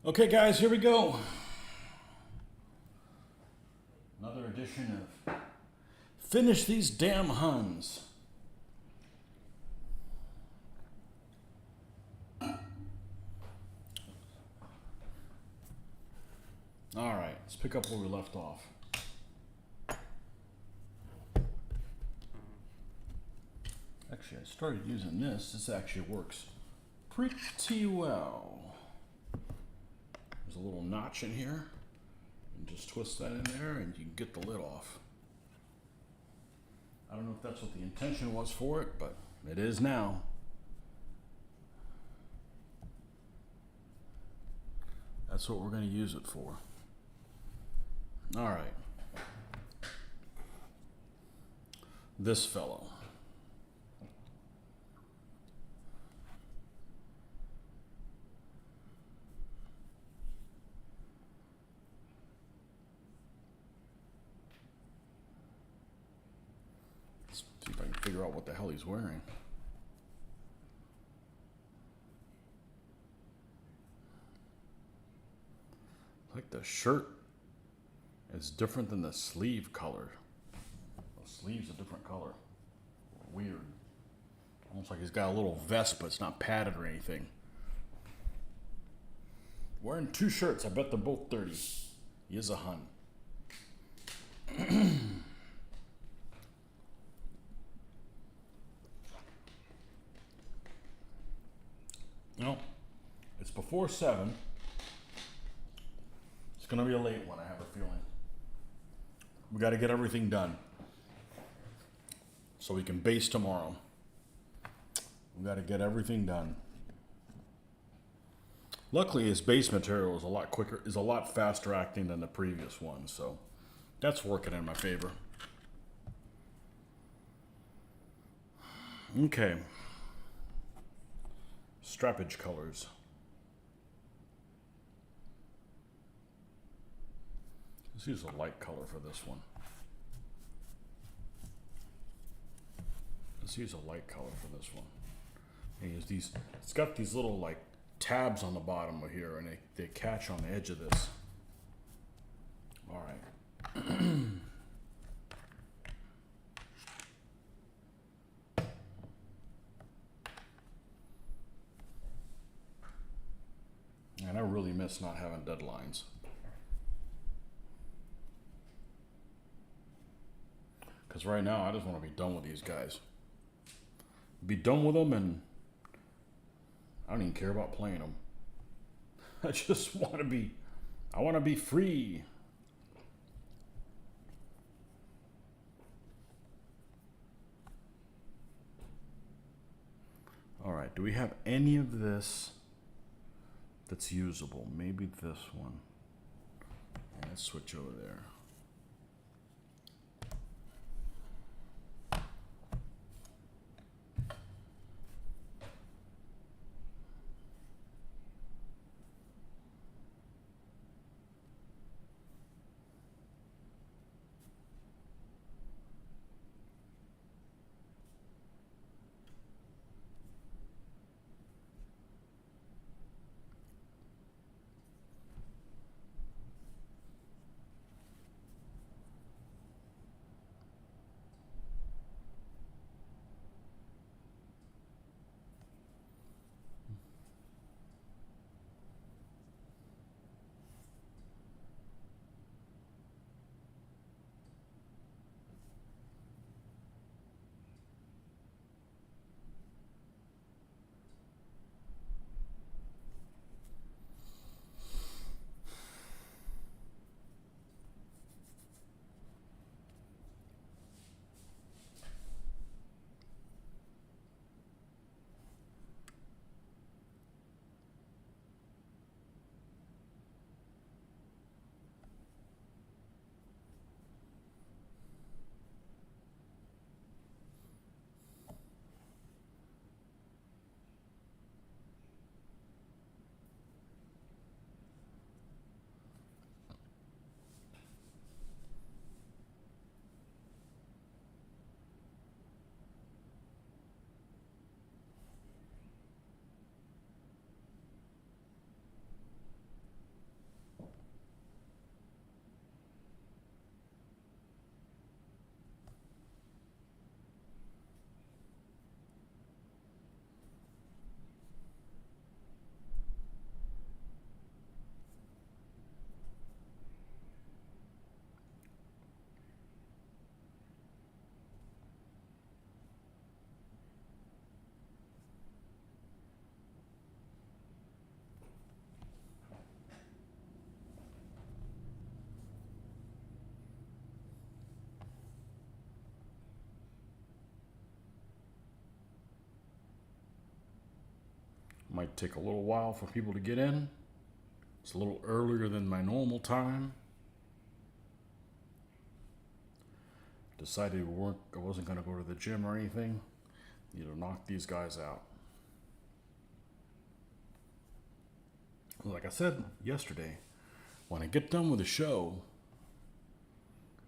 Okay, guys, here we go. Another edition of Finish These Damn Huns. All right, let's pick up where we left off. Actually, I started using this. This actually works pretty well. There's a little notch in here. And just twist that in there and you can get the lid off. I don't know if that's what the intention was for it, but it is now. That's what we're going to use it for. All right. This fellow. Let's see if I can figure out what the hell he's wearing. Like the shirt is different than the sleeve color. The sleeve's a different color. Weird. Almost like he's got a little vest, but it's not padded or anything. Wearing two shirts. I bet they're both 30. He is a Hun. No, it's before 7. It's going to be a late one, I have a feeling. We got to get everything done so we can base tomorrow. We got to get everything done. Luckily, his base material is a lot quicker, is a lot faster acting than the previous one, so that's working in my favor. Okay. Strappage colors. Let's use a light color for this one. Let's use a light color for this one. And use these. It's got these little like tabs on the bottom of here, and they catch on the edge of this. All right. And I really miss not having deadlines. Because right now, I just want to be done with these guys. Be done with them, and I don't even care about playing them. I just want to be, I want to be free. All right, do we have any of this that's usable? Maybe this one. Let's switch over there. Might take a little while for people to get in. It's a little earlier than my normal time. Decided I wasn't going to go to the gym or anything. Need to knock these guys out. Like I said yesterday, when I get done with the show,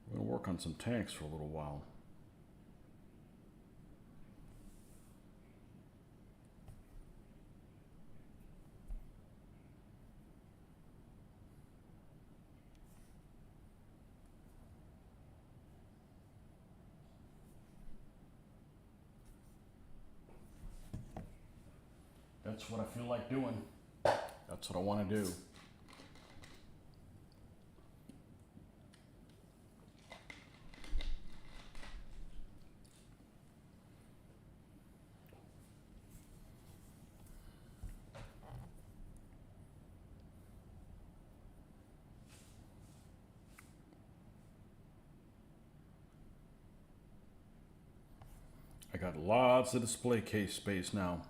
I'm going to work on some tanks for a little while. That's what I feel like doing. That's what I want to do. I got lots of display case space now.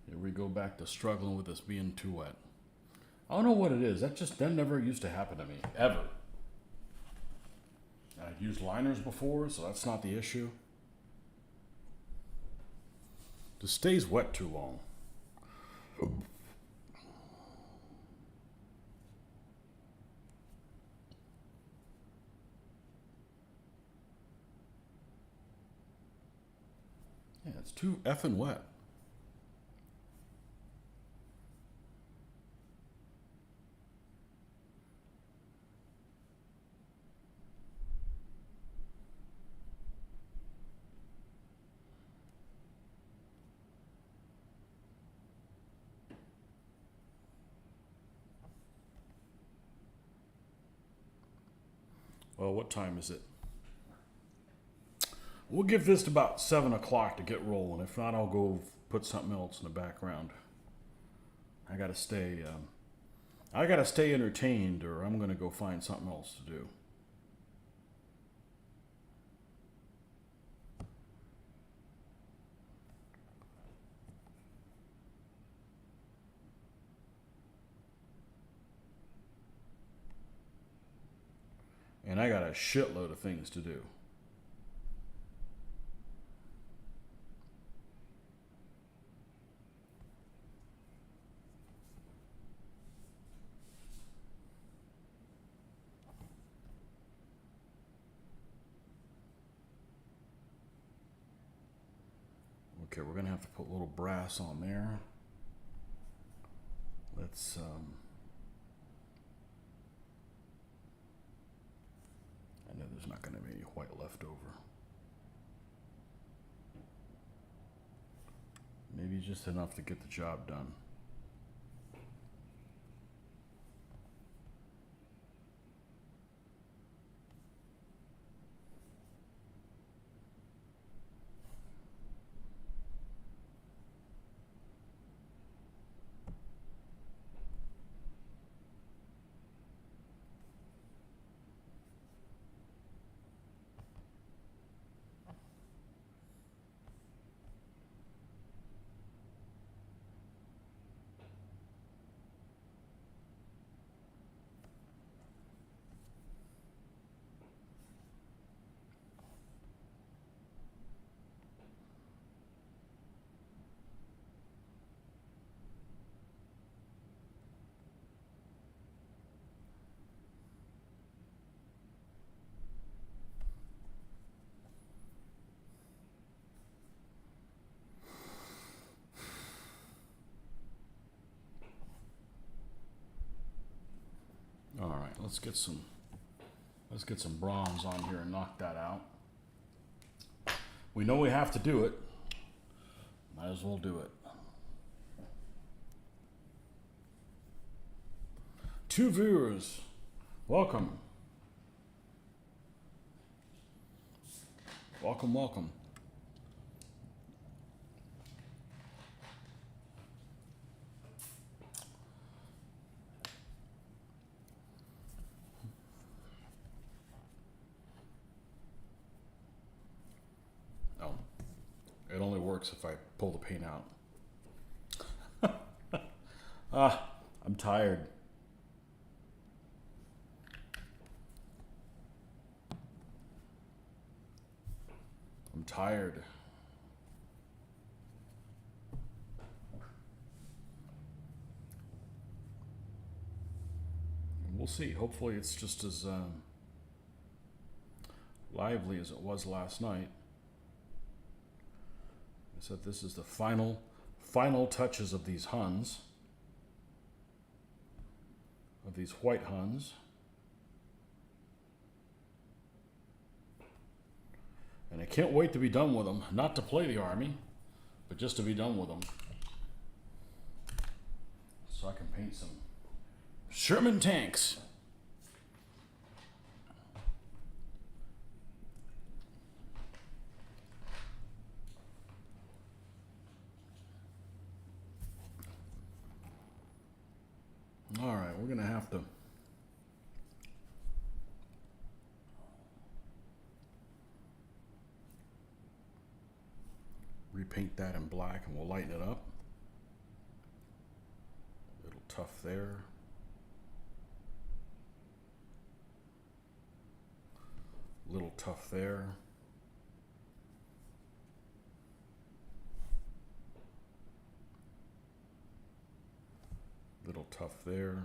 Here we go back to struggling with this being too wet. I don't know what it is. That never used to happen to me, ever. I've used liners before, so that's not the issue. Just stays wet too long. Yeah, it's too effing wet. Well, what time is it? We'll give this to about 7 o'clock to get rolling. If not, I'll go put something else in the background. I gotta stay entertained, or I'm gonna go find something else to do. And I got a shitload of things to do. Okay, we're gonna have to put a little brass on there. Let's I know there's not gonna be any white left over. Maybe just enough to get the job done. let's get some bronze on here and knock that out. We know we have to do it. Might as well do it. 2 viewers. Welcome. Welcome, welcome. Oh, it only works if I pull the paint out. I'm tired. I'm tired. We'll see. Hopefully it's just as lively as it was last night. I said this is the final touches of these Huns, of these white Huns. And I can't wait to be done with them. Not to play the army, but just to be done with them. So I can paint some Sherman tanks. All right, we're going to have to repaint that in black and we'll lighten it up. A little tough there. A little tough there. Little tough there.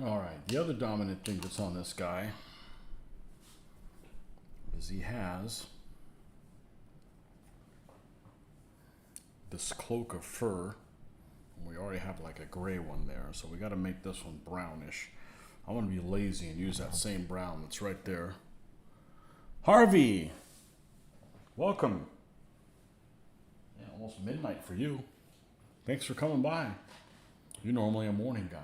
All right, the other dominant thing that's on this guy is he has this cloak of fur. We already have like a gray one there, so we got to make this one brownish. I want to be lazy and use that same brown that's right there. Harvey, welcome. Yeah, almost midnight for you. Thanks for coming by. You're normally a morning guy.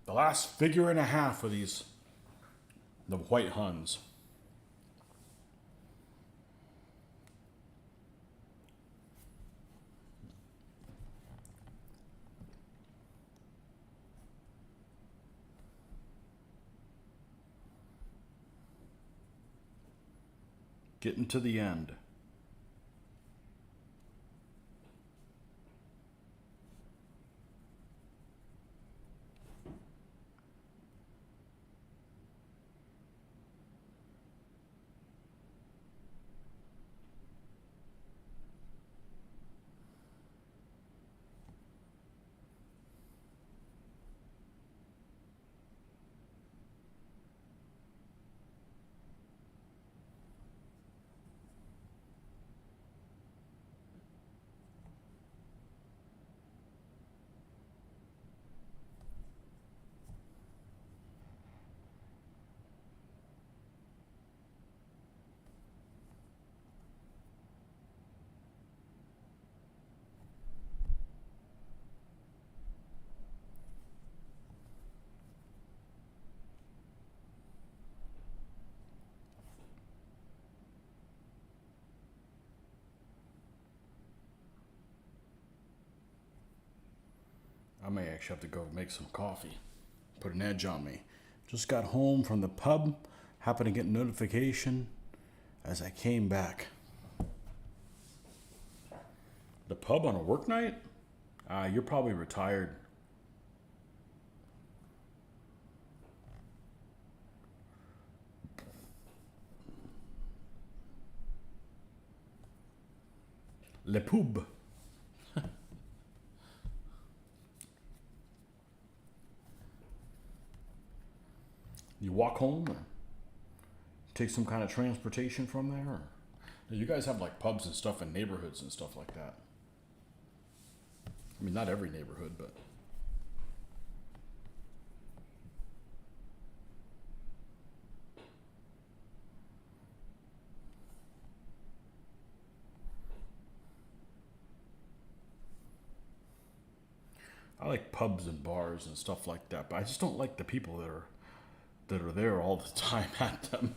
The last figure and a half of these, the white Huns. Getting to the end. I may actually have to go make some coffee. Put an edge on me. Just got home from the pub. Happened to get a notification as I came back. The pub on a work night? You're probably retired. Le pub. You walk home or take some kind of transportation from there? Or, you guys have like pubs and stuff in neighborhoods and stuff like that. I mean, not every neighborhood, but. I like pubs and bars and stuff like that, but I just don't like the people that are there all the time at them.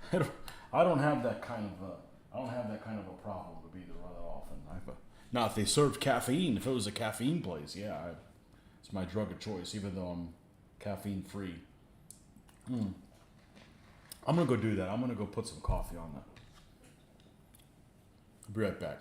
I don't have that kind of a problem to be there that often. Now, if they served caffeine, if it was a caffeine place, yeah, it's my drug of choice, even though I'm caffeine free. I'm gonna go do that. I'm gonna go put some coffee on that. I'll be right back.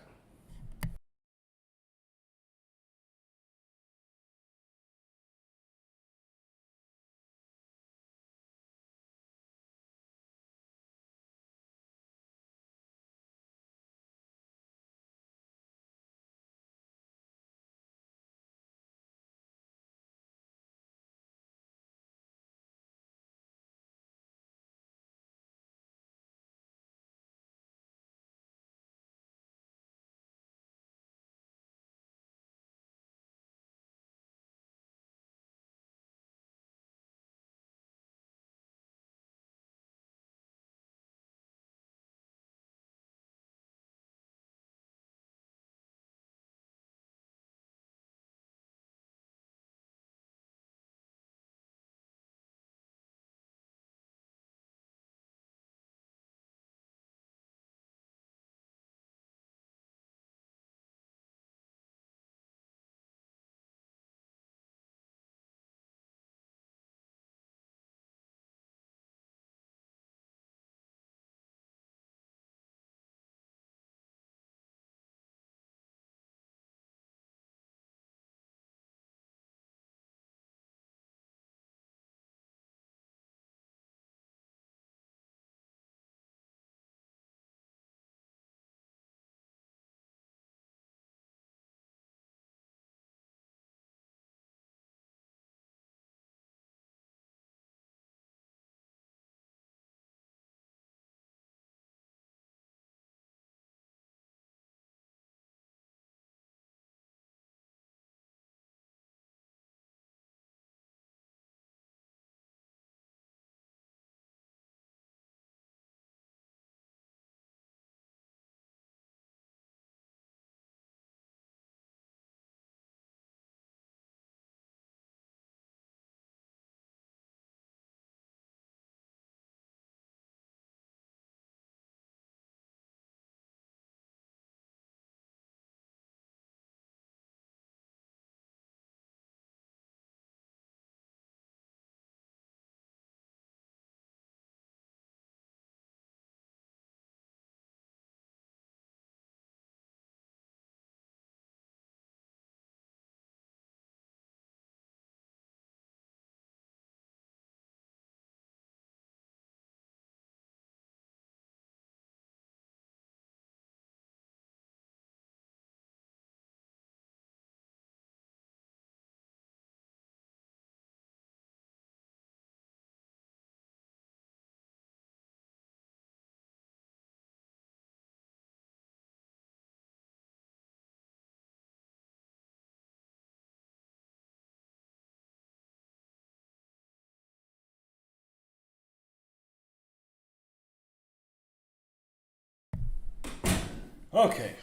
Okay,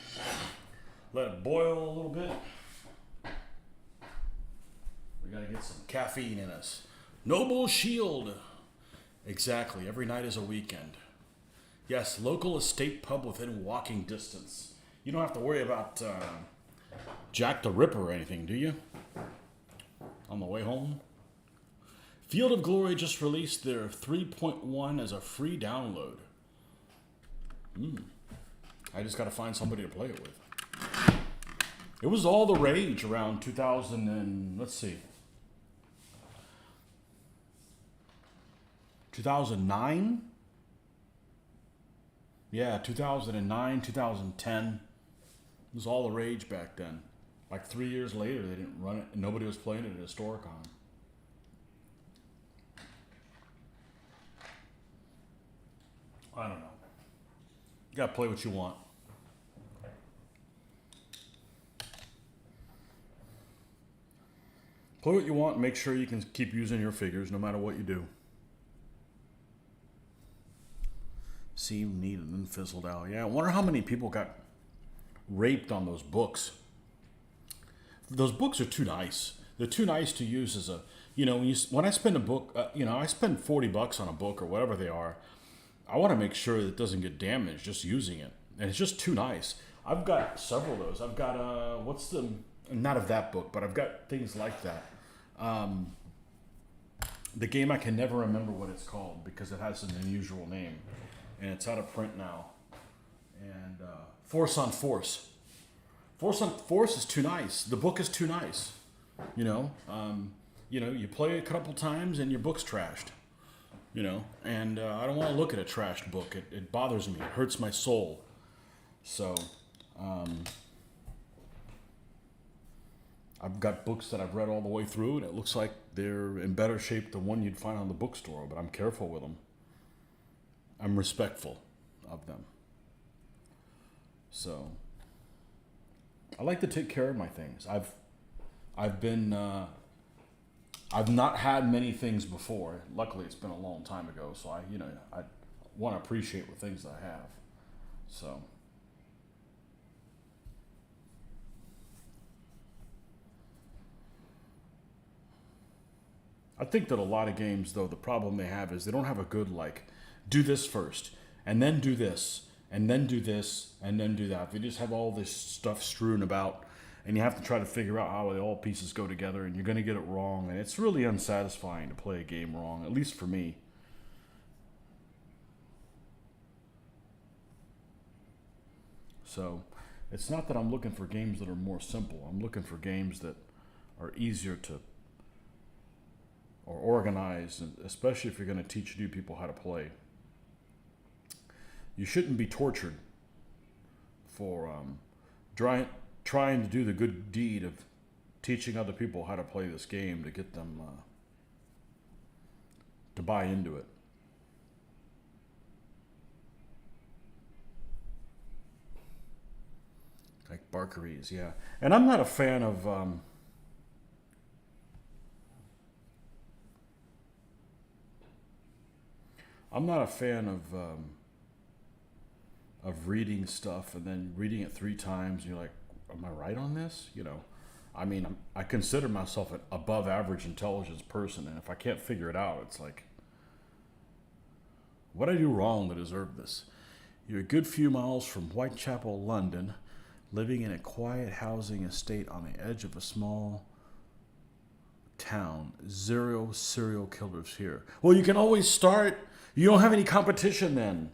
let it boil a little bit. We gotta get some caffeine in us. Noble Shield. Exactly, every night is a weekend. Yes, local estate pub within walking distance. You don't have to worry about Jack the Ripper or anything, do you? On the way home? Field of Glory just released their 3.1 as a free download. I just got to find somebody to play it with. It was all the rage around 2000 and, let's see, 2009? Yeah, 2009, 2010. It was all the rage back then. Like 3 years later, they didn't run it, and nobody was playing it at Historicon. I don't know. You gotta play what you want. Play what you want and make sure you can keep using your figures no matter what you do. Seemed neat and then fizzled out. Yeah, I wonder how many people got raped on those books. Those books are too nice. They're too nice to use as a, when I spend a book, I spend $40 on a book or whatever they are. I want to make sure that it doesn't get damaged just using it. And it's just too nice. I've got several of those. I've got, not of that book, but I've got things like that. The game, I can never remember what it's called because it has an unusual name. And it's out of print now. And Force on Force. Force on Force is too nice. The book is too nice. You play it a couple times and your book's trashed. And I don't want to look at a trashed book. It bothers me. It hurts my soul. So, I've got books that I've read all the way through, and it looks like they're in better shape than one you'd find on the bookstore, but I'm careful with them. I'm respectful of them. So, I like to take care of my things. I've not had many things before. Luckily, it's been a long time ago, so I want to appreciate the things that I have. So, I think that a lot of games, though, the problem they have is they don't have a good, do this first, and then do this, and then do this, and then do that. They just have all this stuff strewn about, and you have to try to figure out how all pieces go together, and you're going to get it wrong, and it's really unsatisfying to play a game wrong, at least for me. So, it's not that I'm looking for games that are more simple. I'm looking for games that are easier to or organized, especially if you're going to teach new people how to play. You shouldn't be tortured for trying to do the good deed of teaching other people how to play this game to get them to buy into it. Like Barkeries, yeah. And I'm not a fan of reading stuff and then reading it 3 times and you're like, am I right on this? I consider myself an above average intelligence person, and if I can't figure it out, it's like, what did I do wrong to deserve this? You're a good few miles from Whitechapel, London, living in a quiet housing estate on the edge of a small town. 0 serial killers here. Well, you can always start. You don't have any competition then.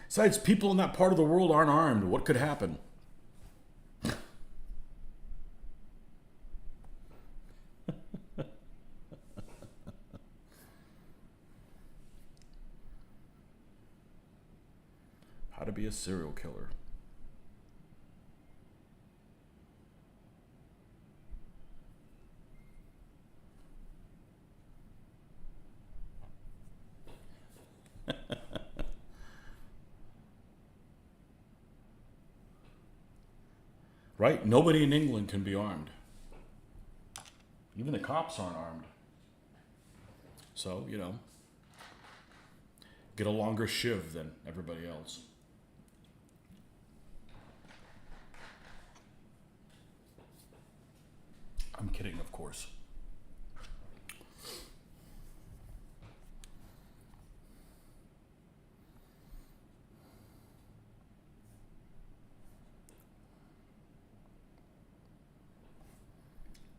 Besides, people in that part of the world aren't armed. What could happen? How to be a serial killer. Right? Nobody in England can be armed. Even the cops aren't armed. So, get a longer shiv than everybody else. I'm kidding, of course.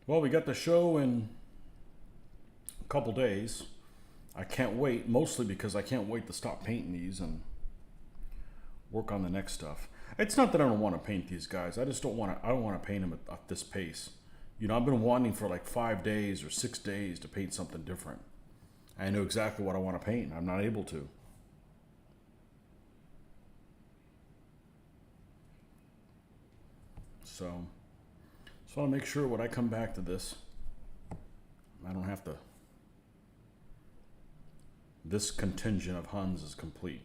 Well, we got the show in a couple days. I can't wait, mostly because I can't wait to stop painting these and work on the next stuff. It's not that I don't want to paint these guys. I just don't want to. I don't want to paint them at this pace. You know, I've been wanting for like 5 days or 6 days to paint something different. I know exactly what I want to paint. I'm not able to. So, just want to make sure when I come back to this, I don't have to. This contingent of Huns is complete.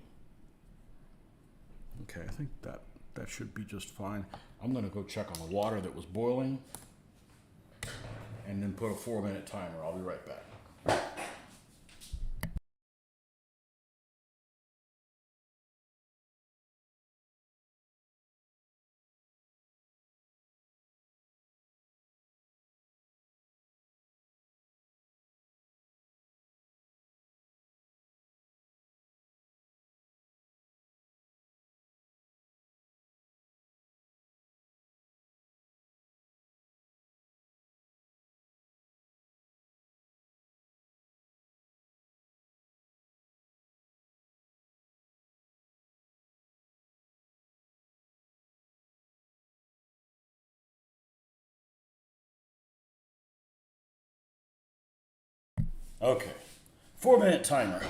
Okay, I think that should be just fine. I'm gonna go check on the water that was boiling and then put a 4-minute timer. I'll be right back. Okay, 4-minute timer.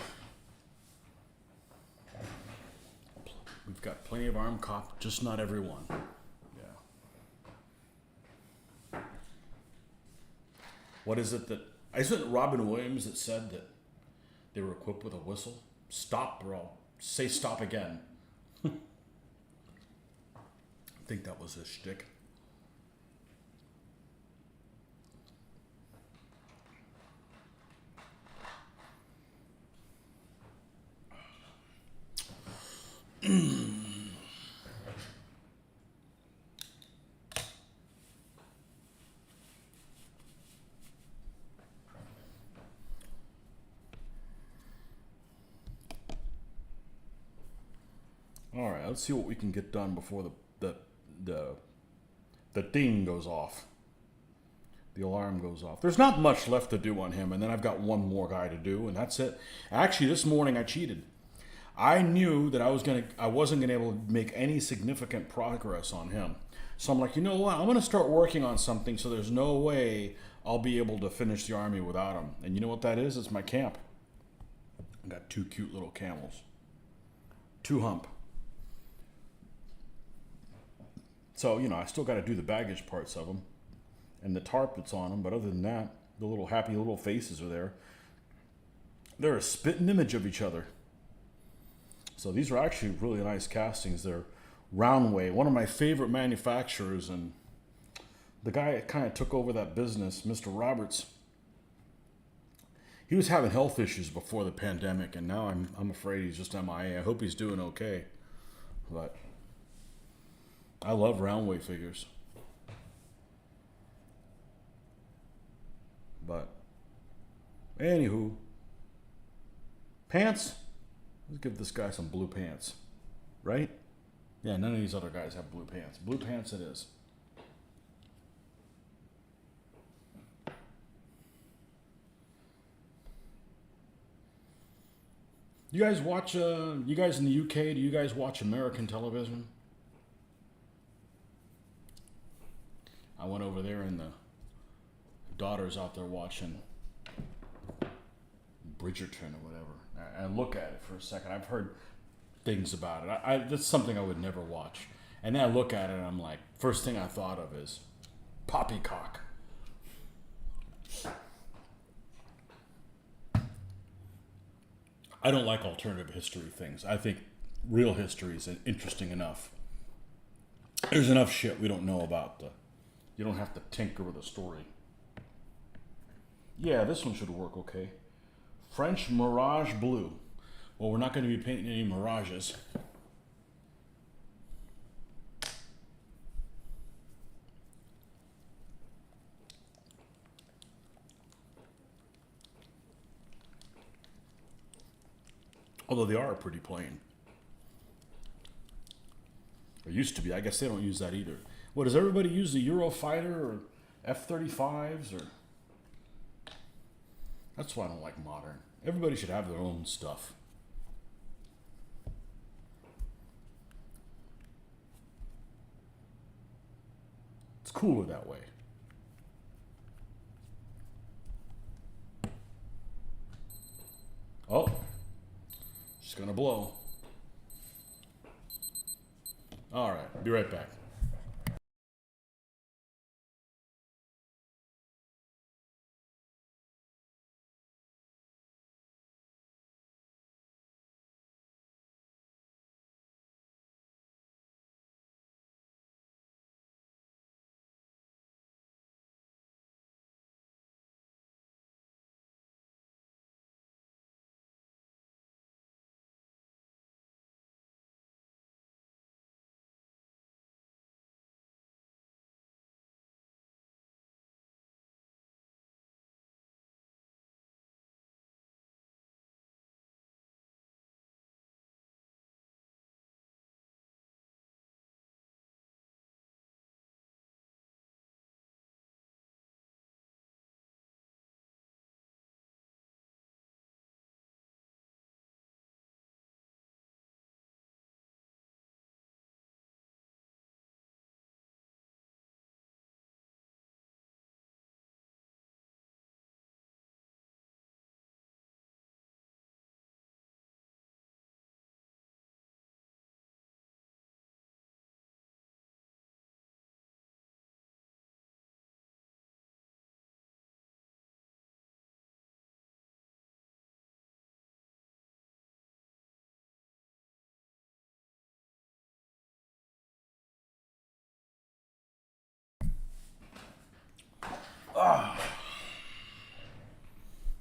We've got plenty of arm cop, just not every one. Yeah. What is it that, isn't it Robin Williams that said that they were equipped with a whistle? Stop, or I'll say stop again. I think that was his shtick. All right, let's see what we can get done before the ding goes off. The alarm goes off. There's not much left to do on him, and then I've got one more guy to do, and that's it. Actually, this morning I cheated. I knew that I wasn't gonna be able to make any significant progress on him. So I'm like, you know what? I'm gonna start working on something so there's no way I'll be able to finish the army without him. And you know what that is? It's my camp. I got 2 cute little camels. 2 hump. So, you know, I still got to do the baggage parts of them and the tarp that's on them. But other than that, the little happy little faces are there. They're a spitting image of each other. So these are actually really nice castings. They're Roundway, one of my favorite manufacturers. And the guy that kind of took over that business, Mr. Roberts, he was having health issues before the pandemic. And now I'm afraid he's just MIA. I hope he's doing okay. But I love Roundway figures. But, anywho, pants? Let's give this guy some blue pants. Right? Yeah, none of these other guys have blue pants. Blue pants it is. You guys watch, you guys in the UK, do you guys watch American television? I went over there and the daughter's out there watching Bridgerton or whatever. I look at it for a second. I've heard things about it. That's something I would never watch. And then I look at it and I'm like, first thing I thought of is poppycock. I don't like alternative history things. I think real history is interesting enough. There's enough shit we don't know about. You don't have to tinker with a story. Yeah, this one should work okay. French Mirage Blue. Well, we're not going to be painting any Mirages. Although they are pretty plain. Or used to be. I guess they don't use that either. What, does everybody use the Eurofighter or F-35s or... That's why I don't like modern. Everybody should have their own stuff. It's cooler that way. Oh, just gonna blow. All right, be right back.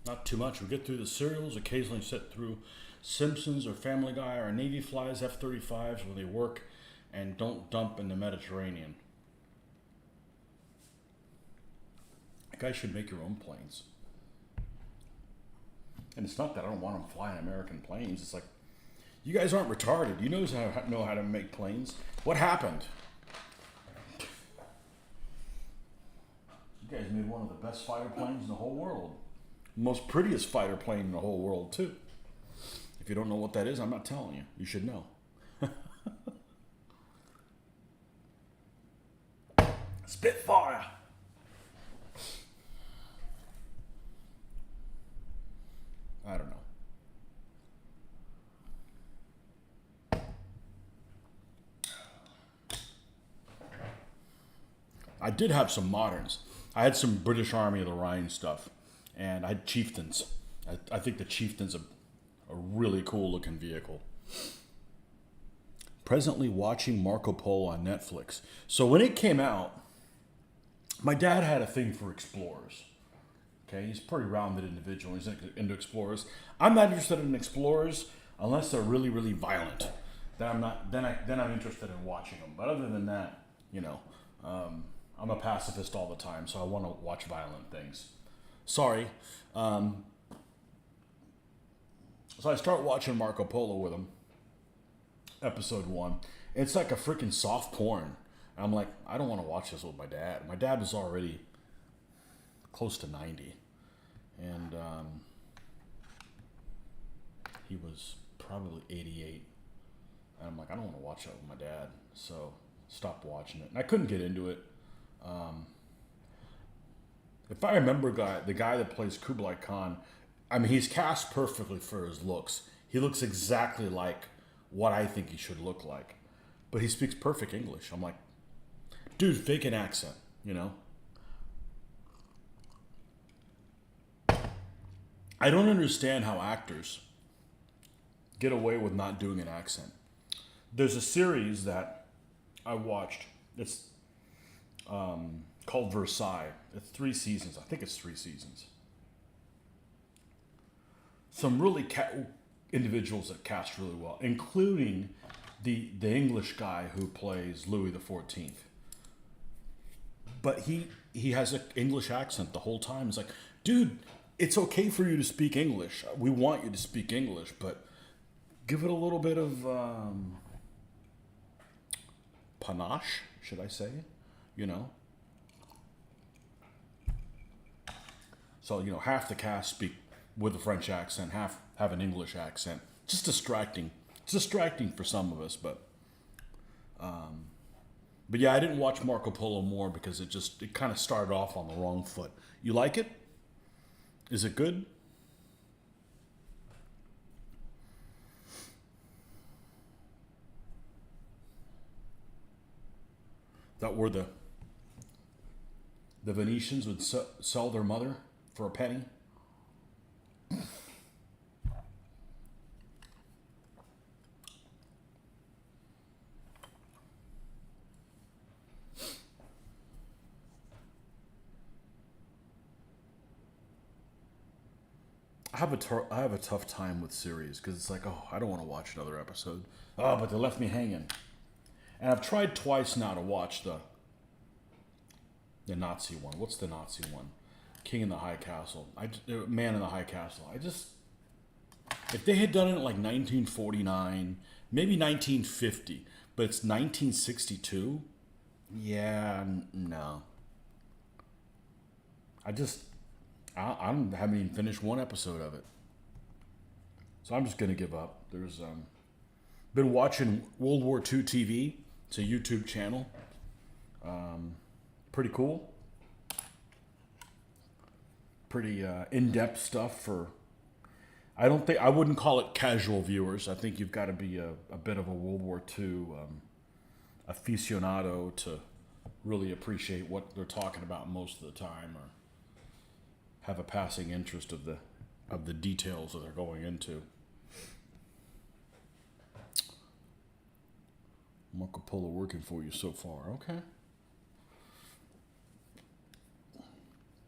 Not too much. We get through the serials, occasionally sit through Simpsons or Family Guy or Navy flies F-35s where they work and don't dump in the Mediterranean. You guys should make your own planes. And it's not that I don't want them flying American planes. It's like, you guys aren't retarded. You know how to make planes. What happened? You guys made one of the best fighter planes in the whole world. Most prettiest fighter plane in the whole world, too. If you don't know what that is, I'm not telling you. You should know. Spitfire! I don't know. I did have some moderns. I had some British Army of the Rhine stuff. And I had Chieftains. I think the Chieftain's a really cool looking vehicle. Presently watching Marco Polo on Netflix. So when it came out, my dad had a thing for explorers. Okay, he's a pretty rounded individual. He's into explorers. I'm not interested in explorers unless they're really, really violent. Then I'm not. Then I'm interested in watching them. But other than that, you know, I'm a pacifist all the time, so I want to watch violent things. Sorry. So I start watching Marco Polo with him. Episode 1. It's like a freaking soft porn. And I'm like, I don't want to watch this with my dad. My dad was already close to 90. And he was probably 88. And I'm like, I don't want to watch that with my dad. So stopped watching it. And I couldn't get into it. If I remember the guy that plays Kublai Khan, I mean, he's cast perfectly for his looks. He looks exactly like what I think he should look like. But he speaks perfect English. I'm like, dude, fake an accent, you know? I don't understand how actors get away with not doing an accent. There's a series that I watched. It's called Versailles. It's 3 seasons. I think it's 3 seasons. Some really individuals that cast really well, including the English guy who plays Louis XIV. But he has an English accent the whole time. It's like, dude, it's okay for you to speak English. We want you to speak English, but give it a little bit of panache, should I say? You know? So, you know, half the cast speak with a French accent, half have an English accent. Just distracting. It's distracting for some of us, but yeah, I didn't watch Marco Polo more because it kind of started off on the wrong foot. You like it? Is it good? That where the Venetians would sell their mother for a penny? I have a tough time with series because it's like, oh, I don't want to watch another episode. Oh, but they left me hanging. And I've tried twice now to watch the Nazi one. What's the Nazi one? King in the High Castle. Man in the High Castle. If they had done it in like 1949, maybe 1950, but it's 1962. Yeah, no. I haven't even finished one episode of it. So I'm just gonna give up. There's been watching World War II TV. It's a YouTube channel. Pretty cool. Pretty in-depth stuff for. I wouldn't call it casual viewers. I think you've got to be a bit of a World War II aficionado to really appreciate what they're talking about most of the time, or have a passing interest of the details that they're going into. Marco Polo working for you so far, okay?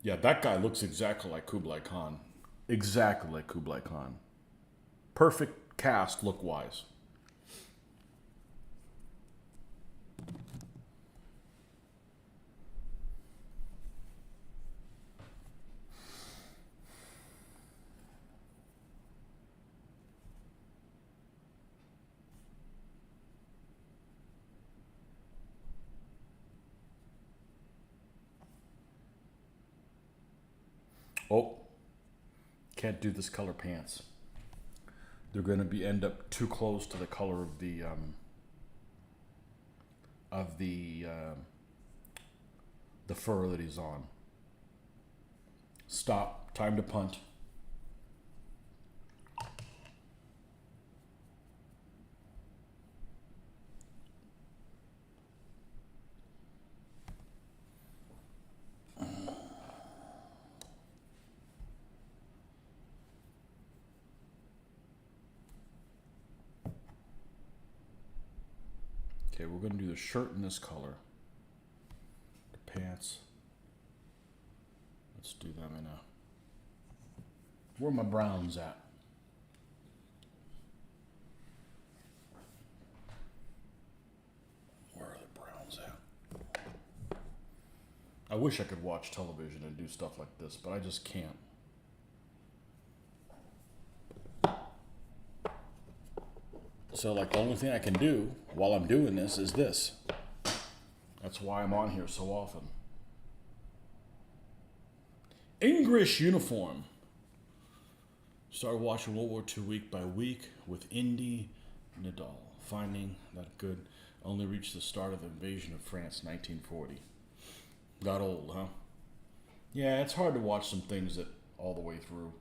Yeah, that guy looks exactly like Kublai Khan. Exactly like Kublai Khan. Perfect cast look-wise. Oh, can't do this color pants. They're going to end up too close to the color of the fur that he's on. Stop. Time to punt. Okay, we're going to do the shirt in this color. The pants. Let's do them in a... Where are my browns at? Where are the browns at? I wish I could watch television and do stuff like this, but I just can't. So, like, the only thing I can do while I'm doing this is this. That's why I'm on here so often. English uniform. Started watching World War II week by week with Indy Nadal. Finding that good. Only reached the start of the invasion of France, 1940. Got old, huh? Yeah, it's hard to watch some things that all the way through.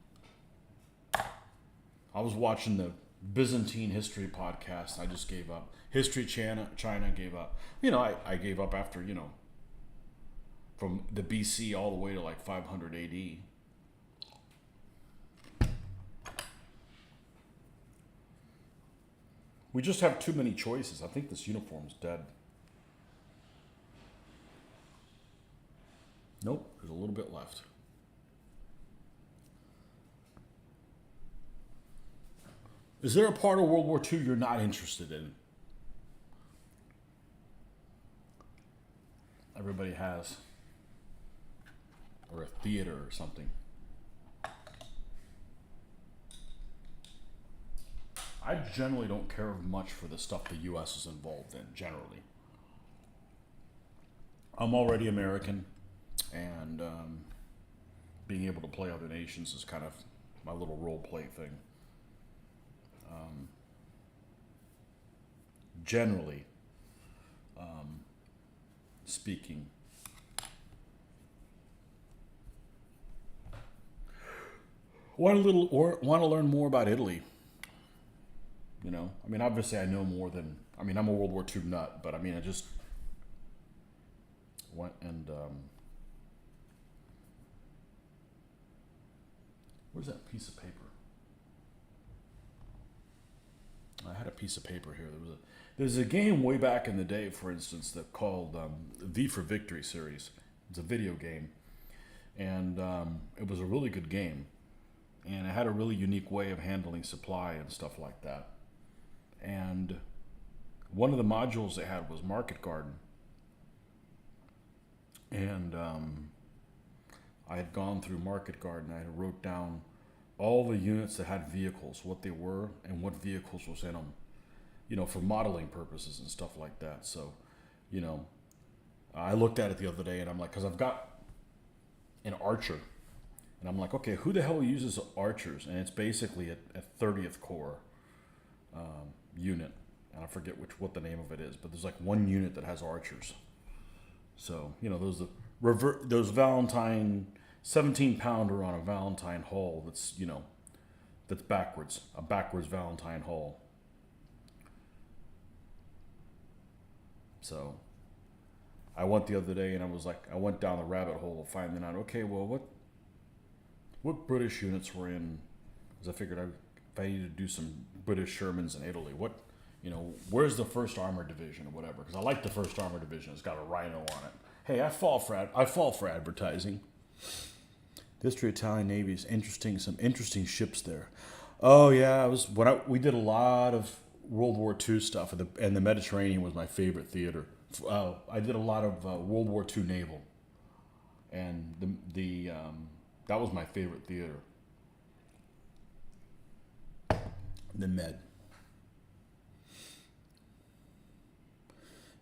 I was watching the Byzantine history podcast. I just gave up. History China gave up. You know, I gave up after, you know, from the BC all the way to like 500 AD. We just have too many choices. I think this uniform's dead. Nope, there's a little bit left. Is there a part of World War II you're not interested in? Everybody has. Or a theater or something. I generally don't care much for the stuff the U.S. is involved in, generally. I'm already American, and being able to play other nations is kind of my little role play thing. Generally speaking. Want a little, or want to learn more about Italy? You know, I mean, obviously, I know more than. I mean, I'm a World War II nut, but I mean, I just went and where's that piece of paper? I had a piece of paper here. There's a game way back in the day, for instance, that called V for Victory series. It's a video game, and it was a really good game, and it had a really unique way of handling supply and stuff like that. And one of the modules they had was Market Garden, and I had gone through Market Garden. I had wrote down all the units that had vehicles, what they were, and what vehicles was in them, you know, for modeling purposes and stuff like that. So, you know, I looked at it the other day, and I'm like, because I've got an Archer, and I'm like, okay, who the hell uses Archers? And it's basically a 30th Corps unit, and I forget what the name of it is, but there's like one unit that has Archers. So, you know, those Valentine 17-pounder on a Valentine hull that's, you know, that's backwards, a backwards Valentine hull. So I went the other day, and I was like, I went down the rabbit hole of finding out, okay, well, what British units were in, because I figured if I needed to do some British Shermans in Italy, what, you know, where's the 1st Armored Division or whatever, because I like the 1st Armored Division. It's got a rhino on it. Hey, I fall for advertising. The history of Italian Navy is interesting. Some interesting ships there. Oh yeah, we did a lot of World War II stuff, and the Mediterranean was my favorite theater. I did a lot of World War II naval, and that was my favorite theater. The Med.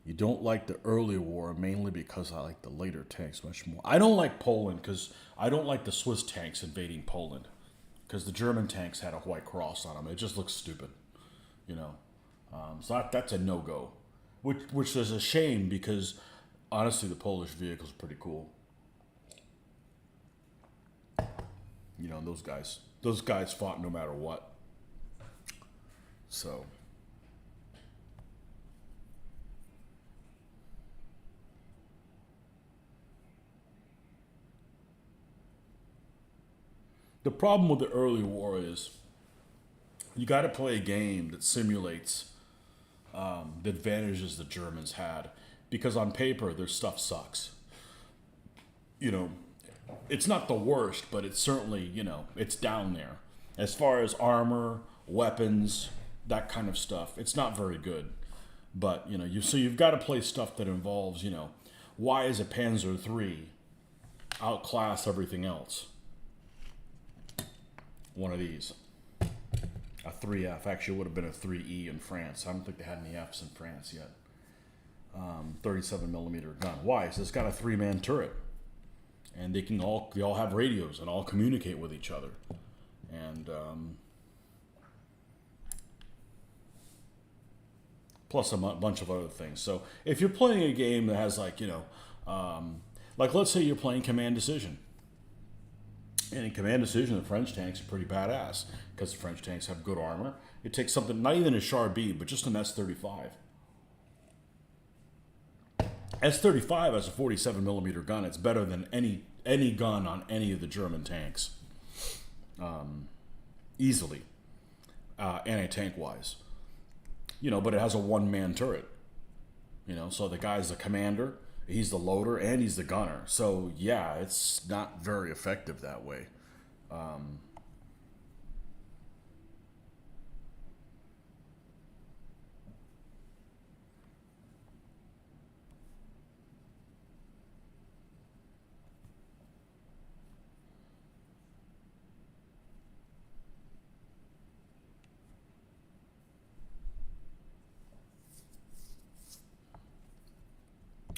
You don't like the early war mainly because I like the later tanks much more. I don't like Poland because I don't like the Swiss tanks invading Poland, because the German tanks had a white cross on them. It just looks stupid, you know. So that's a no-go, which is a shame, because honestly the Polish vehicle's pretty cool. You know, those guys fought no matter what. So. The problem with the early war is you got to play a game that simulates the advantages the Germans had, because on paper their stuff sucks. You know, it's not the worst, but it's certainly, you know, it's down there. As far as armor, weapons, that kind of stuff, it's not very good. But, you know, you've got to play stuff that involves, you know, why is a Panzer III outclass everything else? One of these. A 3F. Actually, it would have been a 3E in France. I don't think they had any Fs in France yet. 37 millimeter gun. Why? So it's got a 3-man turret, and they all have radios and all communicate with each other, and plus a bunch of other things. So if you're playing a game that has, like, you know, like let's say you're playing Command Decision. And in Command Decision, the French tanks are pretty badass, because the French tanks have good armor. It takes something, not even a Char B, but just an S-35. S-35 has a 47 millimeter gun. It's better than any gun on any of the German tanks, easily, anti-tank wise. You know, but it has a 1-man turret. You know, so the guy's the commander, he's the loader, and he's the gunner. So yeah, it's not very effective that way.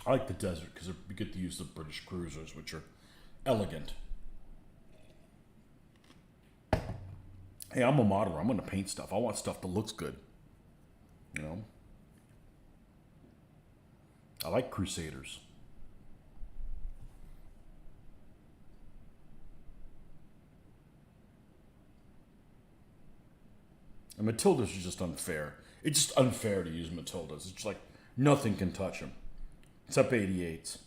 I like the desert because you get to use the British cruisers, which are elegant. Hey, I'm a modeler. I'm going to paint stuff. I want stuff that looks good. You know? I like Crusaders. And Matildas are just unfair. It's just unfair to use Matildas. It's just like nothing can touch them. Except 88s.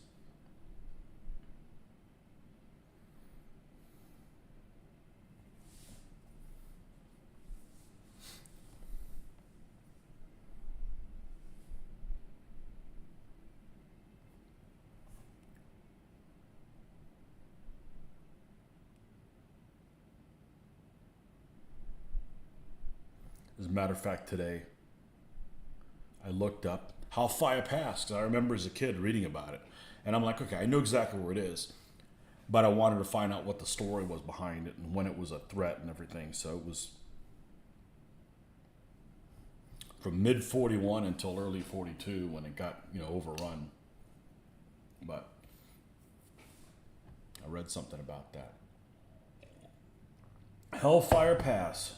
As a matter of fact, today I looked up how fire passed. I remember as a kid reading about it. And I'm like, okay, I know exactly where it is. But I wanted to find out what the story was behind it and when it was a threat and everything. So it was from mid 41 until early 42 when it got, overrun. But I read something about that. Hellfire Pass.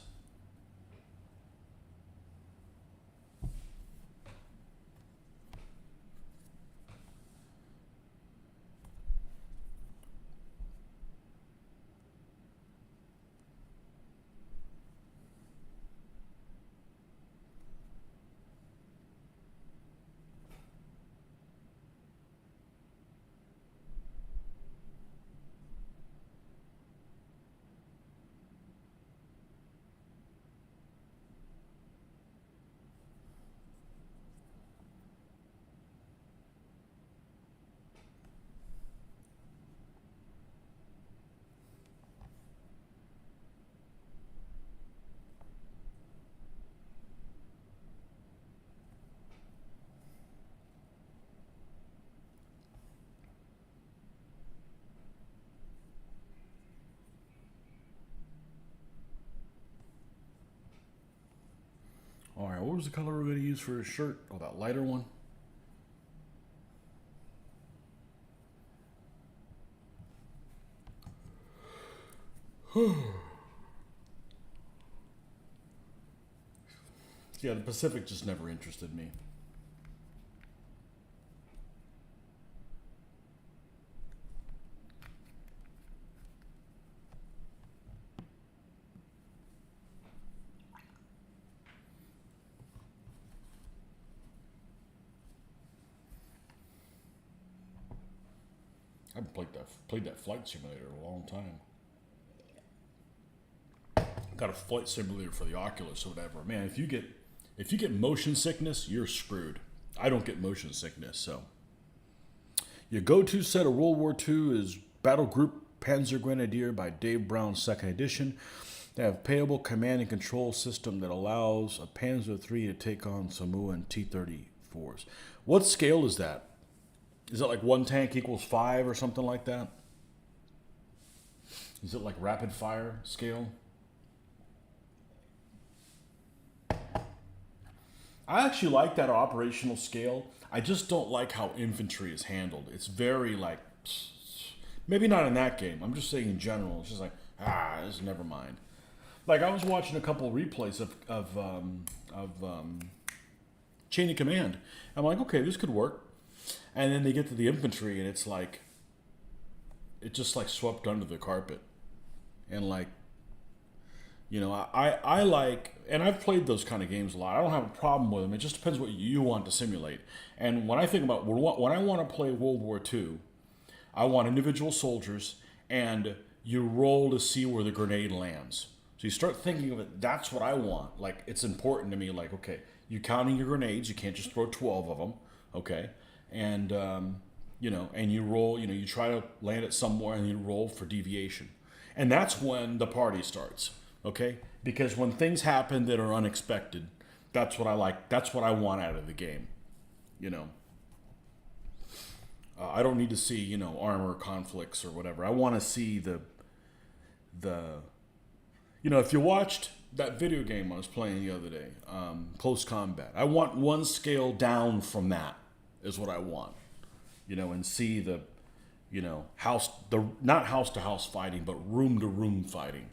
All right, what was the color we're going to use for his shirt? Oh, that lighter one. Yeah, the Pacific just never interested me. I haven't played that flight simulator in a long time. Got a flight simulator for the Oculus or whatever. Man, if you get motion sickness, you're screwed. I don't get motion sickness, so. Your go-to set of World War II is Battle Group Panzer Grenadier by Dave Brown's second edition. They have payable command and control system that allows a Panzer III to take on Samoan T-34s. What scale is that? Is it like one tank equals 5 or something like that? Is it like rapid fire scale? I actually like that operational scale. I just don't like how infantry is handled. It's very like, maybe not in that game. I'm just saying in general. It's just like, just never mind. Like I was watching a couple replays of Chain of Command. I'm like, okay, this could work. And then they get to the infantry, and it's like, it just like swept under the carpet, and like, I like, and I've played those kind of games a lot. I don't have a problem with them. It just depends what you want to simulate. And when I think about when I want to play World War II, I want individual soldiers, and you roll to see where the grenade lands. So you start thinking of it. That's what I want. Like it's important to me. Like okay, you're counting your grenades. You can't just throw 12 of them. Okay, and and you roll. You try to land it somewhere, and you roll for deviation. And that's when the party starts. Okay? Because when things happen that are unexpected, that's what I like. That's what I want out of the game. I don't need to see, armor conflicts or whatever. I want to see the if you watched that video game I was playing the other day, Close Combat, I want one scale down from that is what I want. And see not house to house fighting, but room to room fighting.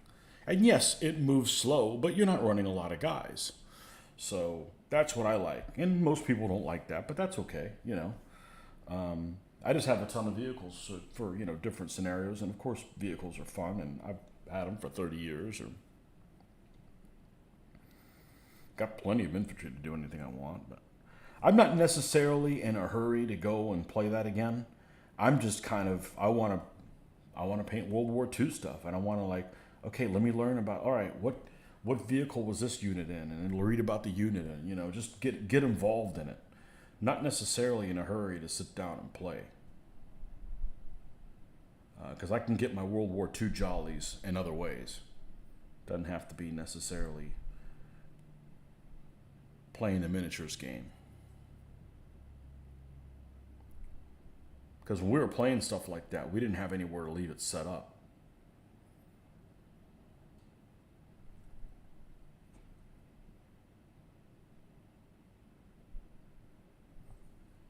And yes, it moves slow, but you're not running a lot of guys. So that's what I like. And most people don't like that, but that's okay, you know. I just have a ton of vehicles for, you know, different scenarios. And of course, vehicles are fun, and I've had them for 30 years, or got plenty of infantry to do anything I want. But I'm not necessarily in a hurry to go and play that again. I'm just kind of, I want to paint World War II stuff, and I want to, like, okay, let me learn about, all right, what vehicle was this unit in, and then read about the unit, and, you know, just get involved in it. Not necessarily in a hurry to sit down and play, because I can get my World War II jollies in other ways. Doesn't have to be necessarily playing the miniatures game. Because when we were playing stuff like that, we didn't have anywhere to leave it set up.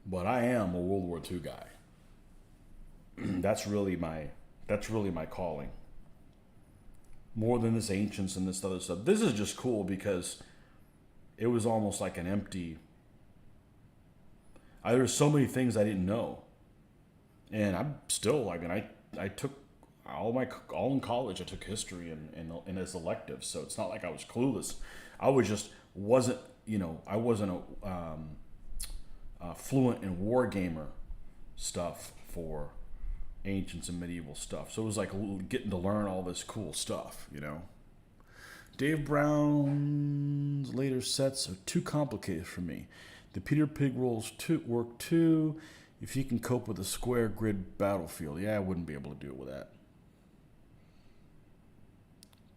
But I am a World War II guy. that's really my calling. More than this ancients and this other stuff. This is just cool because it was almost like an empty. There's so many things I didn't know, and I'm still. I mean, I took all in college. I took history and as electives, so it's not like I was clueless. I was just wasn't, you know, I wasn't a fluent in war gamer stuff for ancients and medieval stuff. So it was like getting to learn all this cool stuff, you know. Dave Brown's later sets are too complicated for me. The Peter Pig rules work too. If you can cope with a square grid battlefield. Yeah, I wouldn't be able to do it with that.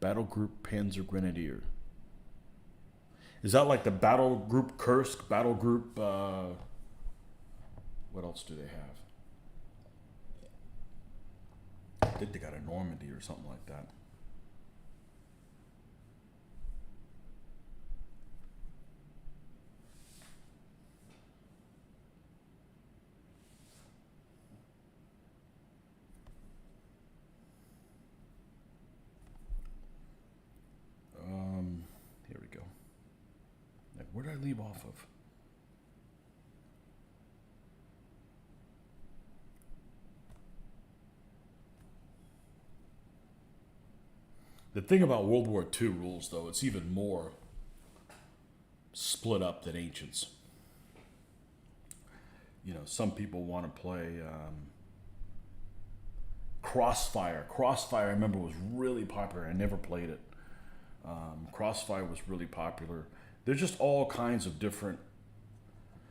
Battle Group Panzer Grenadier. Is that like the Battle Group Kursk? Battle Group, what else do they have? I think they got a Normandy or something like that. Here we go. Like, where did I leave off of? The thing about World War II rules, though, it's even more split up than Ancients. You know, some people want to play Crossfire. Crossfire, I remember, was really popular. I never played it. Crossfire was really popular. There's just all kinds of different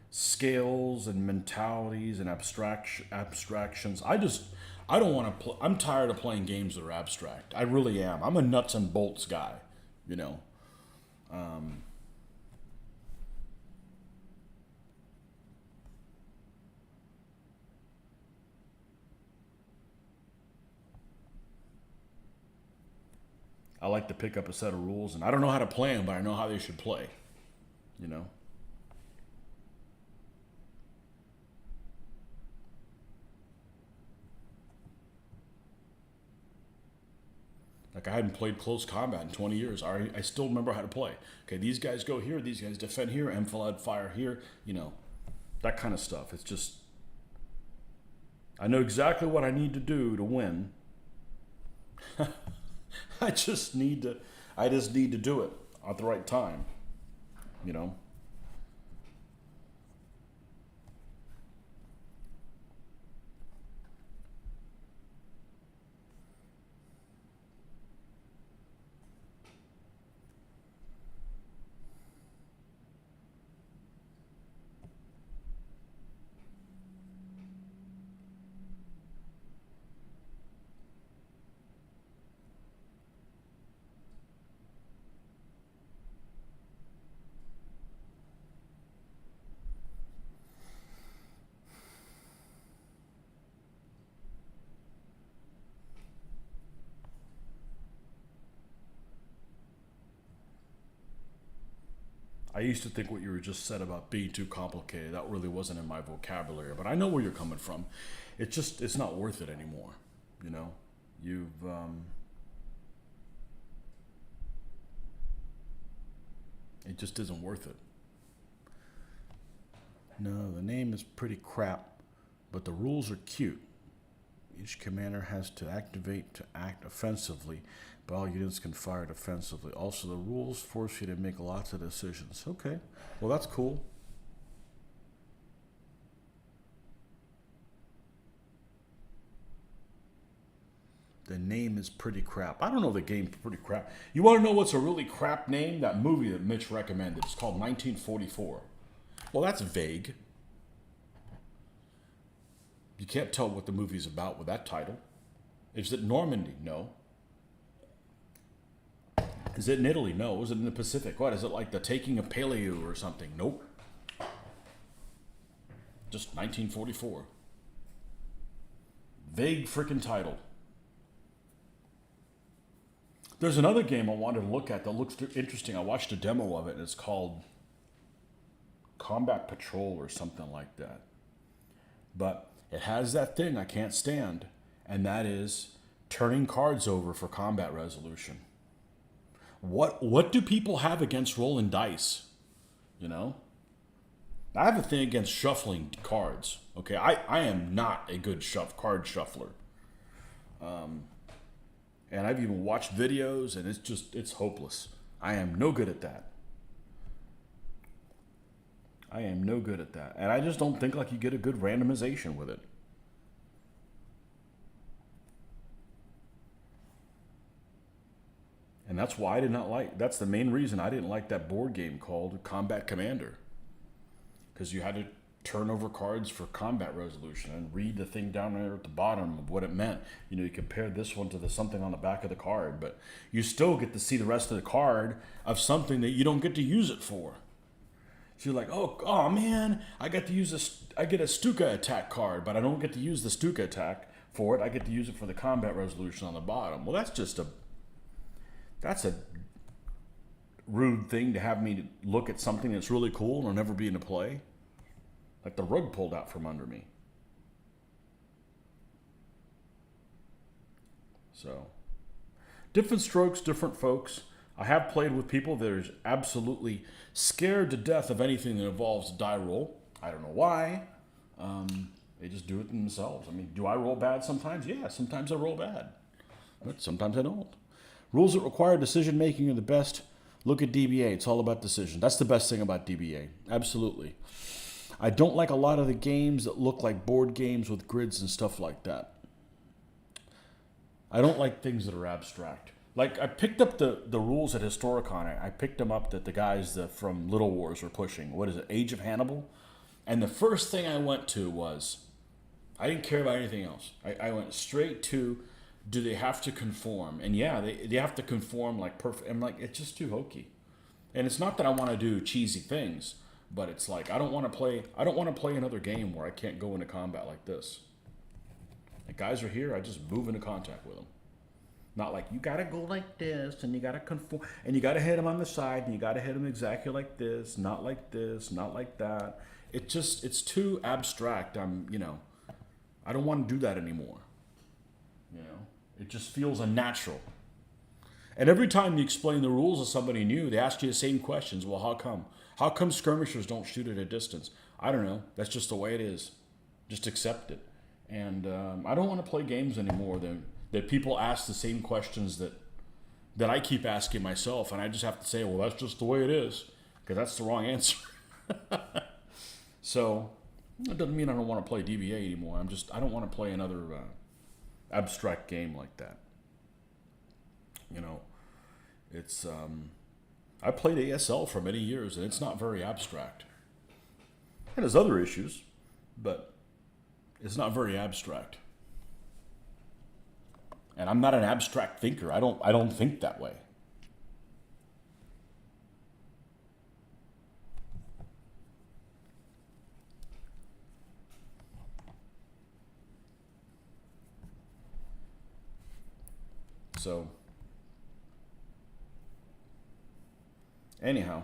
scales and mentalities and abstractions. I don't want to play. I'm tired of playing games that are abstract. I really am. I'm a nuts and bolts guy, you know. I like to pick up a set of rules, and I don't know how to play them, but I know how they should play, you know. Like, I hadn't played close combat in 20 years. I still remember how to play. Okay, these guys go here, these guys defend here, enfilade fire here, you know, that kind of stuff. It's just, I know exactly what I need to do to win. I just need to do it at the right time, you know. I used to think what you were just said about being too complicated, that really wasn't in my vocabulary, but I know where you're coming from. It's not worth it anymore, you know. It just isn't worth it. No, the name is pretty crap, but the rules are cute. Each commander has to activate to act offensively, but all units can fire defensively. Also, the rules force you to make lots of decisions. Okay, well, that's cool. The name is pretty crap. I don't know the game's pretty crap. You want to know what's a really crap name? That movie that Mitch recommended. It's called 1944. Well, that's vague. You can't tell what the movie's about with that title. Is it Normandy? No. Is it in Italy? No. Is it in the Pacific? What? Is it like the taking of Paleo or something? Nope. Just 1944. Vague freaking title. There's another game I wanted to look at that looks interesting. I watched a demo of it, and it's called Combat Patrol or something like that. But it has that thing I can't stand, and that is turning cards over for combat resolution. What do people have against rolling dice? You know? I have a thing against shuffling cards. Okay, I am not a good card shuffler. And I've even watched videos, and it's hopeless. I am no good at that. I am no good at that. And I just don't think like you get a good randomization with it. And that's why that's the main reason I didn't like that board game called Combat Commander. Because you had to turn over cards for combat resolution and read the thing down there at the bottom of what it meant. You know, you compare this one to the something on the back of the card, but you still get to see the rest of the card of something that you don't get to use it for. So you're like, oh man, I get a Stuka attack card, but I don't get to use the Stuka attack for it. I get to use it for the combat resolution on the bottom. Well, that's a rude thing to have me look at something that's really cool and will never be into play. Like the rug pulled out from under me. So, different strokes, different folks. I have played with people that are absolutely scared to death of anything that involves a die roll. I don't know why. They just do it themselves. I mean, do I roll bad sometimes? Yeah, sometimes I roll bad. But sometimes I don't. Rules that require decision making are the best. Look at DBA. It's all about decision. That's the best thing about DBA. Absolutely. I don't like a lot of the games that look like board games with grids and stuff like that. I don't like things that are abstract. Like, I picked up the rules at Historicon. I picked them up that the guys from Little Wars were pushing. What is it? Age of Hannibal? And the first thing I went to was, I didn't care about anything else. I went straight to, do they have to conform? And yeah, they have to conform like perfect. I'm like, it's just too hokey. And it's not that I want to do cheesy things, but it's like, I don't want to play another game where I can't go into combat like this. The guys are here, I just move into contact with them. Not like, you gotta go like this, and you gotta conform, and you gotta hit them on the side, and you gotta hit them exactly like this, not like that. It's too abstract. I don't want to do that anymore. It just feels unnatural. And every time you explain the rules to somebody new, they ask you the same questions. Well, how come? How come skirmishers don't shoot at a distance? I don't know. That's just the way it is. Just accept it. And I don't want to play games anymore that people ask the same questions that I keep asking myself, and I just have to say, well, that's just the way it is, because that's the wrong answer. So that doesn't mean I don't want to play DBA anymore. I don't want to play another abstract game like that. It's I played ASL for many years, and it's not very abstract. It has other issues, but it's not very abstract. And I'm not an abstract thinker. I don't think that way. So, anyhow,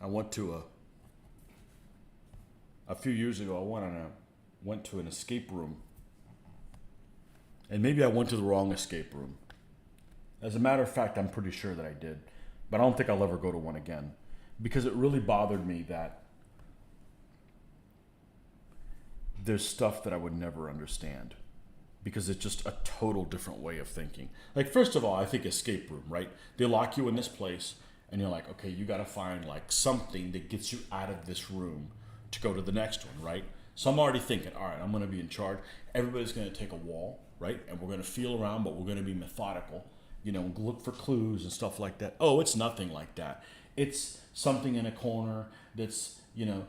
I went to a few years ago, I went on went to an escape room. And maybe I went to the wrong escape room. As a matter of fact, I'm pretty sure that I did. But I don't think I'll ever go to one again. Because it really bothered me that there's stuff that I would never understand. Because it's just a total different way of thinking. Like, first of all, I think escape room, right? They lock you in this place, and you're like, okay, you gotta find like something that gets you out of this room to go to the next one, right? So I'm already thinking, all right, I'm gonna be in charge. Everybody's gonna take a wall, right? And we're gonna feel around, but we're gonna be methodical, you know, look for clues and stuff like that. Oh, it's nothing like that. It's something in a corner that's, you know,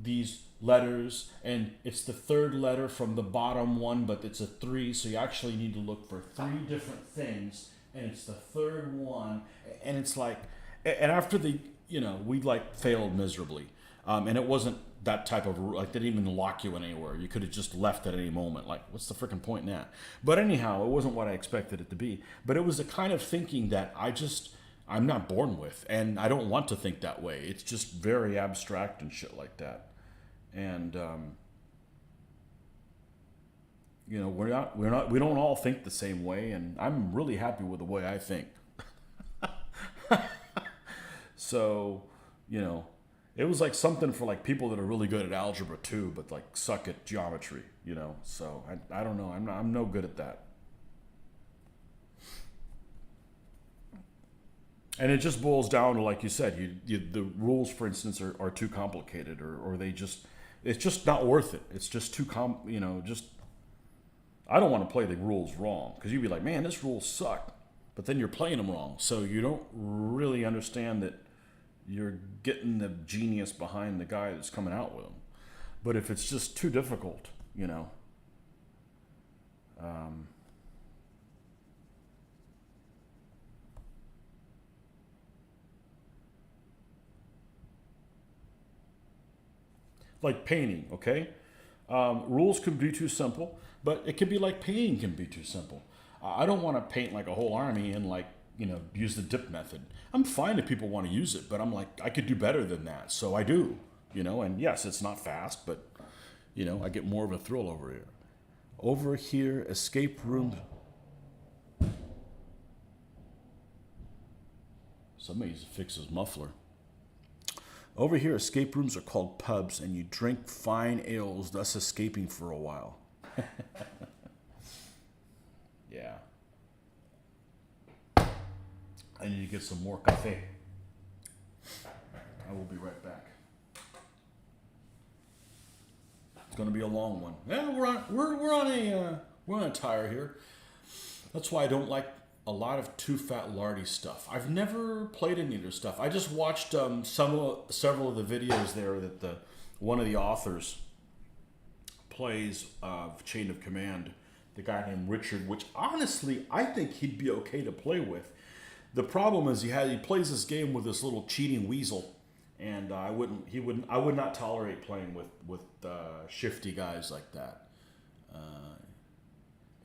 these letters, and it's the third letter from the bottom one, but it's a 3, so you actually need to look for 3 different things, and it's the third one, and it's like, and after the, you know, we like failed miserably, and it wasn't that type of, like, they didn't even lock you in anywhere. You could have just left at any moment. Like, what's the freaking point in that? But anyhow, it wasn't what I expected it to be. But it was the kind of thinking that I'm not born with, and I don't want to think that way. It's just very abstract and shit like that. And you know, we don't all think the same way, and I'm really happy with the way I think. So, you know, it was like something for like people that are really good at algebra too, but like suck at geometry, you know. So I don't know. I'm no good at that. And it just boils down to, like you said, the rules, for instance, are too complicated, or they just, it's just not worth it. It's just too you know, just, I don't want to play the rules wrong, because you'd be like, man, this rules suck, but then you're playing them wrong, so you don't really understand that you're getting the genius behind the guy that's coming out with them. But if it's just too difficult, you know, um, like painting, okay? Rules can be too simple, but it can be like painting can be too simple. I don't want to paint like a whole army and, like, you know, use the dip method. I'm fine if people want to use it, but I'm like, I could do better than that, so I do, you know. And yes, it's not fast, but, you know, I get more of a thrill over here. Over here, escape room. Somebody needs to fix his muffler. Over here, escape rooms are called pubs, and you drink fine ales, thus escaping for a while. Yeah. I need to get some more cafe. I will be right back. It's going to be a long one. Yeah, we're on a tire here. That's why I don't like a lot of Too Fat Lardy stuff. I've never played any of their stuff. I just watched several of the videos there that one of the authors plays of Chain of Command, the guy named Richard, which honestly I think he'd be okay to play with. The problem is he plays this game with this little cheating weasel, and I would not tolerate playing with shifty guys like that.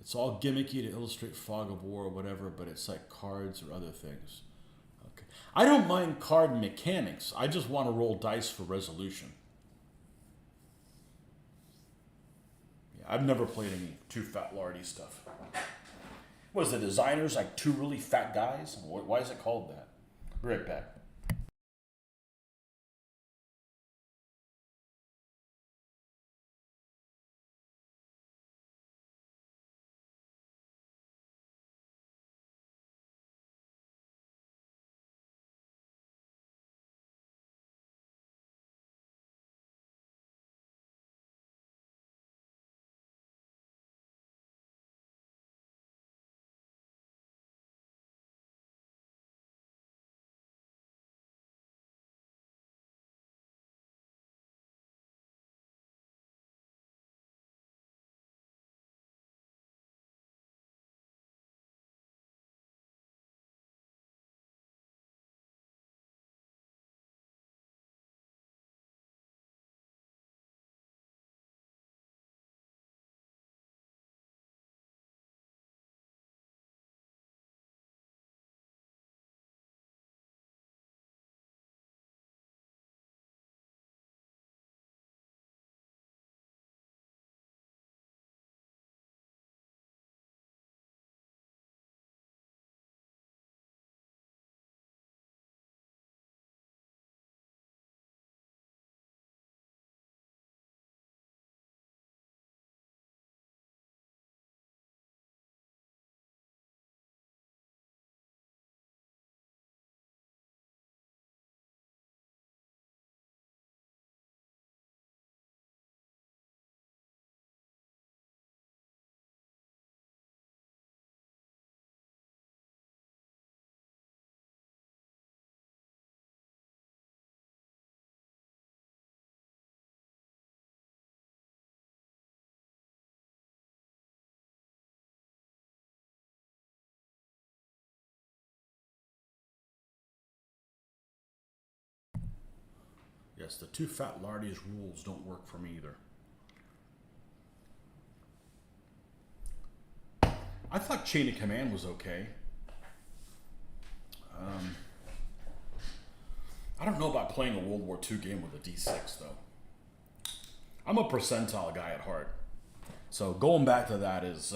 It's all gimmicky to illustrate fog of war or whatever, but it's like cards or other things. Okay, I don't mind card mechanics. I just want to roll dice for resolution. Yeah, I've never played any Too Fat Lardy stuff. What is the designers like, two really fat guys? Why is it called that? Be right back. Yes, the two fat lardies rules don't work for me either. I thought Chain of Command was okay. I don't know about playing a World War II game with a D6 though. I'm a percentile guy at heart. So going back to that is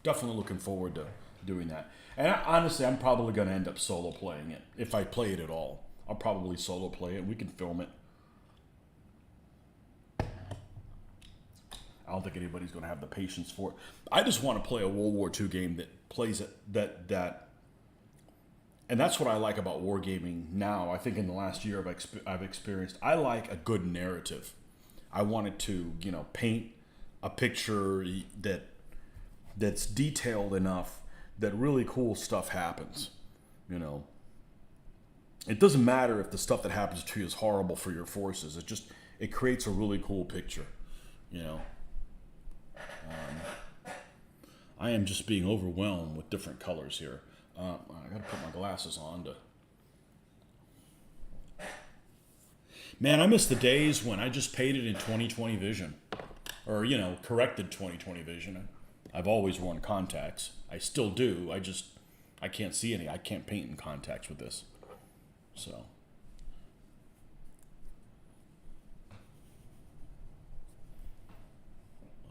definitely looking forward to doing that. And honestly, I'm probably going to end up solo playing it. If I play it at all, I'll probably solo play it. We can film it. I don't think anybody's going to have the patience for it. I just want to play a World War II game that plays it, and that's what I like about wargaming now. I think in the last year I've experienced, I like a good narrative. I wanted to, paint a picture that's detailed enough that really cool stuff happens. It doesn't matter if the stuff that happens to you is horrible for your forces. It creates a really cool picture. I am just being overwhelmed with different colors here. I gotta put my glasses on to. Man, I miss the days when I just painted in 20/20 vision, or corrected 20/20 vision. I've always worn contacts. I still do. I can't see any. I can't paint in contacts with this. So.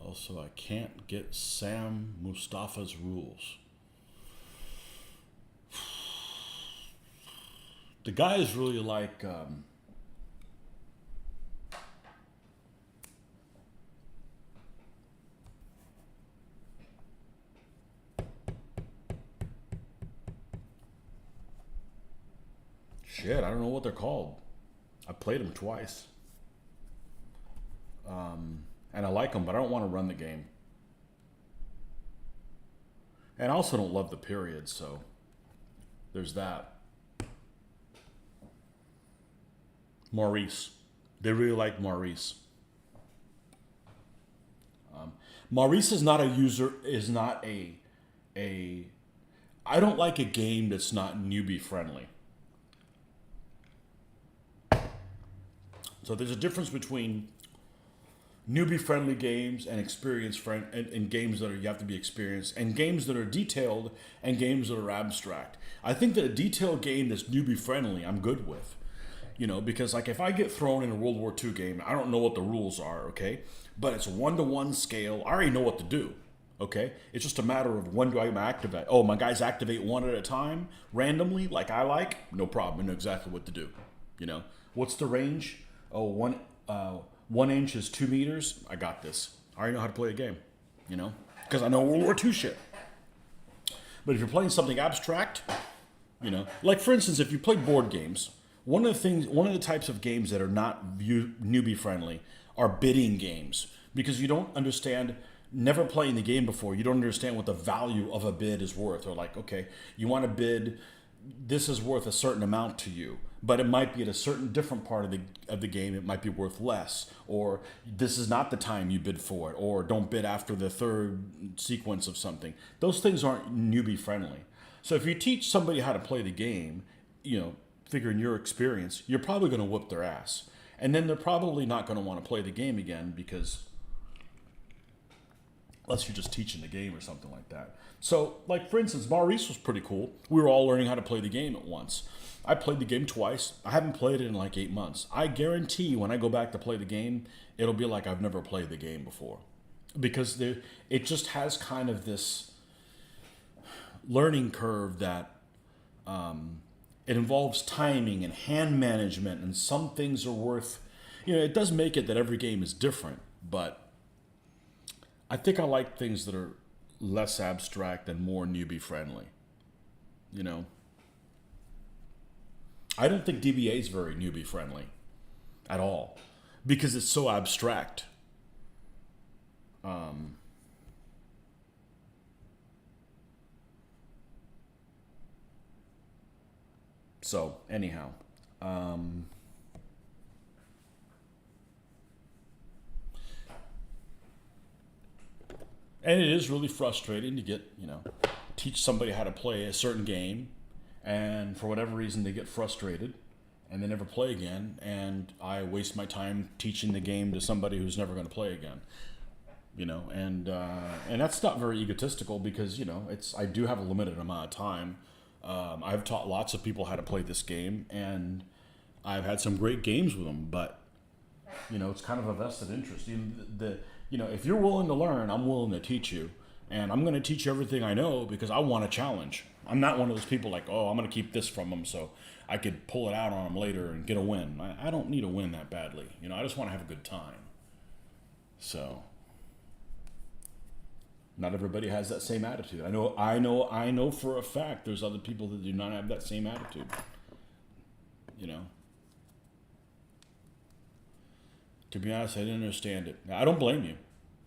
Also, I can't get Sam Mustafa's rules. The guy is really like shit, I don't know what they're called. I played them twice. And I like them, but I don't want to run the game. And I also don't love the period, so there's that. Maurice. They really like Maurice. Maurice is not a I don't like a game that's not newbie friendly. So there's a difference between newbie friendly games and and games that you have to be experienced, and games that are detailed and games that are abstract. I think that a detailed game that's newbie friendly I'm good with. Because like if I get thrown in a World War II game, I don't know what the rules are, okay? But it's a 1-to-1 scale. I already know what to do, okay? It's just a matter of when do I activate. Oh, my guys activate one at a time randomly, like I like. No problem. I know exactly what to do. What's the range? Oh, 1 inch is 2 meters. I got this. I already know how to play a game, because I know World War II shit. But if you're playing something abstract, like for instance, if you play board games, one of the types of games that are not newbie friendly are bidding games, because you don't understand, never playing the game before, you don't understand what the value of a bid is worth. Or like, okay, you want to bid, this is worth a certain amount to you, but it might be at a certain different part of the game, it might be worth less, or this is not the time you bid for it, or don't bid after the third sequence of something. Those things aren't newbie friendly. So if you teach somebody how to play the game, figuring your experience, you're probably going to whoop their ass. And then they're probably not going to want to play the game again, because unless you're just teaching the game or something like that. So, like for instance, Maurice was pretty cool. We were all learning how to play the game at once. I played the game twice. I haven't played it in like 8 months. I guarantee when I go back to play the game, it'll be like I've never played the game before. Because it just has kind of this learning curve that it involves timing and hand management, and some things are worth, it does make it that every game is different, but I think I like things that are less abstract and more newbie friendly. I don't think DBA is very newbie friendly at all, because it's so abstract. So anyhow, and it is really frustrating to get, teach somebody how to play a certain game, and for whatever reason they get frustrated, and they never play again, and I waste my time teaching the game to somebody who's never going to play again. And that's not very egotistical, because I do have a limited amount of time. I've taught lots of people how to play this game, and I've had some great games with them, but it's kind of a vested interest. If you're willing to learn, I'm willing to teach you, and I'm going to teach you everything I know because I want a challenge. I'm not one of those people like, oh, I'm going to keep this from them so I could pull it out on them later and get a win. I don't need a win that badly. I just want to have a good time. So not everybody has that same attitude. I know for a fact there's other people that do not have that same attitude. To be honest, I didn't understand it. I don't blame you.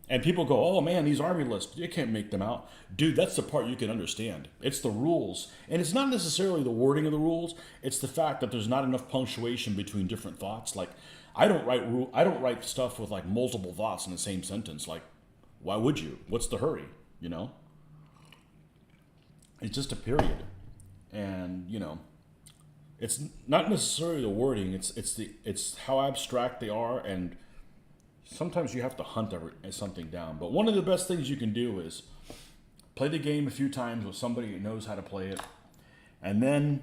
And people go, oh man, these army lists, you can't make them out. Dude, that's the part you can understand. It's the rules. And it's not necessarily the wording of the rules. It's the fact that there's not enough punctuation between different thoughts. Like, I don't write stuff with like multiple thoughts in the same sentence. Like, why would you? What's the hurry? It's just a period. And, it's not necessarily the wording. It's how abstract they are, and sometimes you have to hunt something down. But one of the best things you can do is play the game a few times with somebody that knows how to play it, and then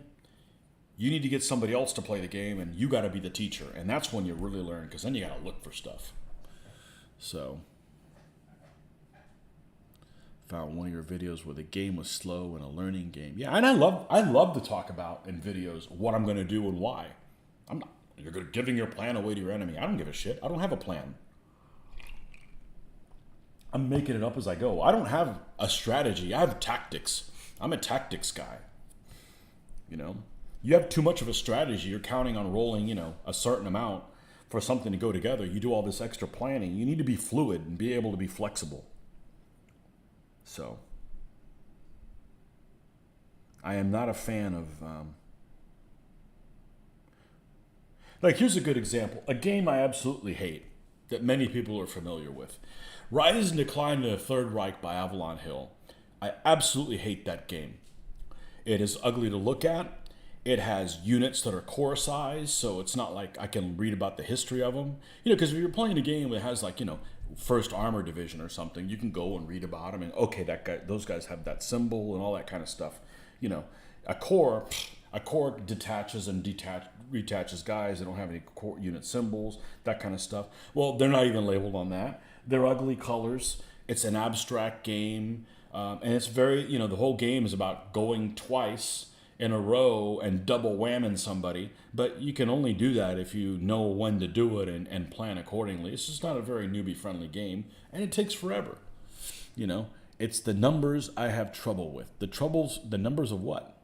you need to get somebody else to play the game, and you got to be the teacher, and that's when you really learn, because then you got to look for stuff. So found one of your videos where the game was slow and a learning game. Yeah, and I love to talk about in videos what I'm going to do and why. You're giving your plan away to your enemy. I don't give a shit. I don't have a plan. I'm making it up as I go. I don't have a strategy. I have tactics. I'm a tactics guy. You have too much of a strategy. You're counting on rolling, a certain amount for something to go together. You do all this extra planning. You need to be fluid and be able to be flexible. So, I am not a fan of, here's a good example. A game I absolutely hate that many people are familiar with. Rise and Decline of the Third Reich by Avalon Hill. I absolutely hate that game. It is ugly to look at. It has units that are core size, so it's not like I can read about the history of them. Because if you're playing a game that has First Armor Division or something, you can go and read about them and okay, those guys have that symbol and all that kind of stuff. A core detaches and retaches guys. They don't have any core unit symbols, that kind of stuff. Well, they're not even labeled on that. They're ugly colors. It's an abstract game, and it's very the whole game is about going twice in a row and double whamming somebody, but you can only do that if you know when to do it and plan accordingly. It's just not a very newbie-friendly game, and it takes forever. It's the numbers I have trouble with. The numbers of what?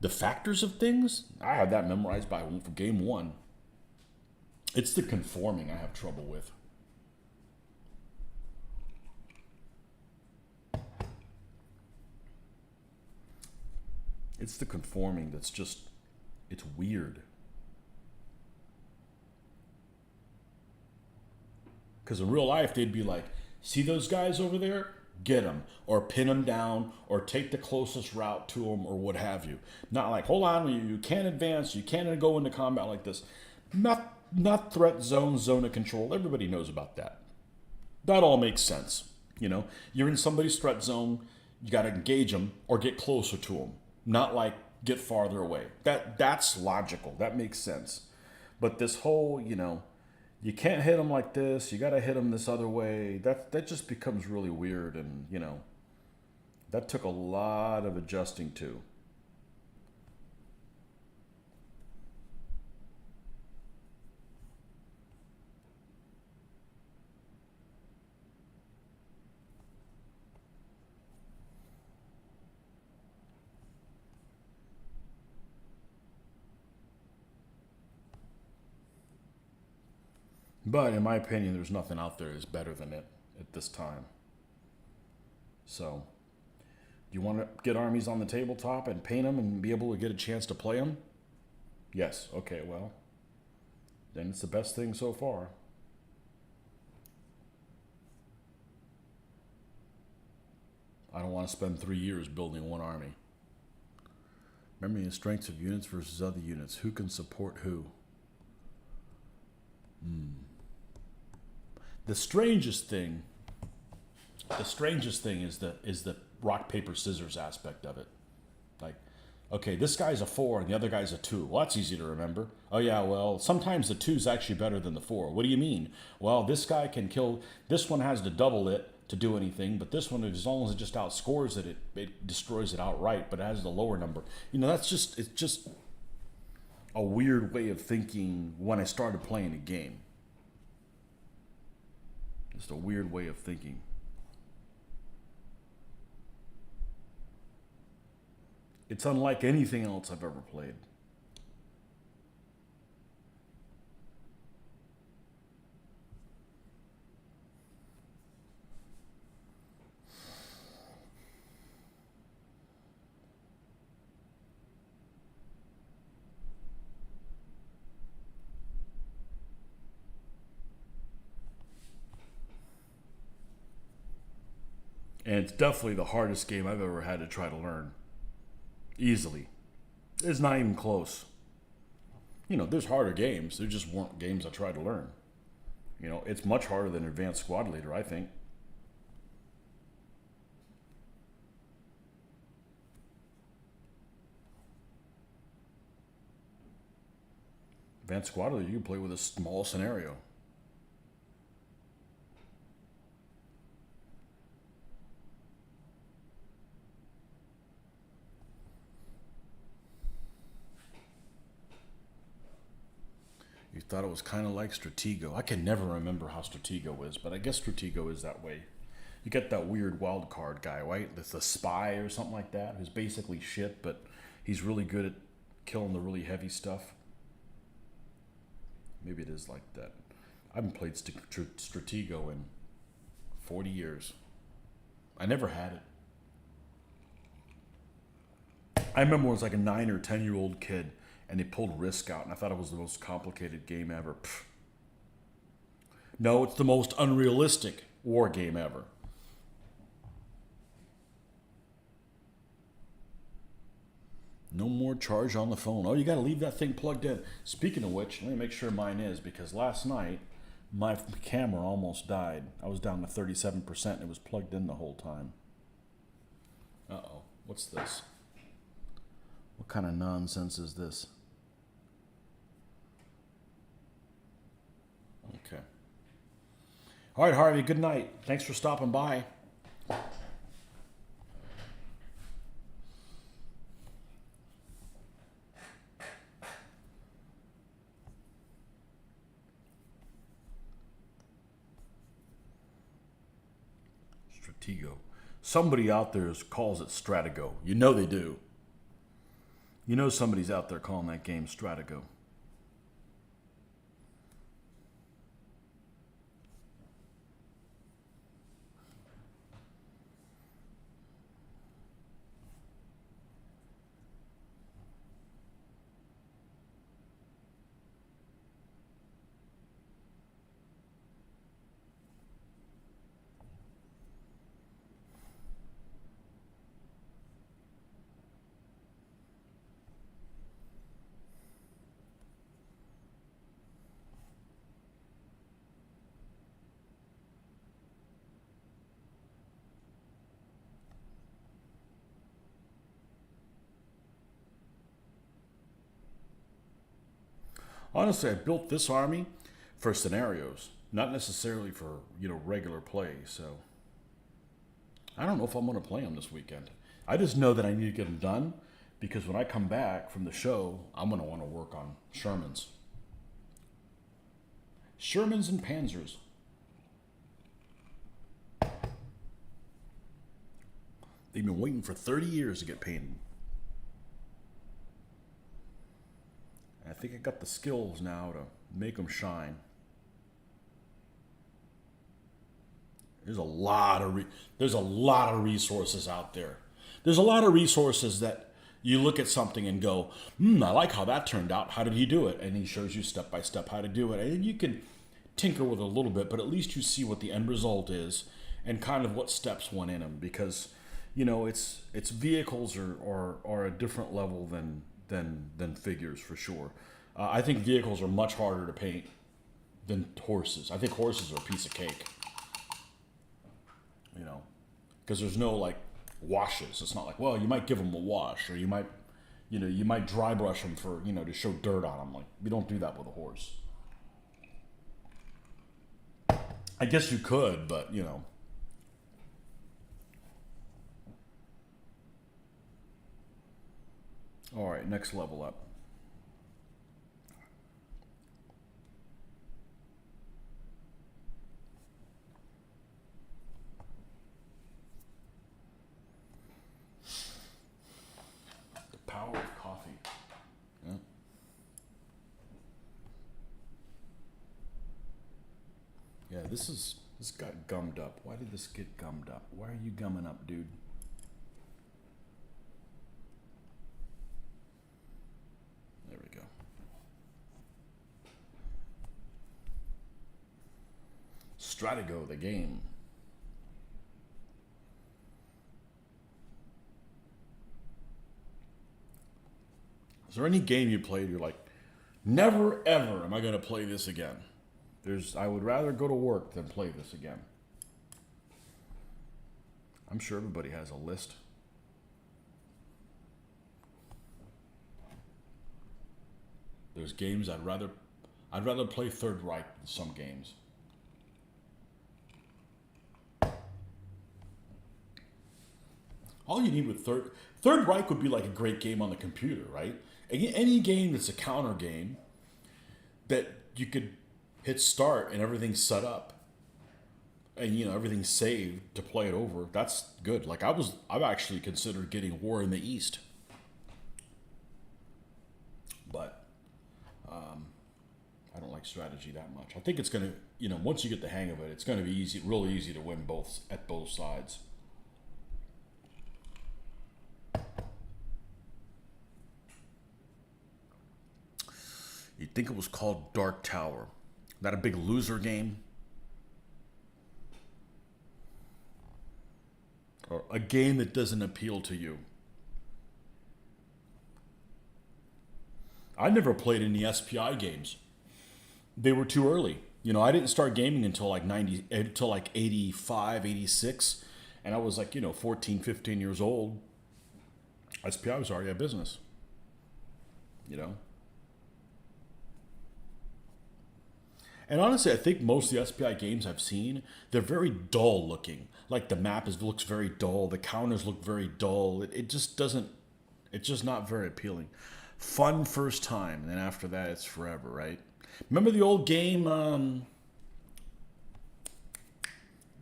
The factors of things? I have that memorized for game one. It's the conforming I have trouble with. It's the conforming that's just, it's weird. Because in real life, they'd be like, see those guys over there? Get them, or pin them down, or take the closest route to them, or what have you. Not like, hold on, you can't advance, you can't go into combat like this. Not threat zone, zone of control. Everybody knows about that. That all makes sense. You're in somebody's threat zone, you got to engage them, or get closer to them. Not like get farther away. That's logical. That makes sense. But this whole, you can't hit them like this. You got to hit them this other way. That just becomes really weird, and that took a lot of adjusting to. But in my opinion, there's nothing out there that's better than it at this time. So, do you want to get armies on the tabletop and paint them and be able to get a chance to play them? Yes. Okay, well, then it's the best thing so far. I don't want to spend 3 years building one army. Memory and strengths of units versus other units. Who can support who? The strangest thing is the rock paper scissors aspect of it. Like, okay, this guy's a 4 and the other guy's a 2. Well, that's easy to remember. Oh yeah, well, sometimes the 2's actually better than the 4. What do you mean? Well, this guy can kill, this one has to double it to do anything, but this one, as long as it just outscores it, it destroys it outright, but it has the lower number. You know, it's just a weird way of thinking when I started playing a game. Just a weird way of thinking. It's unlike anything else I've ever played. And it's definitely the hardest game I've ever had to try to learn. Easily. It's not even close. You know, there's harder games. There just weren't games I tried to learn. You know, it's much harder than Advanced Squad Leader, I think. Advanced Squad Leader, you can play with a small scenario. You thought it was kind of like Stratego. I can never remember how Stratego is, but I guess Stratego is that way. You get that weird wild card guy, right? That's the spy or something like that, who's basically shit, but he's really good at killing the really heavy stuff. Maybe it is like that. I haven't played Stratego in 40 years. I never had it. I remember when I was like a 9 or 10-year-old kid, and they pulled Risk out, and I thought it was the most complicated game ever. Pfft. No, it's the most unrealistic war game ever. No more charge on the phone. Oh, you got to leave that thing plugged in. Speaking of which, let me make sure mine is, because last night my camera almost died. I was down to 37% and it was plugged in the whole time. Uh-oh. What's this? What kind of nonsense is this? Okay. All right, Harvey, good night. Thanks for stopping by. Stratego. Somebody out there calls it Stratego. You know they do. You know somebody's out there calling that game Stratego. Honestly, I built this army for scenarios, not necessarily for, regular play. So I don't know if I'm going to play them this weekend. I just know that I need to get them done, because when I come back from the show, I'm going to want to work on Shermans. Shermans and Panzers. They've been waiting for 30 years to get painted. I think I got the skills now to make them shine. There's a lot of resources out there. There's a lot of resources that you look at something and go, I like how that turned out. How did he do it? And he shows you step by step how to do it. And you can tinker with it a little bit, but at least you see what the end result is and kind of what steps went in them. Because, you know, it's vehicles are a different level than figures for sure. I think vehicles are much harder to paint than horses. I think horses are a piece of cake. You know, because there's no like washes. It's not like, well, you might give them a wash, or you might, you know, you might dry brush them for, you know, to show dirt on them. Like, we don't do that with a horse. I guess you could, but you know. All right, next level up. The power of coffee. Yeah. Yeah, this got gummed up. Why did this get gummed up? Why are you gumming up, dude? There we go. Stratigo, the game. Is there any game you played you're like, never ever am I going to play this again? I would rather go to work than play this again. I'm sure everybody has a list. There's games I'd rather play Third Reich than some games. All you need with Third Reich would be like a great game on the computer, right? Any game that's a counter game that you could hit start and everything's set up, and you know everything's saved to play it over. That's good. Like I've actually considered getting War in the East, but I don't like strategy that much. I think it's gonna, you know, once you get the hang of it, it's gonna be easy, really easy to win at both sides. You'd think it was called Dark Tower. That a big loser game? Or a game that doesn't appeal to you? I never played any SPI games. They were too early. You know, I didn't start gaming until like 85, 86. And I was like, you know, 14, 15 years old. SPI was already a business. You know? And honestly, I think most of the SPI games I've seen, they're very dull looking. Like the map looks very dull. The counters look very dull. It just doesn't, it's just not very appealing. Fun first time, and then after that, it's forever, right? Remember the old game,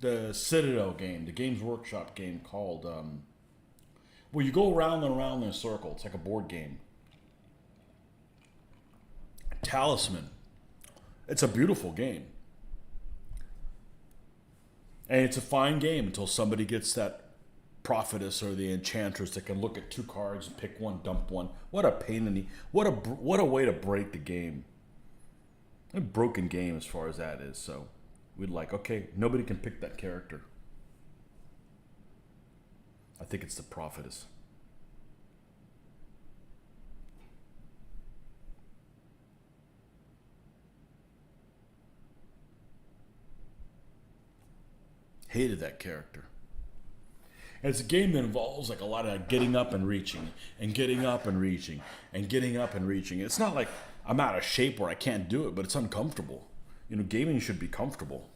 the Citadel game, the Games Workshop game called, where you go around and around in a circle. It's like a board game. Talisman. It's a beautiful game. And it's a fine game until somebody gets that prophetess or the enchantress that can look at two cards and pick one, dump one. What a pain in the... What a way to break the game. A broken game as far as that is. So we'd like, okay, nobody can pick that character. I think it's the prophetess. Hated that character. And it's a game that involves like a lot of getting up and reaching and getting up and reaching and getting up and reaching. It's not like I'm out of shape where I can't do it, but it's uncomfortable. You know, gaming should be comfortable.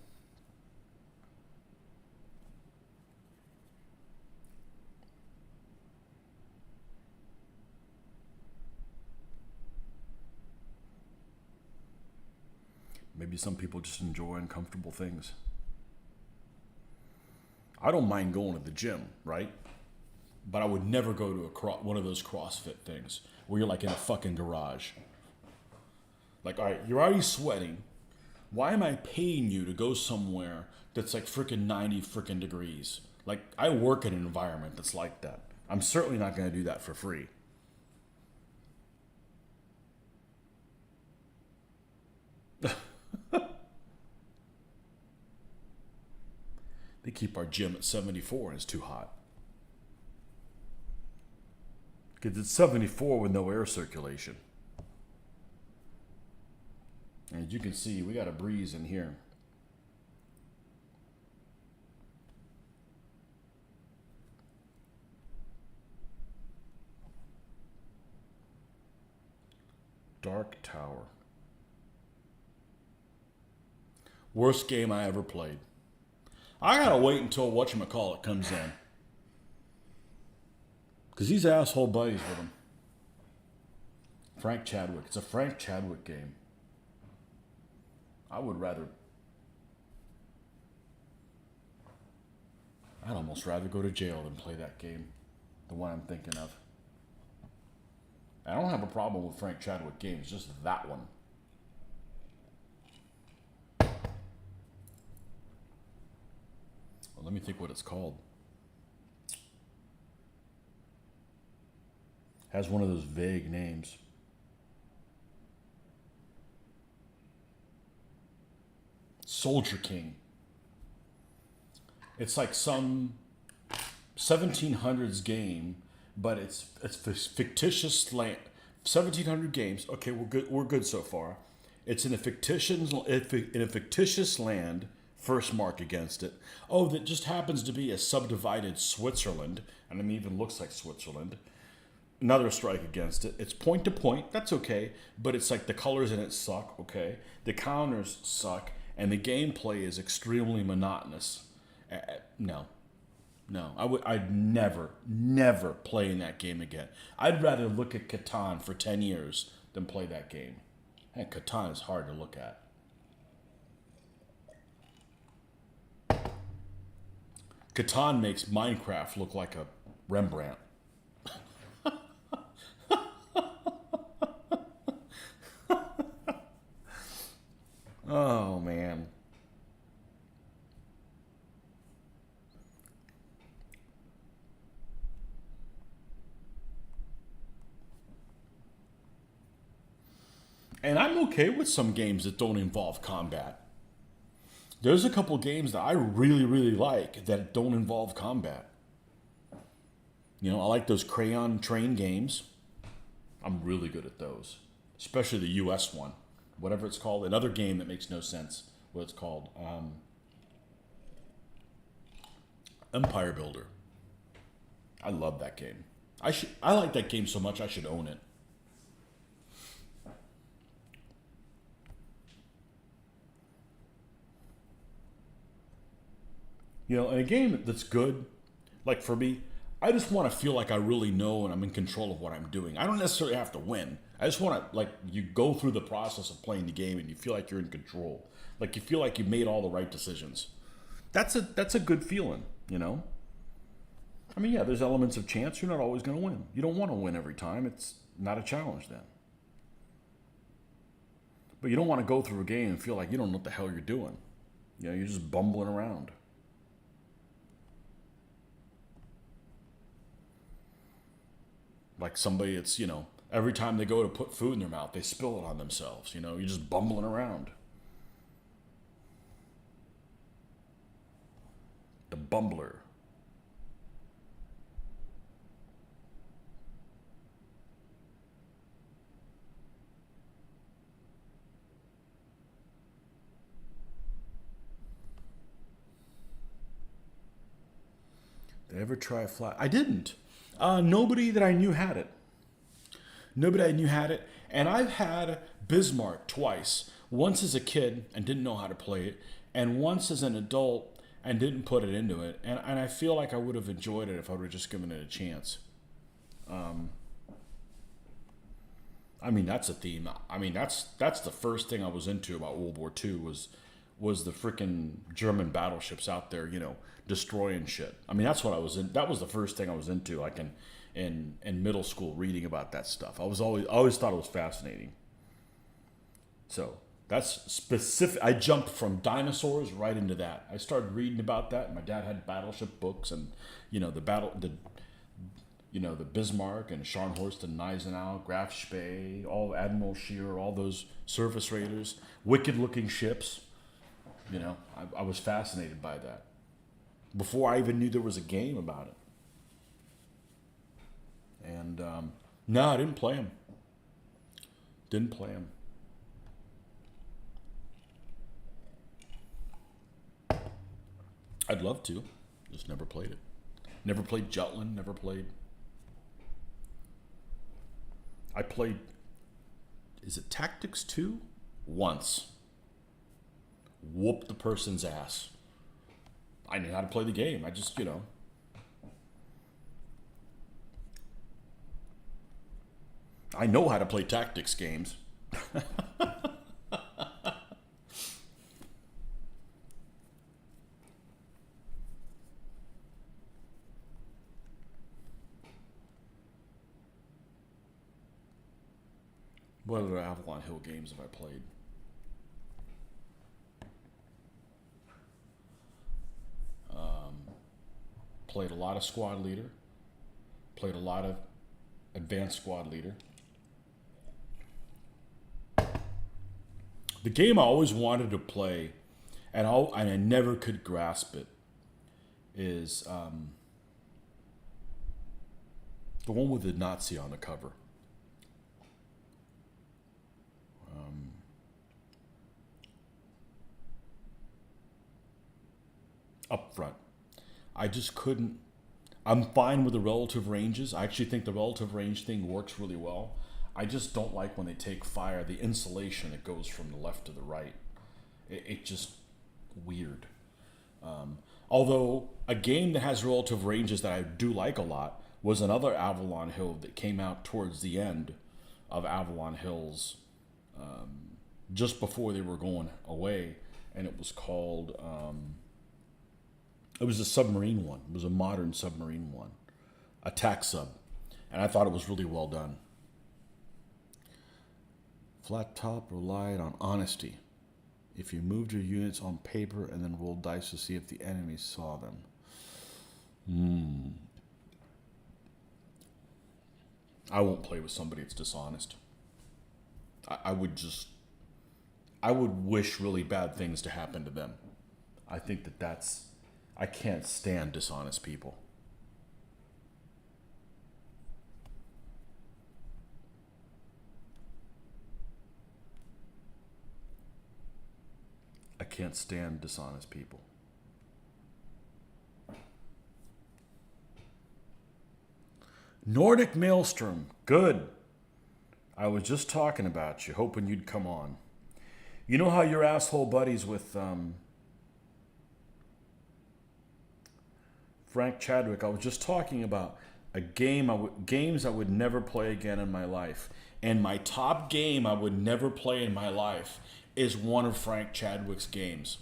Maybe some people just enjoy uncomfortable things. I don't mind going to the gym, right? But I would never go to one of those CrossFit things where you're like in a fucking garage. Like, all right, you're already sweating. Why am I paying you to go somewhere that's like freaking 90 freaking degrees? Like, I work in an environment that's like that. I'm certainly not going to do that for free. They keep our gym at 74 and it's too hot. Because it's 74 with no air circulation. And as you can see, we got a breeze in here. Dark Tower. Worst game I ever played. I gotta wait until whatchamacallit comes in. Because he's asshole buddies with him. Frank Chadwick. It's a Frank Chadwick game. I'd almost rather go to jail than play that game. The one I'm thinking of. I don't have a problem with Frank Chadwick games, just that one. Well, let me think what it's called. Has one of those vague names. Soldier King. It's like some 1700s game, but it's fictitious land. 1700 games. Okay, we're good so far. It's in a fictitious land. First mark against it. Oh, that just happens to be a subdivided Switzerland, and I mean even looks like Switzerland. Another strike against it. It's point to point. That's okay, but it's like the colors in it suck. Okay, the counters suck, and the gameplay is extremely monotonous. No. I'd never play in that game again. I'd rather look at Catan for 10 years than play that game. And Catan is hard to look at. Catan makes Minecraft look like a Rembrandt. Oh, man. And I'm okay with some games that don't involve combat. There's a couple games that I really, really like that don't involve combat. You know, I like those Crayon Train games. I'm really good at those. Especially the US one. Whatever it's called. Another game that makes no sense what it's called. Empire Builder. I love that game. I like that game so much I should own it. You know, in a game that's good, like for me, I just want to feel like I really know and I'm in control of what I'm doing. I don't necessarily have to win. I just want to, like, you go through the process of playing the game and you feel like you're in control. Like you feel like you made all the right decisions. That's a good feeling, you know? I mean, yeah, there's elements of chance. You're not always going to win. You don't want to win every time. It's not a challenge then. But you don't want to go through a game and feel like you don't know what the hell you're doing. You know, you're just bumbling around. Like somebody, it's, you know, every time they go to put food in their mouth, they spill it on themselves. You know, you're just bumbling around. The bumbler. Did I ever try flat? I didn't. Nobody that I knew had it. Nobody I knew had it. And I've had Bismarck twice. Once as a kid and didn't know how to play it. And once as an adult and didn't put it into it. And I feel like I would have enjoyed it if I would have just given it a chance. I mean, that's a theme. I mean, that's the first thing I was into about World War II was the freaking German battleships out there, you know, destroying shit. I mean, that's what I was in. That was the first thing I was into, like in middle school, reading about that stuff. I always thought it was fascinating. So that's specific. I jumped from dinosaurs right into that. I started reading about that. My dad had battleship books, and you know the Bismarck and Scharnhorst and Gneisenau, Graf Spee, all Admiral Scheer, all those surface raiders, wicked-looking ships. You know, I was fascinated by that before I even knew there was a game about it. And And no, I didn't play them. Didn't play them. I'd love to. Just never played it. Never played Jutland. Never played. I played. Is it Tactics 2? Once. Whooped the person's ass. I knew how to play the game. I just, I know how to play tactics games. What other Avalon Hill games have I played? Played a lot of Squad Leader. Played a lot of Advanced Squad Leader. The game I always wanted to play, and I never could grasp it, is the one with the Nazi on the cover. Up front. I just couldn't. I'm fine with the relative ranges. I actually think the relative range thing works really well. I just don't like when they take fire, the insulation that goes from the left to the right. It just weird. Although a game that has relative ranges that I do like a lot was another Avalon Hill that came out towards the end of Avalon Hills, just before they were going away, and it was called. It was a submarine one. It was a modern submarine one, Attack Sub, and I thought it was really well done. Flat Top relied on honesty. If you moved your units on paper and then rolled dice to see if the enemy saw them. I won't play with somebody that's dishonest. I would wish really bad things to happen to them. I think that's, I can't stand dishonest people. I can't stand dishonest people. Nordic Maelstrom, good. I was just talking about you, hoping you'd come on. You know how you're asshole buddies with Frank Chadwick? I was just talking about a game games I would never play again in my life. And my top game I would never play in my life is one of Frank Chadwick's games.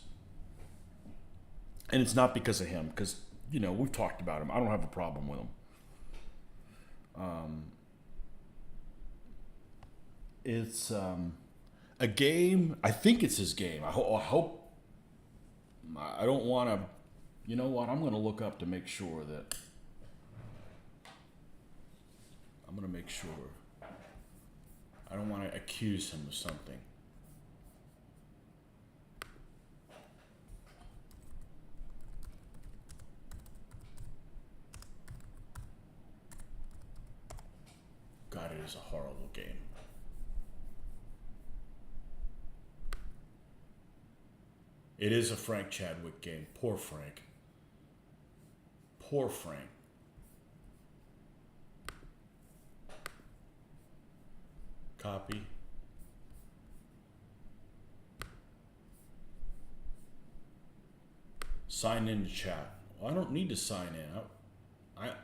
And it's not because of him, because, we've talked about him. I don't have a problem with him. It's a game, I think it's his game. I hope, I don't want to, you know what, I'm going to look up to make sure that, I'm going to make sure. I don't want to accuse him of something. God, it is a horrible game. It is a Frank Chadwick game. Poor Frank. Poor Frank. Copy. Sign in to chat. Well, I don't need to sign in.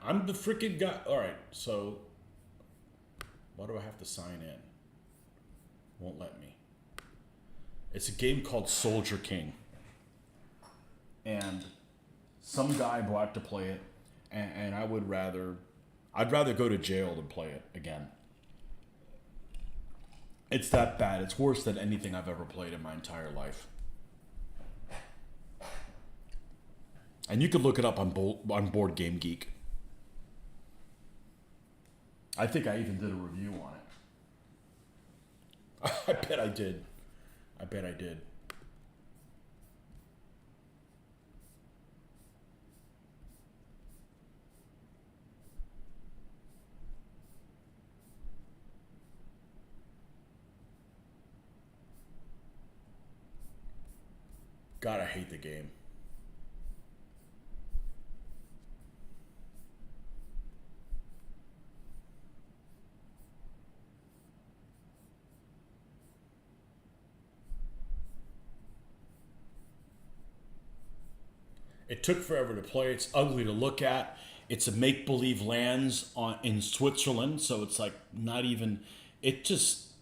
I'm the freaking guy. All right, so why do I have to sign in? Won't let me. It's a game called Soldier King. And some guy brought to play it, and I'd rather go to jail than play it again. It's that bad. It's worse than anything I've ever played in my entire life. And you can look it up on Board Game Geek. I think I even did a review on it. I bet I did. God, I hate the game. It took forever to play. It's ugly to look at. It's a make-believe lands in Switzerland, so it's like not even. It just,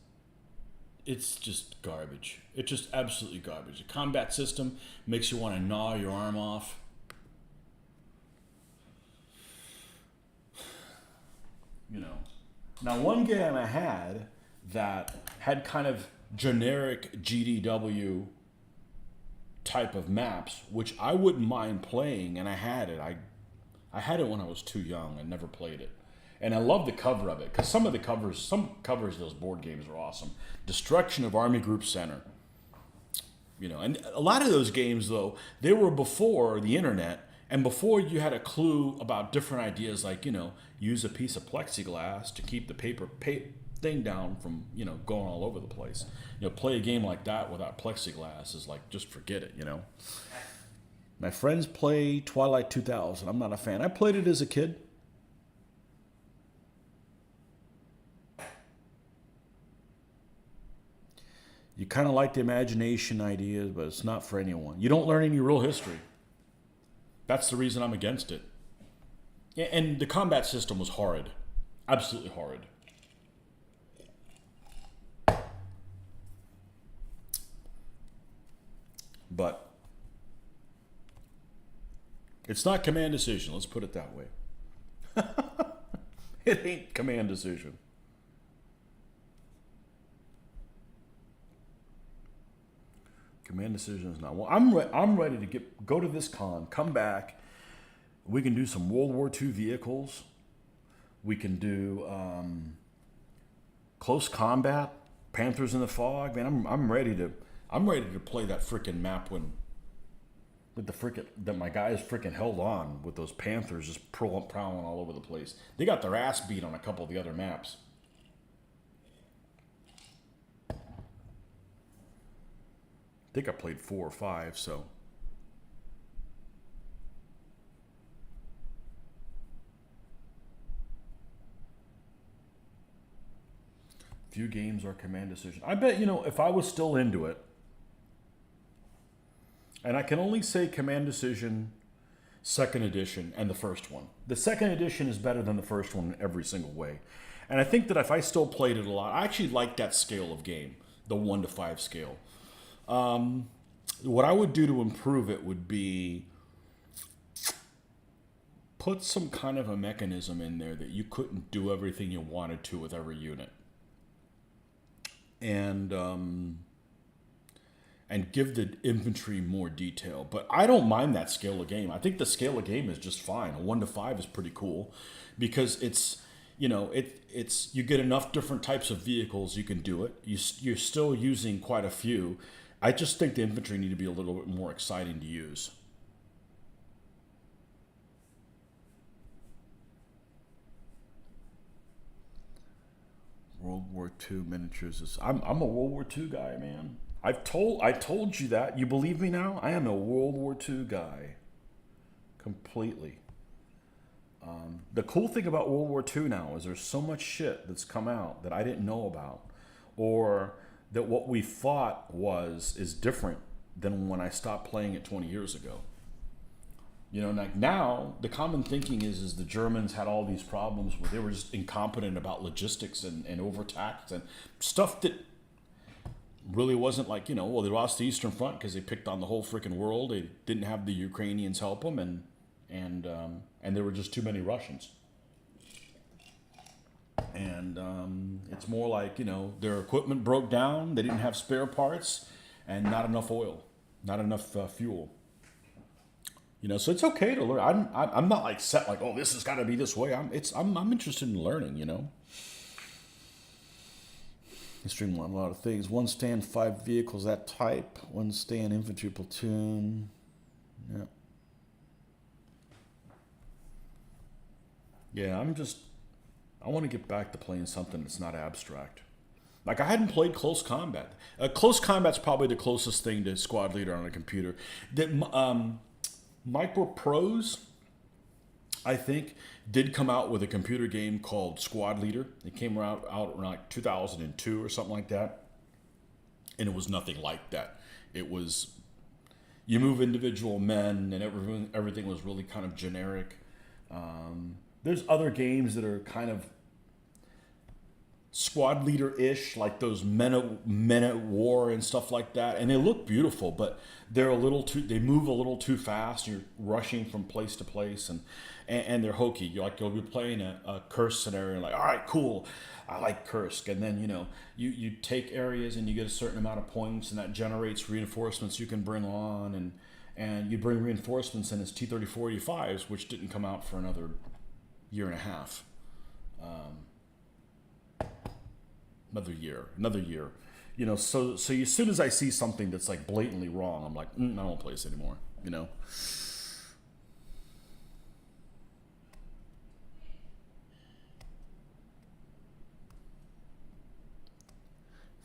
it's just garbage. It's just absolutely garbage. The combat system makes you want to gnaw your arm off. You know. Now, one game I had that had kind of generic GDW type of maps, which I wouldn't mind playing, and I had it. I had it when I was too young. I never played it. And I love the cover of it, because some covers of those board games are awesome. Destruction of Army Group Center. You know, and a lot of those games, though, they were before the internet, and before you had a clue about different ideas, like, you know, use a piece of plexiglass to keep the paper thing down from, you know, going all over the place. You know, play a game like that without plexiglass is like, just forget it, you know. My friends play Twilight 2000. I'm not a fan. I played it as a kid. You kind of like the imagination ideas, but it's not for anyone. You don't learn any real history. That's the reason I'm against it. And the combat system was horrid. Absolutely horrid. But it's not command decision, let's put it that way. It ain't command decision. Command decision is not. Well, I'm ready to go to this con, come back. We can do some World War II vehicles. We can do close combat, Panthers in the Fog. Man, I'm ready to play that freaking map with the frickin' that my guys freaking held on with those Panthers just prowling all over the place. They got their ass beat on a couple of the other maps. I think I played 4 or 5, so. Few games are command decision. I bet, you know, if I was still into it, and I can only say command decision, second edition, and the first one. The second edition is better than the first one in every single way. And I think that if I still played it a lot, I actually like that scale of game, the 1 to 5 scale. What I would do to improve it would be put some kind of a mechanism in there that you couldn't do everything you wanted to with every unit. And give the infantry more detail. But I don't mind that scale of game. I think the scale of game is just fine. A 1 to 5 is pretty cool because it's, you know, it's you get enough different types of vehicles, you can do it. You're still using quite a few. I just think the infantry need to be a little bit more exciting to use. World War II miniatures. I'm a World War II guy, man. I told you that. You believe me now? I am a World War II guy. Completely. The cool thing about World War II now is there's so much shit that's come out that I didn't know about. Or that what we thought is different than when I stopped playing it 20 years ago. You know, like now, the common thinking is the Germans had all these problems where they were just incompetent about logistics and overtaxed and stuff that really wasn't like, you know, well, they lost the Eastern Front because they picked on the whole freaking world. They didn't have the Ukrainians help them, and there were just too many Russians. And it's more like, you know, their equipment broke down, they didn't have spare parts, and not enough oil, not enough fuel. You know, so it's okay to learn. I'm not like set like, oh, this has got to be this way. I'm interested in learning. You know. Streamline a lot of things. 1 stand, 5 vehicles, that type. 1 stand, infantry platoon. Yeah. Yeah, I want to get back to playing something that's not abstract. Like I hadn't played close combat. Close combat's probably the closest thing to squad leader on a computer. That Micro Prose, I think, did come out with a computer game called Squad Leader. It came out around like 2002 or something like that, and it was nothing like that. It was you move individual men, and everything was really kind of generic. There's other games that are kind of squad leader-ish, like those men at war and stuff like that, and they look beautiful, but they move a little too fast. You're rushing from place to place, and they're hokey. You'll be playing a Kursk scenario, like, all right, cool, I like Kursk, and then you take areas and you get a certain amount of points, and that generates reinforcements you can bring on, and you bring reinforcements in as T-34-85s, which didn't come out for another year and a half. Another year. So as soon as I see something that's like blatantly wrong, I'm like, I don't want to play this anymore.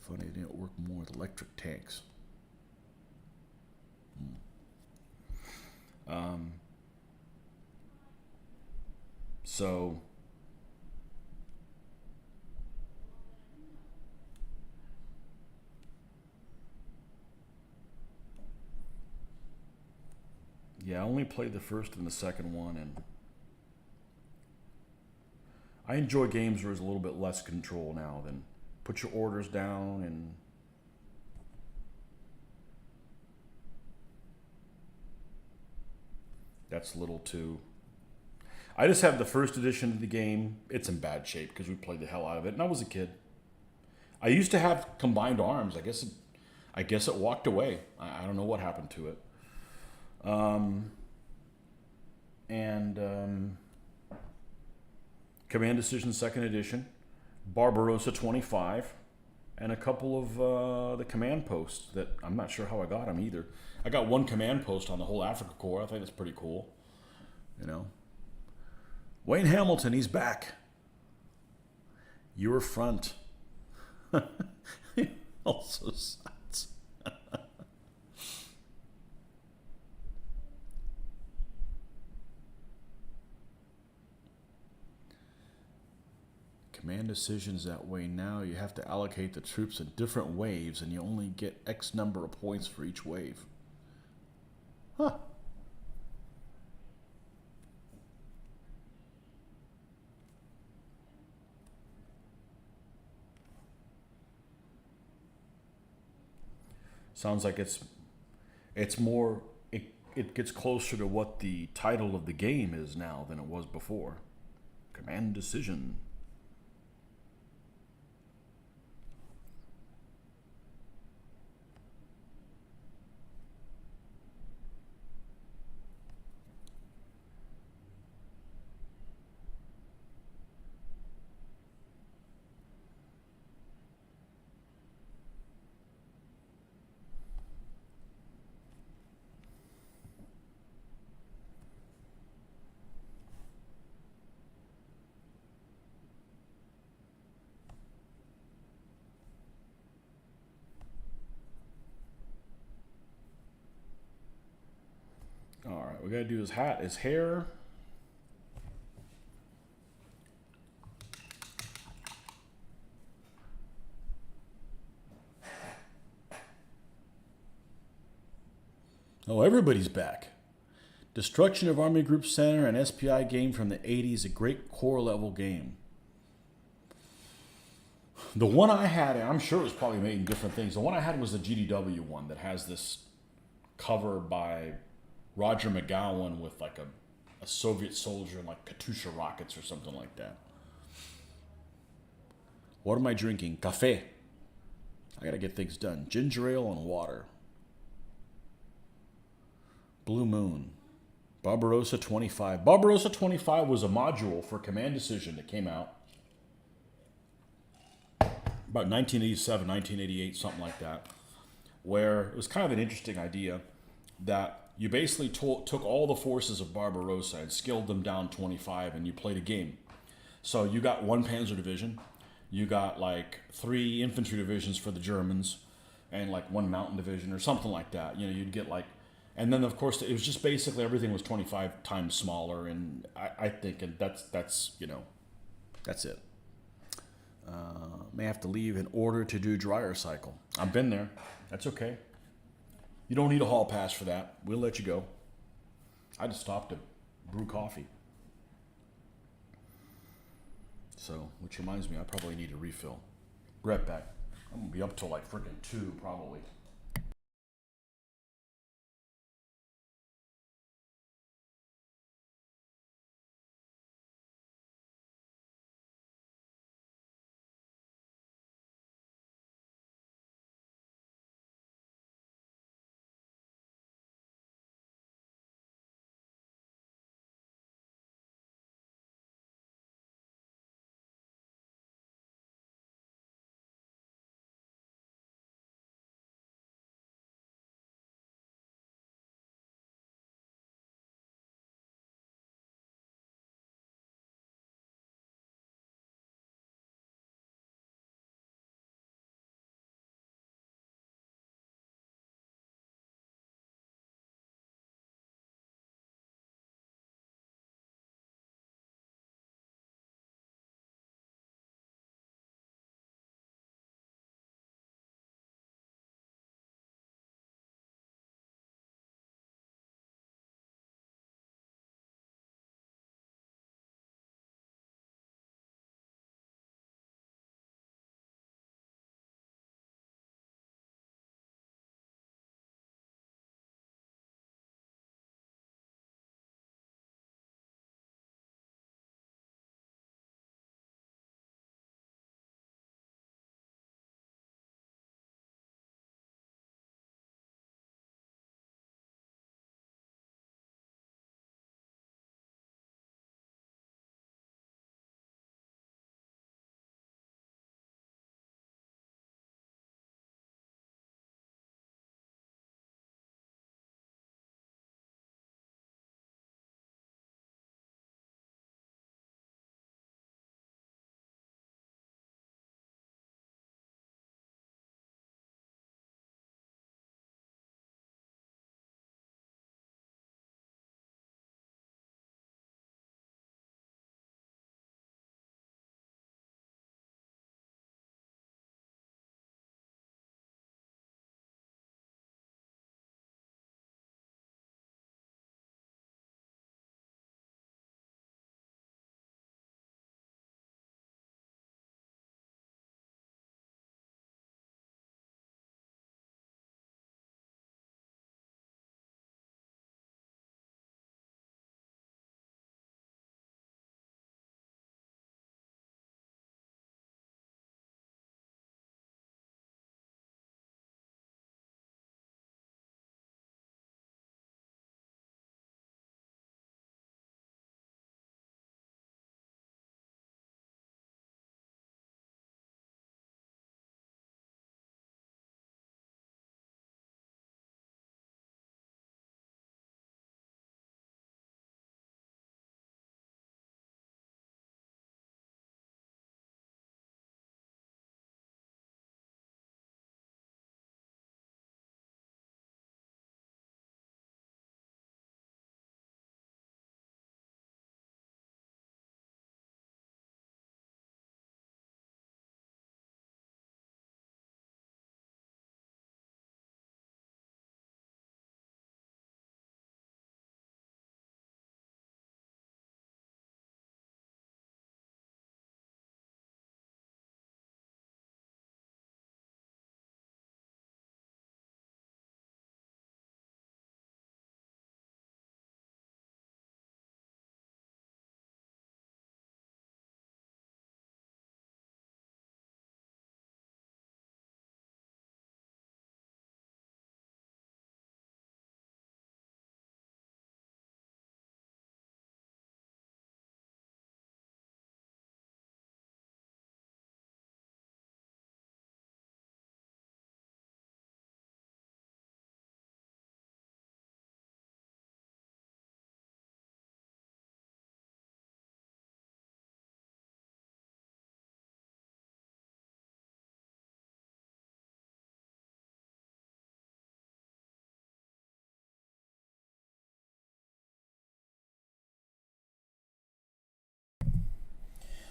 Funny it didn't work more with electric tanks. So yeah, I only played the first and the second one, and I enjoy games where there's a little bit less control now than put your orders down and that's a little too. I just have the first edition of the game. It's in bad shape because we played the hell out of it, and I was a kid. I used to have combined arms. I guess it walked away. I don't know what happened to it. And Command Decision Second Edition, Barbarossa 25, and a couple of the command posts that I'm not sure how I got them either. I got one command post on the whole Africa Corps. I think that's pretty cool. Wayne Hamilton, he's back. Your front. Also sucks. Command decisions that way now. You have to allocate the troops in different waves, and you only get X number of points for each wave. Huh. Sounds like it's more. It gets closer to what the title of the game is now than it was before. Command decision. All right, we gotta do his hat, his hair. Oh, everybody's back. Destruction of Army Group Center, an SPI game from the 80s, a great core level game. The one I had, and I'm sure it was probably made in different things, the one I had was the GDW one that has this cover by Roger McGowan with like a Soviet soldier and like Katyusha rockets or something like that. What am I drinking? Cafe. I gotta get things done. Ginger ale and water. Blue Moon. Barbarossa 25. Barbarossa 25 was a module for Command Decision that came out about 1987, 1988, something like that, where it was kind of an interesting idea that you basically took all the forces of Barbarossa and scaled them down 25, and you played a game. So you got one Panzer Division, You got like 3 infantry divisions for the Germans, and like 1 mountain division or something like that. You know, you'd get like, and then of course it was just basically everything was 25 times smaller, and I think that's you know, that's it. May have to leave in order to do dryer cycle. I've been there. That's okay. You don't need a hall pass for that. We'll let you go. I just stopped to brew coffee. So, which reminds me, I probably need a refill. Right back. I'm gonna be up till like freaking 2 probably.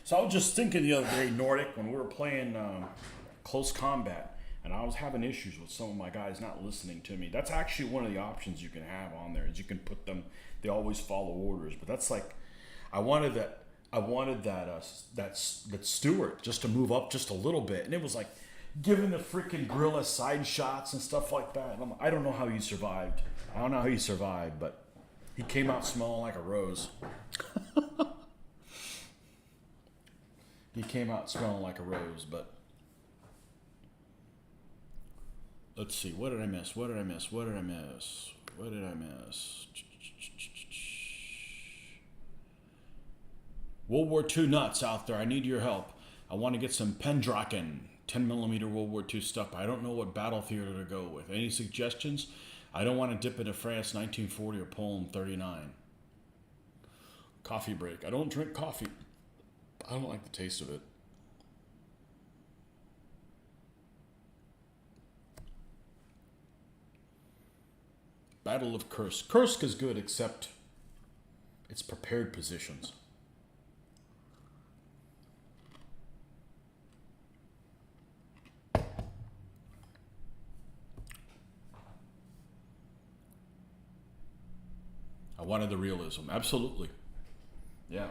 So I was just thinking the other day, Nordic, when we were playing close combat, and I was having issues with some of my guys not listening to me. That's actually one of the options you can have on there. Is you can put them. They always follow orders, but that's like, I wanted that. I wanted that Stewart just to move up just a little bit, and it was like giving the freaking gorilla side shots and stuff like that. And I don't know how he survived. I don't know how he survived, but he came out smelling like a rose. He came out smelling like a rose, but let's see. What did I miss? What did I miss? What did I miss? What did I miss? World War II nuts out there. I need your help. I want to get some Pendraken 10mm World War II stuff. I don't know what battle theater to go with. Any suggestions? I don't want to dip into France 1940 or Poland 39. Coffee break. I don't drink coffee. I don't like the taste of it. Battle of Kursk. Kursk is good, except it's prepared positions. I wanted the realism. Absolutely. Yeah.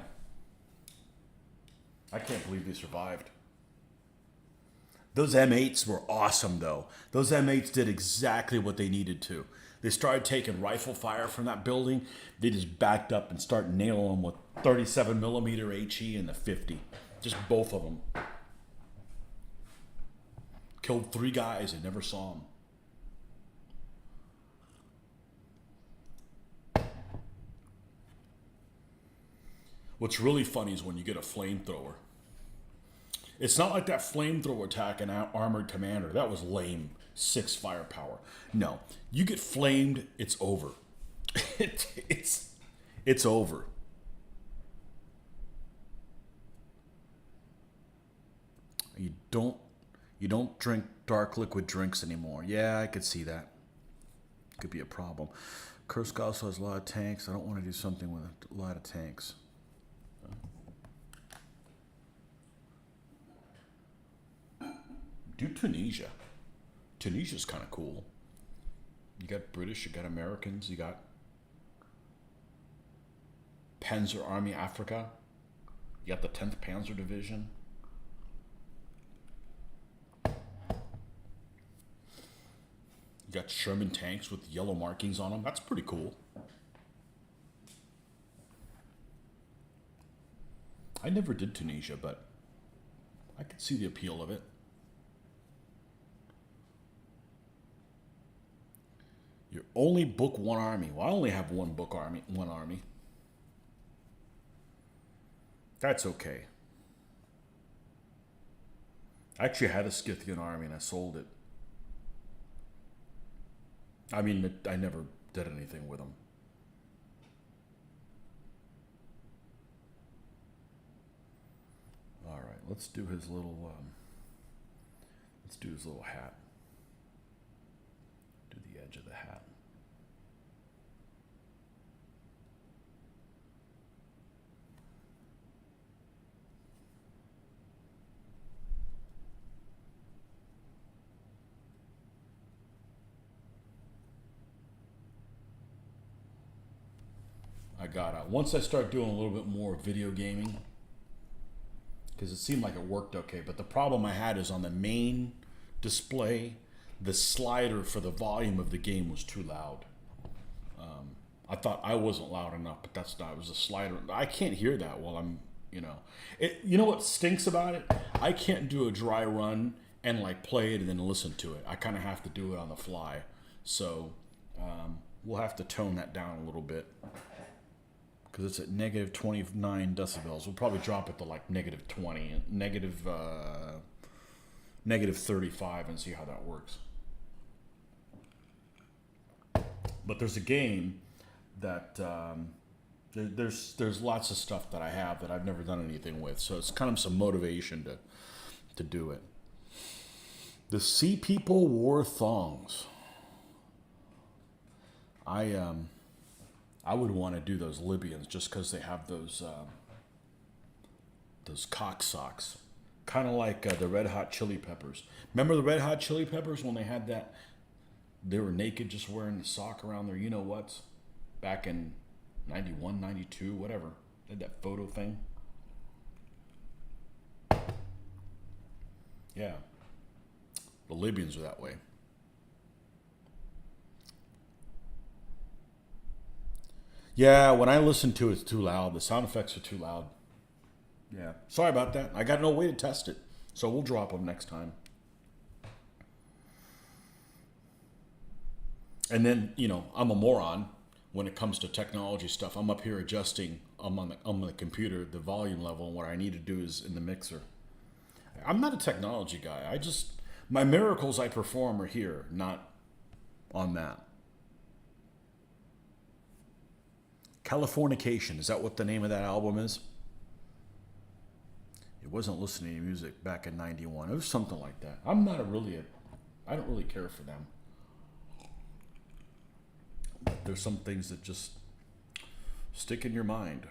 I can't believe they survived. Those M8s were awesome, though. Those M8s did exactly what they needed to. They started taking rifle fire from that building. They just backed up and started nailing them with 37mm HE and the 50. Just both of them. Killed 3 guys and never saw them. What's really funny is when you get a flamethrower. It's not like that flamethrower attack in Armored Commander. That was lame. 6 firepower. No. You get flamed, it's over. It's over. You don't drink dark liquid drinks anymore. Yeah, I could see that. Could be a problem. Kursk also has a lot of tanks. I don't want to do something with a lot of tanks. Do Tunisia. Tunisia's kind of cool. You got British, you got Americans, you got Panzer Army Africa. You got the 10th Panzer Division. You got Sherman tanks with yellow markings on them. That's pretty cool. I never did Tunisia, but I could see the appeal of it. You only book one army. Well, I only have one army. That's okay. I actually had a Scythian army and I sold it. I mean, I never did anything with them. All right, let's do his little. Let's do his little hat. Do the edge of the hat. I got out. Once I start doing a little bit more video gaming, because it seemed like it worked okay, but the problem I had is on the main display, the slider for the volume of the game was too loud. I thought I wasn't loud enough, but that's not. It was a slider. I can't hear that while I'm, You know what stinks about it? I can't do a dry run and like play it and then listen to it. I kind of have to do it on the fly. So we'll have to tone that down a little bit. Because it's at negative 29 decibels. We'll probably drop it to like negative 20, negative 35 and see how that works. But there's a game that there's lots of stuff that I have that I've never done anything with. So it's kind of some motivation to do it. The Sea People wore thongs. I would want to do those Libyans just because they have those those cock socks. Kind of like the Red Hot Chili Peppers. Remember the Red Hot Chili Peppers when they had that? They were naked just wearing the sock around their you-know-whats back in 91, 92, whatever. They had that photo thing. Yeah. The Libyans are that way. Yeah, when I listen to it, it's too loud. The sound effects are too loud. Yeah. Sorry about that. I got no way to test it. So we'll drop them next time. And then, I'm a moron when it comes to technology stuff. I'm up here adjusting on the computer the volume level, and what I need to do is in the mixer. I'm not a technology guy. My miracles I perform are here, not on that. Californication, is that what the name of that album is? It wasn't listening to music back in 91. It was something like that. I don't really care for them. But there's some things that just stick in your mind.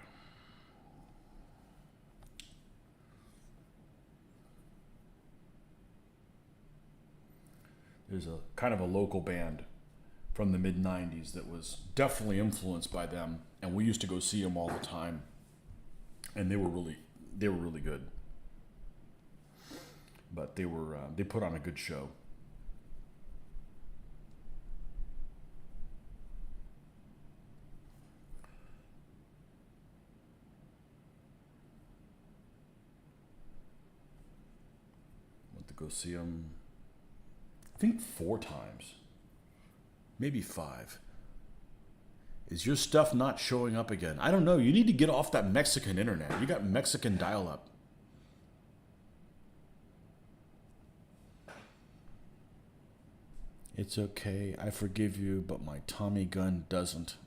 There's a kind of a local band from the mid-90s that was definitely influenced by them, and we used to go see them all the time, and they were really good. But they put on a good show. Went to go see them, I think 4 times. Maybe 5. Is your stuff not showing up again? I don't know. You need to get off that Mexican internet. You got Mexican dial-up. It's okay. I forgive you, but my Tommy gun doesn't.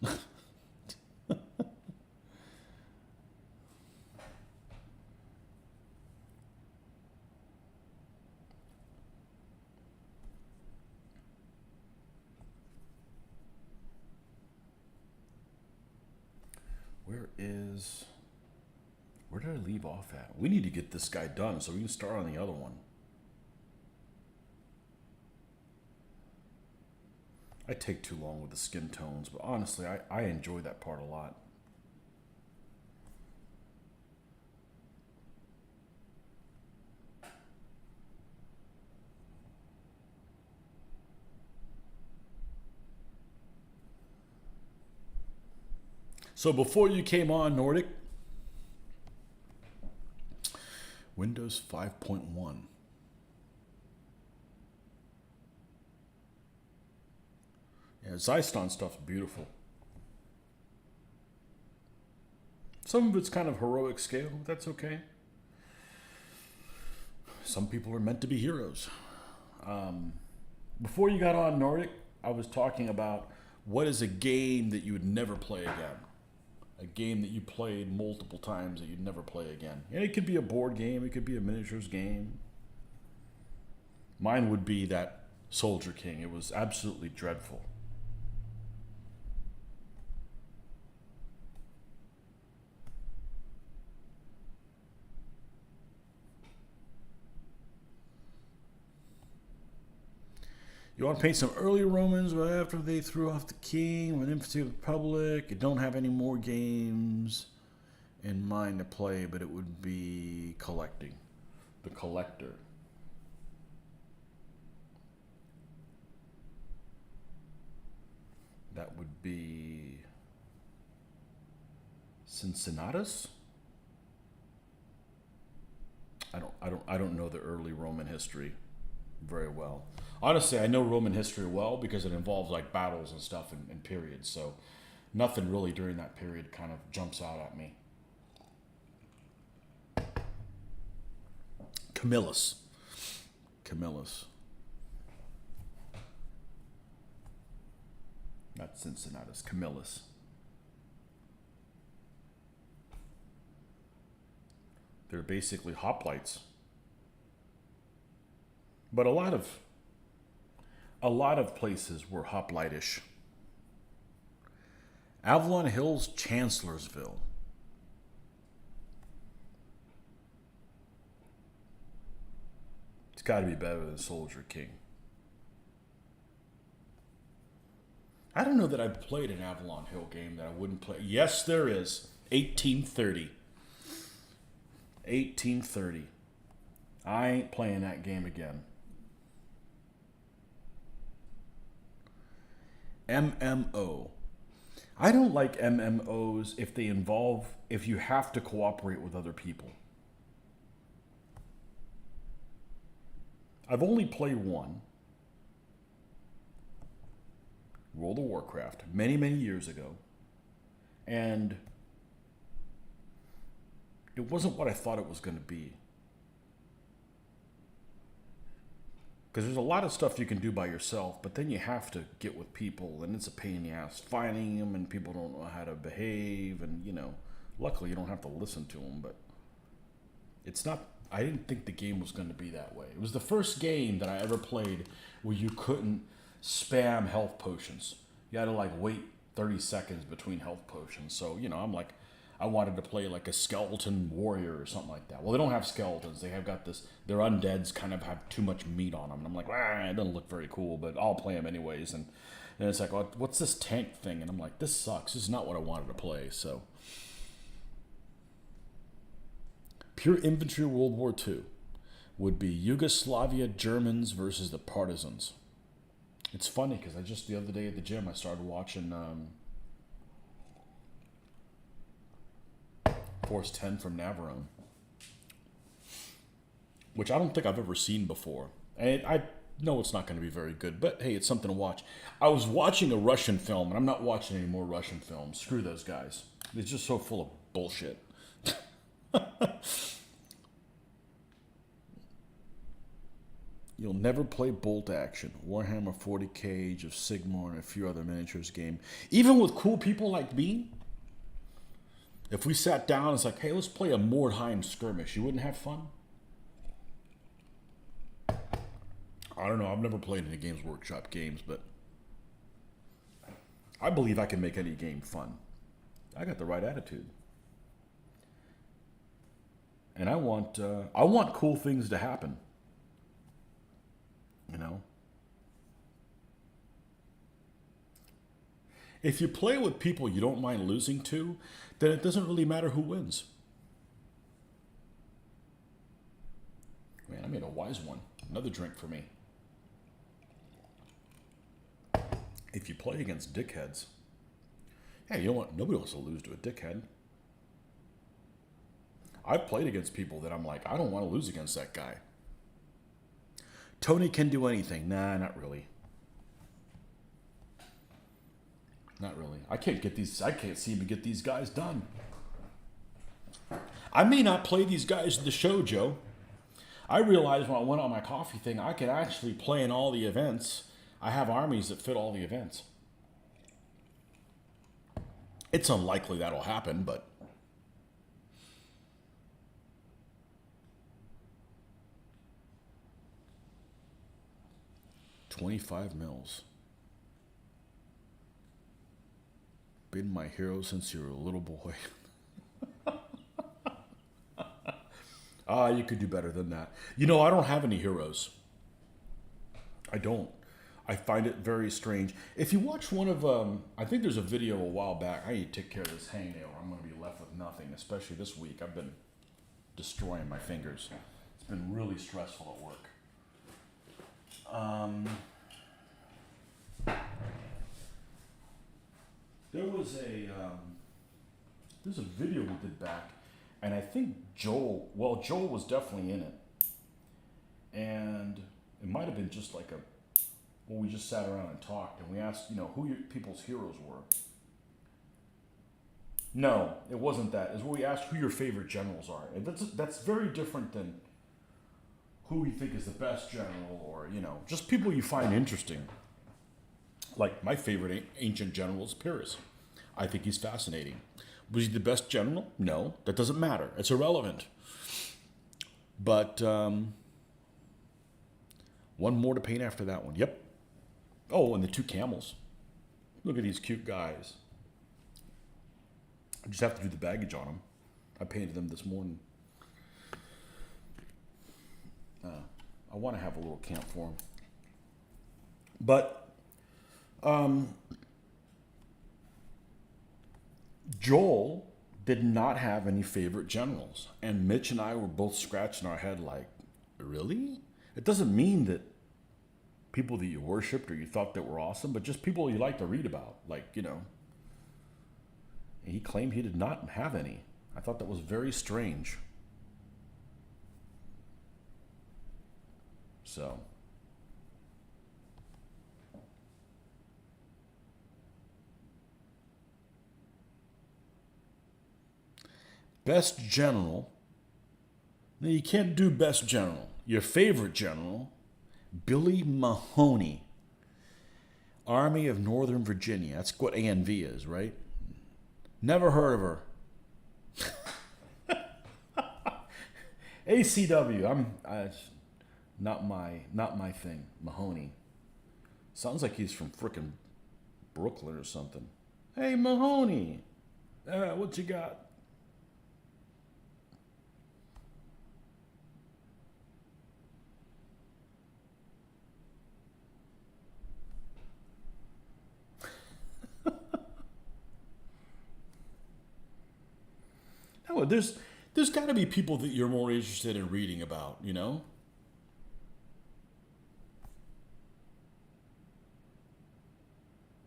Where did I leave off at? We need to get this guy done so we can start on the other one. I take too long with the skin tones, but honestly, I enjoy that part a lot. So before you came on, Nordic, Windows 5.1. Yeah, Zyston stuff's beautiful. Some of it's kind of heroic scale, but that's okay. Some people are meant to be heroes. Before you got on, Nordic, I was talking about what is a game that you would never play again. A game that you played multiple times that you'd never play again. And it could be a board game, it could be a miniatures game. Mine would be that Soldier King. It was absolutely dreadful. You want to paint some early Romans after they threw off the king, went into the Republic. You don't have any more games in mind to play, but it would be collecting. The Collector. That would be Cincinnatus? I don't know the early Roman history very well. Honestly, I know Roman history well because it involves like battles and stuff and periods. So nothing really during that period kind of jumps out at me. Camillus. Not Cincinnatus, Camillus. They're basically hoplites. But a lot of places were hoplitish. Avalon Hill's Chancellorsville. It's got to be better than Soldier King. I don't know that I've played an Avalon Hill game that I wouldn't play. Yes, there is. 1830. 1830. I ain't playing that game again. MMO. I don't like MMOs if you have to cooperate with other people. I've only played one. World of Warcraft, many, many years ago. And it wasn't what I thought it was going to be. Because there's a lot of stuff you can do by yourself, but then you have to get with people, and it's a pain in the ass finding them, and people don't know how to behave, and, you know, luckily you don't have to listen to them, but it's not, I didn't think the game was going to be that way. It was the first game that I ever played where you couldn't spam health potions. You had to, like, wait 30 seconds between health potions. So, you know, I'm like, I wanted to play like a skeleton warrior or something like that. Well, they don't have skeletons. They have got this, their undeads kind of have too much meat on them. And I'm like, it doesn't look very cool, but I'll play them anyways. And then it's like, what's this tank thing? And I'm like, this sucks. This is not what I wanted to play. So, pure infantry World War II would be Yugoslavia Germans versus the Partisans. It's funny because the other day at the gym, I started watching Force 10 from Navarone, which I don't think I've ever seen before. And I know it's not going to be very good, but hey, it's something to watch. I was watching a Russian film, and I'm not watching any more Russian films. Screw those guys. They're just so full of bullshit. You'll never play Bolt Action, Warhammer 40k, Age of Sigmar, and a few other miniatures game. Even with cool people like me, if we sat down, it's like, hey, let's play a Mordheim skirmish. You wouldn't have fun? I don't know. I've never played any Games Workshop games, but I believe I can make any game fun. I got the right attitude. And I want cool things to happen. You know? If you play with people you don't mind losing to, then it doesn't really matter who wins. Man, I made a wise one. Another drink for me. If you play against dickheads, yeah, you know what? Nobody wants to lose to a dickhead. I've played against people that I'm like, I don't want to lose against that guy. Tony can do anything. Nah, not really. Not really. I can't seem to get these guys done. I may not play these guys in the show, Joe. I realized when I went on my coffee thing, I could actually play in all the events. I have armies that fit all the events. It's unlikely that'll happen, but $25 mils. Been my hero since you were a little boy. You could do better than that. You know, I don't have any heroes. I don't. I find it very strange. If you watch one of, I think there's a video a while back. I need to take care of this hangnail or I'm going to be left with nothing, especially this week. I've been destroying my fingers. It's been really stressful at work. There's a video we did back, and I think Joel was definitely in it. And it might have been just like we just sat around and talked, and we asked, who people's heroes were. No, it wasn't that. It's where we asked who your favorite generals are. And that's very different than who you think is the best general, or, just people you find interesting. Like, my favorite ancient general is Pyrrhus. I think he's fascinating. Was he the best general? No, that doesn't matter. It's irrelevant. But one more to paint after that one. Yep. Oh, and the 2 camels. Look at these cute guys. I just have to do the baggage on them. I painted them this morning. I want to have a little camp for him. But Joel did not have any favorite generals. And Mitch and I were both scratching our head like, really? It doesn't mean that people that you worshipped or you thought that were awesome, but just people you like to read about. Like, you know. And he claimed he did not have any. I thought that was very strange. So. Best general. Now, you can't do best general. Your favorite general, Billy Mahoney, Army of Northern Virginia. That's what ANV is, right? Never heard of her. ACW. Not my thing. Mahoney. Sounds like he's from frickin' Brooklyn or something. Hey, Mahoney. What you got? No, there's got to be people that you're more interested in reading about, you know?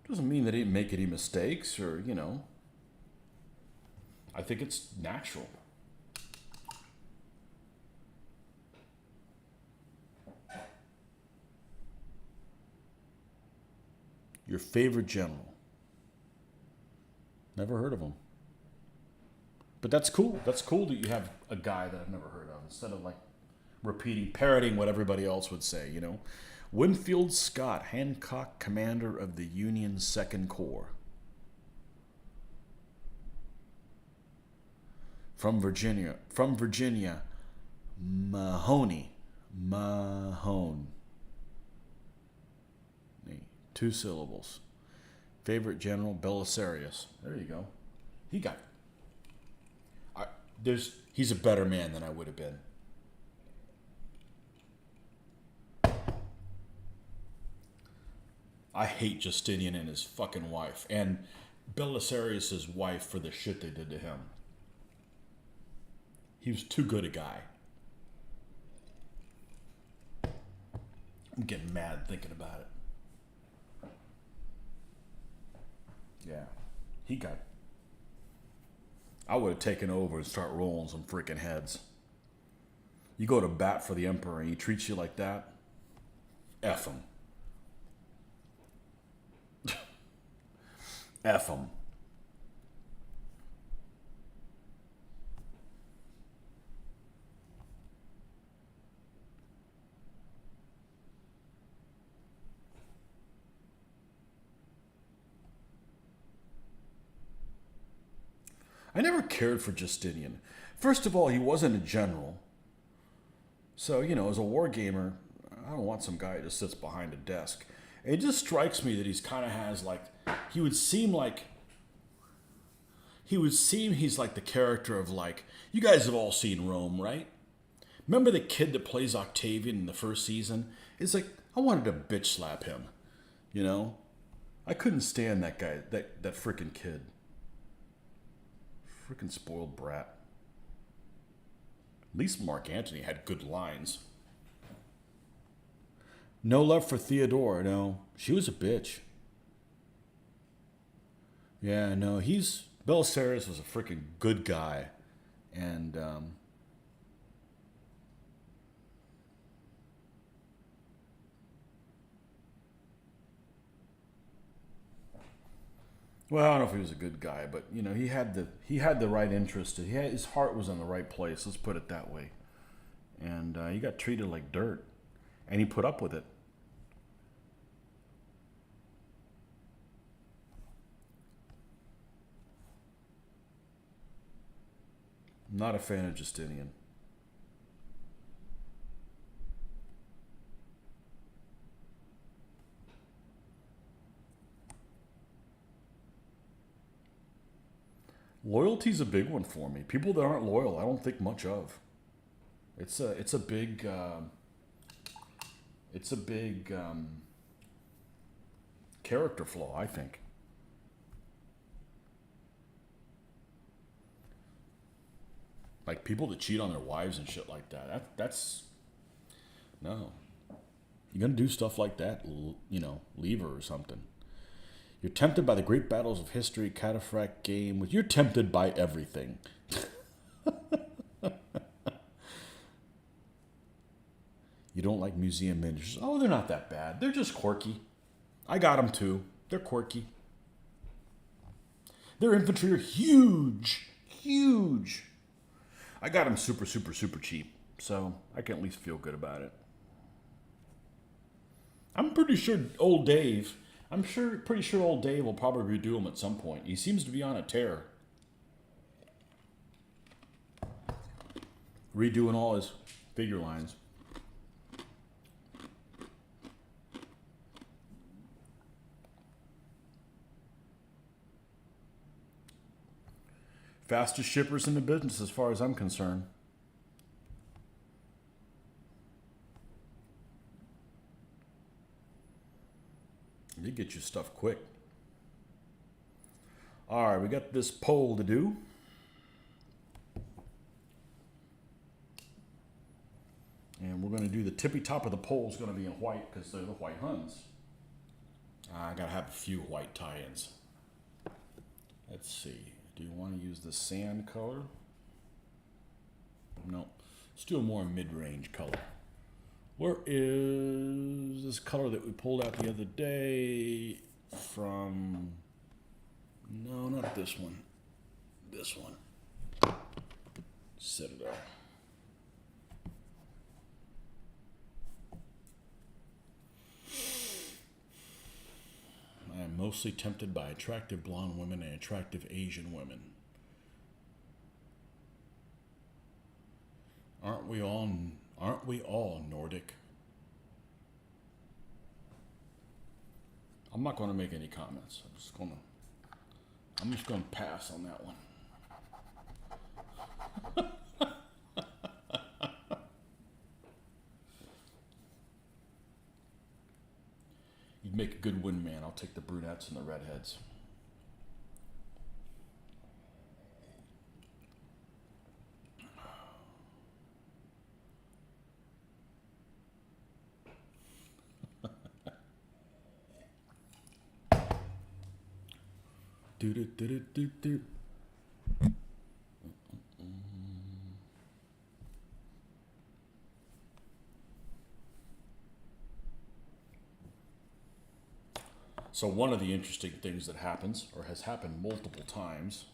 Doesn't mean they didn't make any mistakes or, you know. I think it's natural. Your favorite general. Never heard of him. But that's cool. That's cool that you have a guy that I've never heard of instead of like parroting what everybody else would say, you know. Winfield Scott, Hancock, commander of the Union Second Corps. From Virginia, Mahoney. Mahone. 2 syllables. Favorite general, Belisarius. There you go. He got he's a better man than I would have been. I hate Justinian and his fucking wife, and Belisarius' wife for the shit they did to him. He was too good a guy. I'm getting mad thinking about it. Yeah. I would have taken over and start rolling some freaking heads. You go to bat for the emperor and he treats you like that? F him. F him. I never cared for Justinian. First of all, he wasn't a general. So, you know, as a war gamer, I don't want some guy who just sits behind a desk. It just strikes me that he's kind of has like, he's like the character of like, you guys have all seen Rome, right? Remember the kid that plays Octavian in the first season? It's like, I wanted to bitch slap him, you know? I couldn't stand that guy, that freaking kid. Freaking spoiled brat. At least Mark Antony had good lines. No love for Theodora, no. She was a bitch. Yeah, no, Belisarius was a freaking good guy. And, well, I don't know if he was a good guy, but you know, he had the right interest. His heart was in the right place. Let's put it that way. And he got treated like dirt, and he put up with it. Not a fan of Justinian. Loyalty's a big one for me. People that aren't loyal, I don't think much of. It's a big It's a big character flaw, I think. Like people that cheat on their wives and shit like that. That's no. You're gonna do stuff like that, leave her or something. You're tempted by the great battles of history, cataphract game. You're tempted by everything. You don't like museum miniatures. Oh, they're not that bad. They're just quirky. I got them too. They're quirky. Their infantry are huge. Huge. I got them super, super, super cheap. So I can at least feel good about it. I'm pretty sure old Dave will probably redo them at some point. He seems to be on a tear. Redoing all his figure lines. Fastest shippers in the business as far as I'm concerned. They get you stuff quick. All right, we got this poll to do. And we're going to do the tippy top of the pole is going to be in white because they're the white Huns. I got to have a few white tie-ins. Let's see. Do you want to use the sand color? No. Let's do a more mid-range color. Where is this color that we pulled out the other day from? No, not this one. This one. Set it up. I am mostly tempted by attractive blonde women and attractive Asian women. Aren't we all Nordic? I'm not going to make any comments. I'm just going to pass on that one. You'd make a good wingman. I'll take the brunettes and the redheads. Do do do do do do. So one of the interesting things that happens, or has happened multiple times,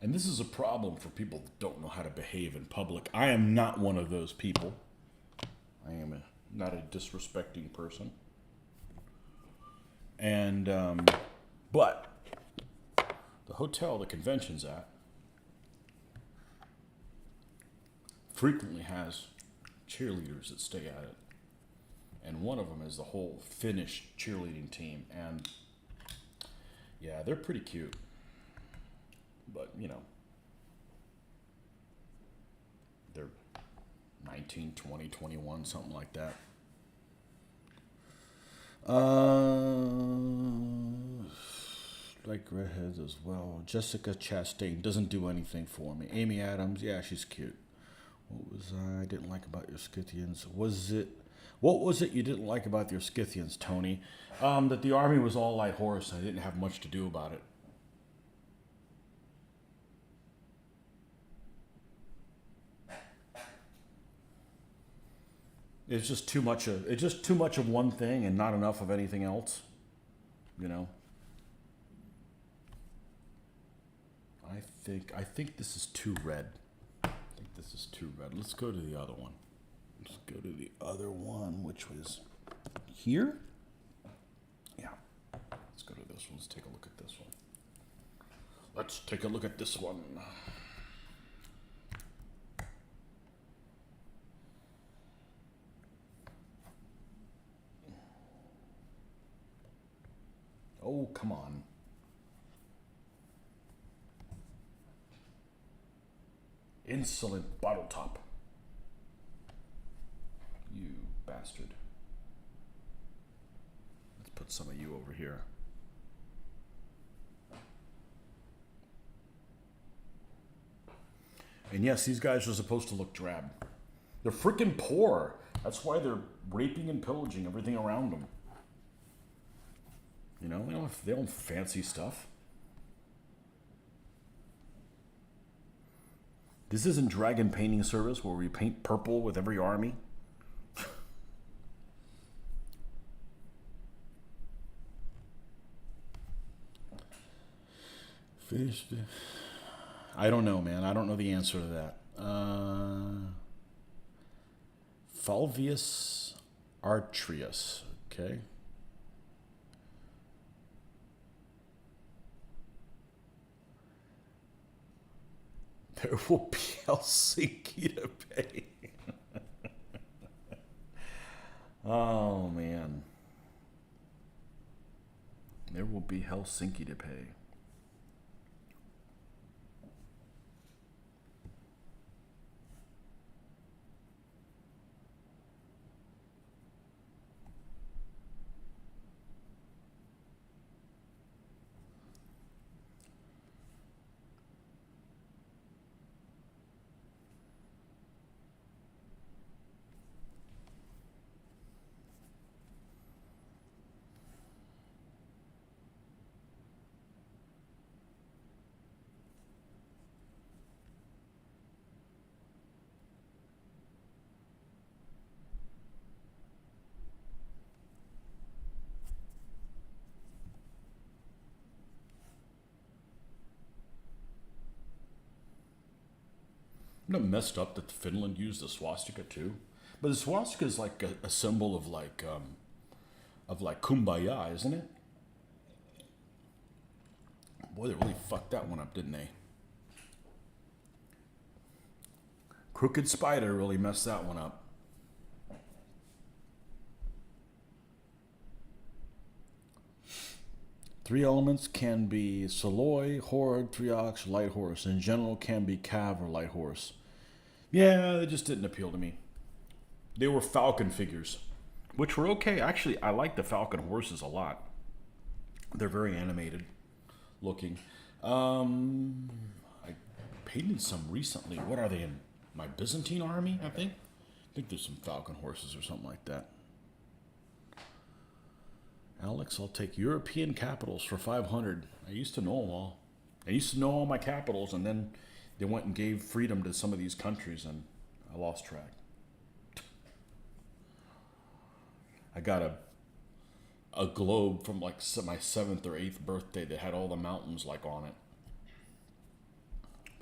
and this is a problem for people that don't know how to behave in public. I am not one of those people. I am not a disrespecting person. And, but the hotel the convention's at frequently has cheerleaders that stay at it. And one of them is the whole Finnish cheerleading team. And yeah, they're pretty cute. But, they're 19, 20, 21, something like that. Like redheads as well. Jessica Chastain doesn't do anything for me. Amy Adams, yeah, she's cute. What was I didn't like about your Scythians? What was it you didn't like about your Scythians, Tony? That the army was all light horse and I didn't have much to do about it. It's just too much of one thing and not enough of anything else. I think this is too red. Let's go to the other one. Let's go to the other one, which was here. Yeah. Let's go to this one. Let's take a look at this one. Let's take a look at this one. Oh, come on. Insolent bottle top. bastard. Let's put some of you over here. And yes, these guys are supposed to look drab. They're freaking poor. That's why they're raping and pillaging everything around them. You know, they don't have fancy stuff. This isn't Dragon Painting Service where we paint purple with every army. Fish. I don't know, man. I don't know the answer to that. Fulvius Artrius. Okay. There will be Helsinki to pay. Oh, man. There will be Helsinki to pay. Isn't it messed up that Finland used the swastika too? But the swastika is like a symbol of like kumbaya, isn't it? Boy, they really fucked that one up, didn't they? Crooked Spider really messed that one up. Three elements can be Soloi, Horde, Triox, Light Horse. In general, can be Cav or Light Horse. Yeah, they just didn't appeal to me. They were Falcon figures, which were okay. Actually, I like the Falcon horses a lot. They're very animated looking. I painted some recently. What are they in? My Byzantine army, I think? I think there's some Falcon horses or something like that. Alex, I'll take European capitals for 500. I used to know them all. I used to know all my capitals, and then they went and gave freedom to some of these countries, and I lost track. I got a globe from like my 7th or 8th birthday that had all the mountains like on it.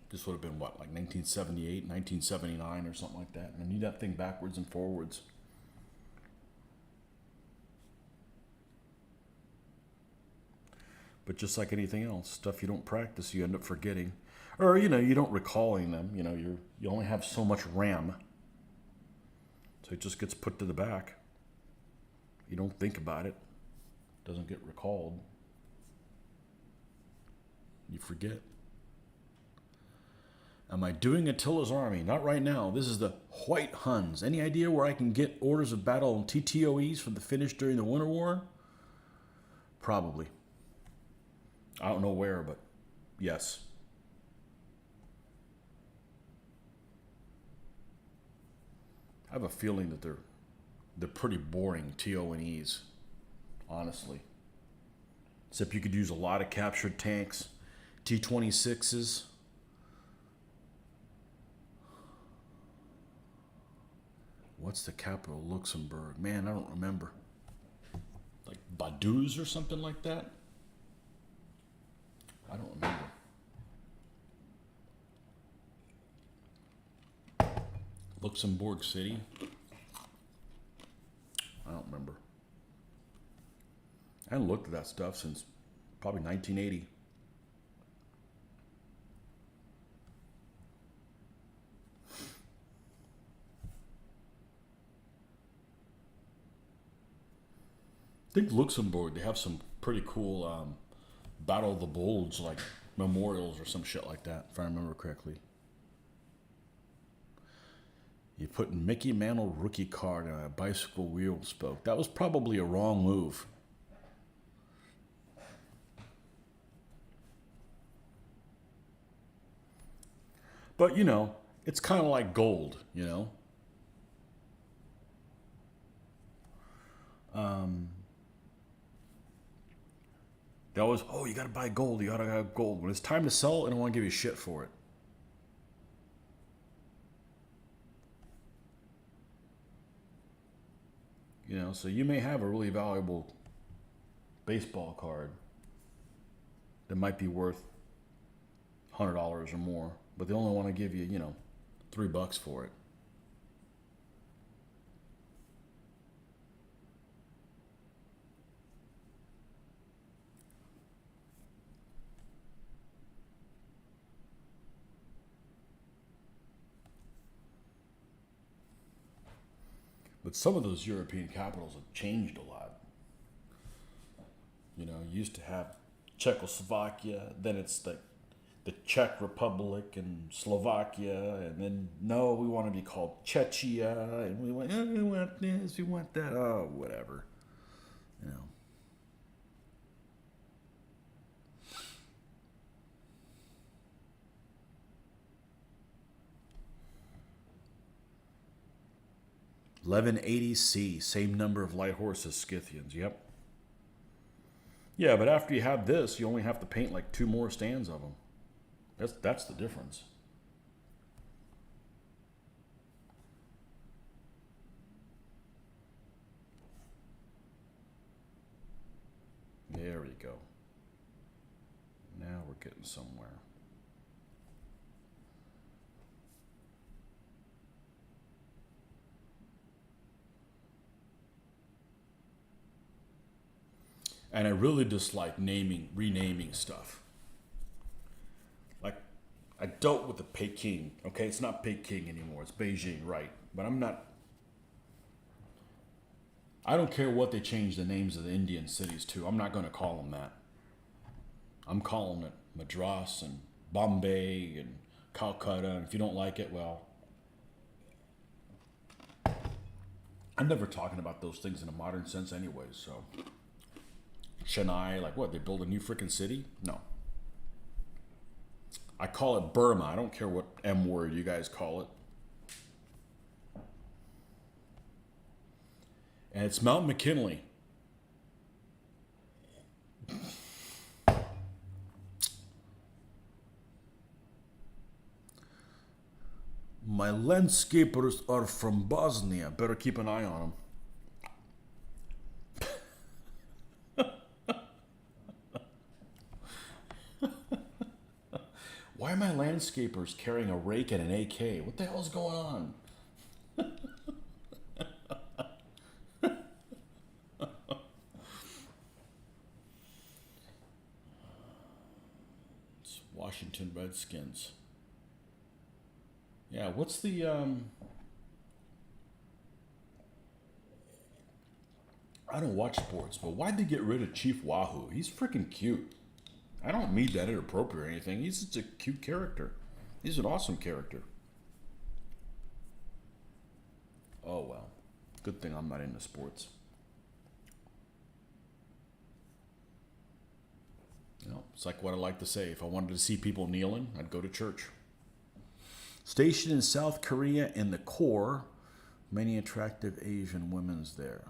This would have been what, like 1978, 1979 or something like that. And I need that thing backwards and forwards. But just like anything else, stuff you don't practice, you end up forgetting. Or, you know, you don't recalling them. You know, you only have so much RAM. So it just gets put to the back. You don't think about it. It doesn't get recalled. You forget. Am I doing Attila's army? Not right now. This is the White Huns. Any idea where I can get orders of battle and TTOEs for the Finnish during the Winter War? Probably. I don't know where, but yes. I have a feeling that they're pretty boring TO&Es, honestly. Except you could use a lot of captured tanks, T-26s. What's the capital? Luxembourg. Man, I don't remember. Like Baduz or something like that? I don't remember. Luxembourg City? I don't remember. I haven't looked at that stuff since probably 1980. I think Luxembourg, they have some pretty cool Battle of the Bulge, like memorials or some shit like that, if I remember correctly. You put Mickey Mantle rookie card on a bicycle wheel spoke. That was probably a wrong move. But, you know, it's kind of like gold, you know? They always, oh, you got to buy gold. You got to have gold. When it's time to sell, I don't want to give you shit for it. You know, so you may have a really valuable baseball card that might be worth $100 or more, but they only want to give you, you know, $3 for it. But some of those European capitals have changed a lot. You know, you used to have Czechoslovakia, then it's the Czech Republic and Slovakia, and then no, we want to be called Czechia, and we want this, we want that, oh, whatever. You know. $1180C, same number of light horses, Scythians. Yep. Yeah, but after you have this, you only have to paint like 2 more stands of them. That's the difference. There we go. Now we're getting somewhere. And I really dislike renaming stuff. Like, I dealt with the Peking. Okay, it's not Peking anymore. It's Beijing, right? But I don't care what they change the names of the Indian cities to. I'm not going to call them that. I'm calling it Madras and Bombay and Calcutta. And if you don't like it, well, I'm never talking about those things in a modern sense anyway, so. Chennai, like what? They build a new freaking city? No. I call it Burma. I don't care what M word you guys call it. And it's Mount McKinley. My landscapers are from Bosnia. Better keep an eye on them. Why are my landscapers carrying a rake and an AK? What the hell's going on? It's Washington Redskins. Yeah, what's the I don't watch sports, but why'd they get rid of Chief Wahoo? He's freaking cute. I don't mean that inappropriate or anything. He's just a cute character. He's an awesome character. Oh, well. Good thing I'm not into sports. You know, it's like what I like to say. If I wanted to see people kneeling, I'd go to church. Stationed in South Korea in the core, many attractive Asian women's there.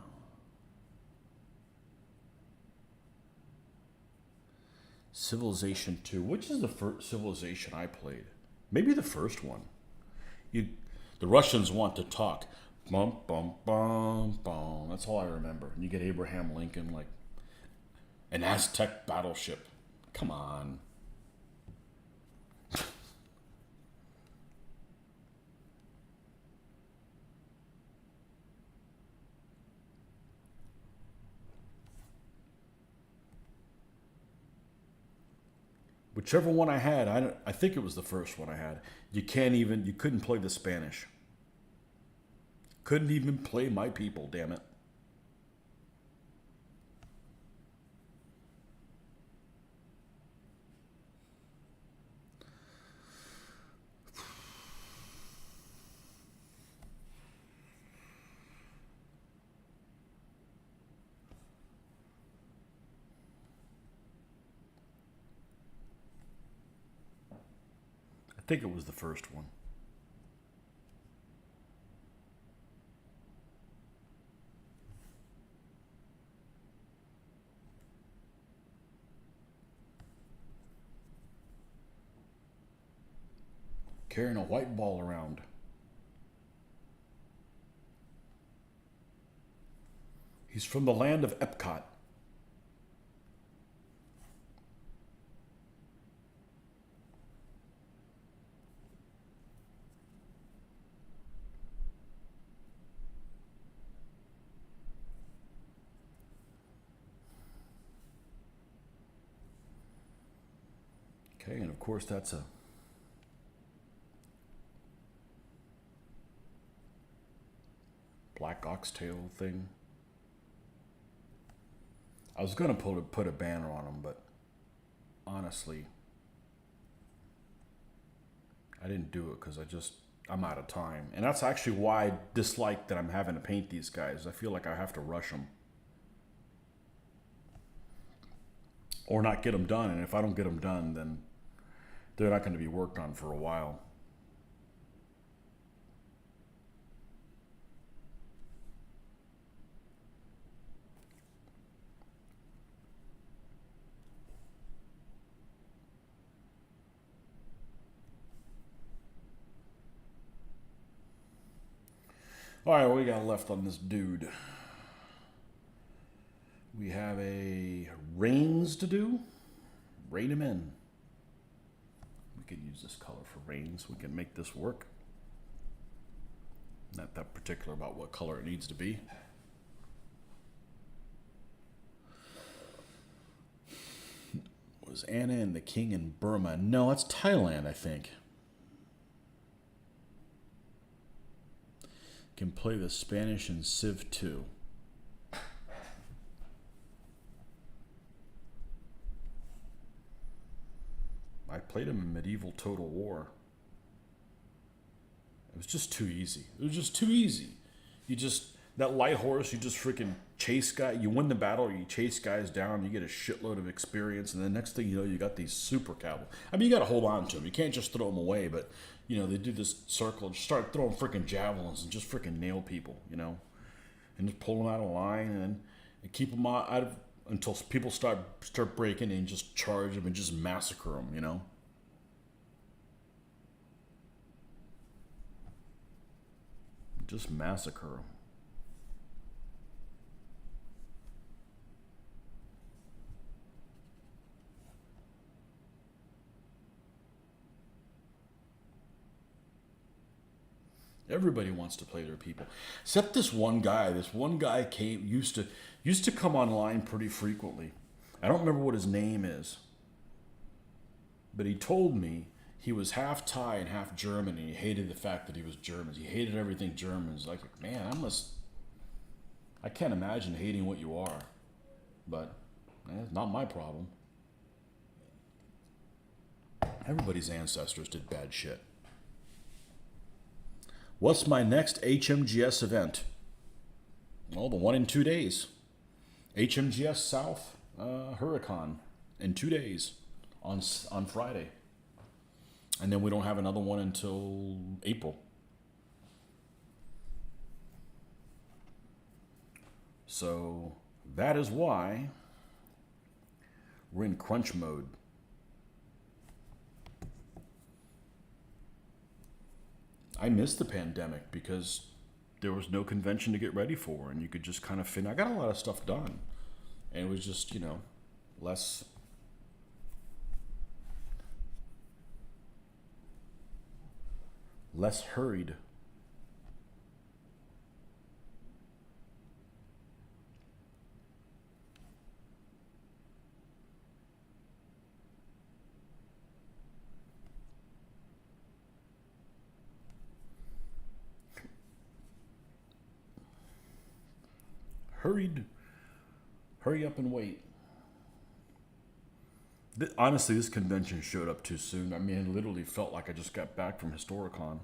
Civilization 2. Which is the first Civilization I played? Maybe the first one. The Russians want to talk. Bum, bum, bum, bum. That's all I remember. And you get Abraham Lincoln, like an Aztec battleship. Come on. Whichever one I had, I think it was the first one I had. You couldn't play the Spanish. Couldn't even play my people, damn it. think it was the first one. Carrying a white ball around. He's from the land of Epcot. Okay, and of course that's a black oxtail thing. I was gonna put a banner on them, but honestly, I didn't do it because I'm out of time. And that's actually why I dislike that I'm having to paint these guys. I feel like I have to rush them. Or not get them done, and if I don't get them done, then they're not going to be worked on for a while. All right, what we got left on this dude? We have a reins to do. Rein him in. We could use this color for reins. We can make this work. Not that particular about what color it needs to be. Was Anna and the King in Burma? No, it's Thailand, I think. Can play the Spanish in Civ 2. I played him in Medieval Total War. It was just too easy. It was just too easy. That light horse, you just freaking chase guys. You win the battle, you chase guys down, you get a shitload of experience, and the next thing you know, you got these super cavalry. I mean, you got to hold on to them. You can't just throw them away, but, they do this circle and start throwing freaking javelins and just freaking nail people, and just pull them out of line and keep them out of until people start breaking and just charge them and just massacre them, Just massacre them. Everybody wants to play their people, except this one guy. This one guy used to come online pretty frequently. I don't remember what his name is, but he told me he was half Thai and half German, and he hated the fact that he was German. He hated everything German. He's like, man, I can't imagine hating what you are, but it's not my problem. Everybody's ancestors did bad shit. What's my next HMGS event? Well, the one in 2 days. HMGS South Huracan in 2 days on Friday. And then we don't have another one until April. So that is why we're in crunch mode. I missed the pandemic because there was no convention to get ready for, and you could just kind of I got a lot of stuff done, and it was just less hurried. Hurry up and wait. Honestly, this convention showed up too soon. I mean, it literally felt like I just got back from Historicon.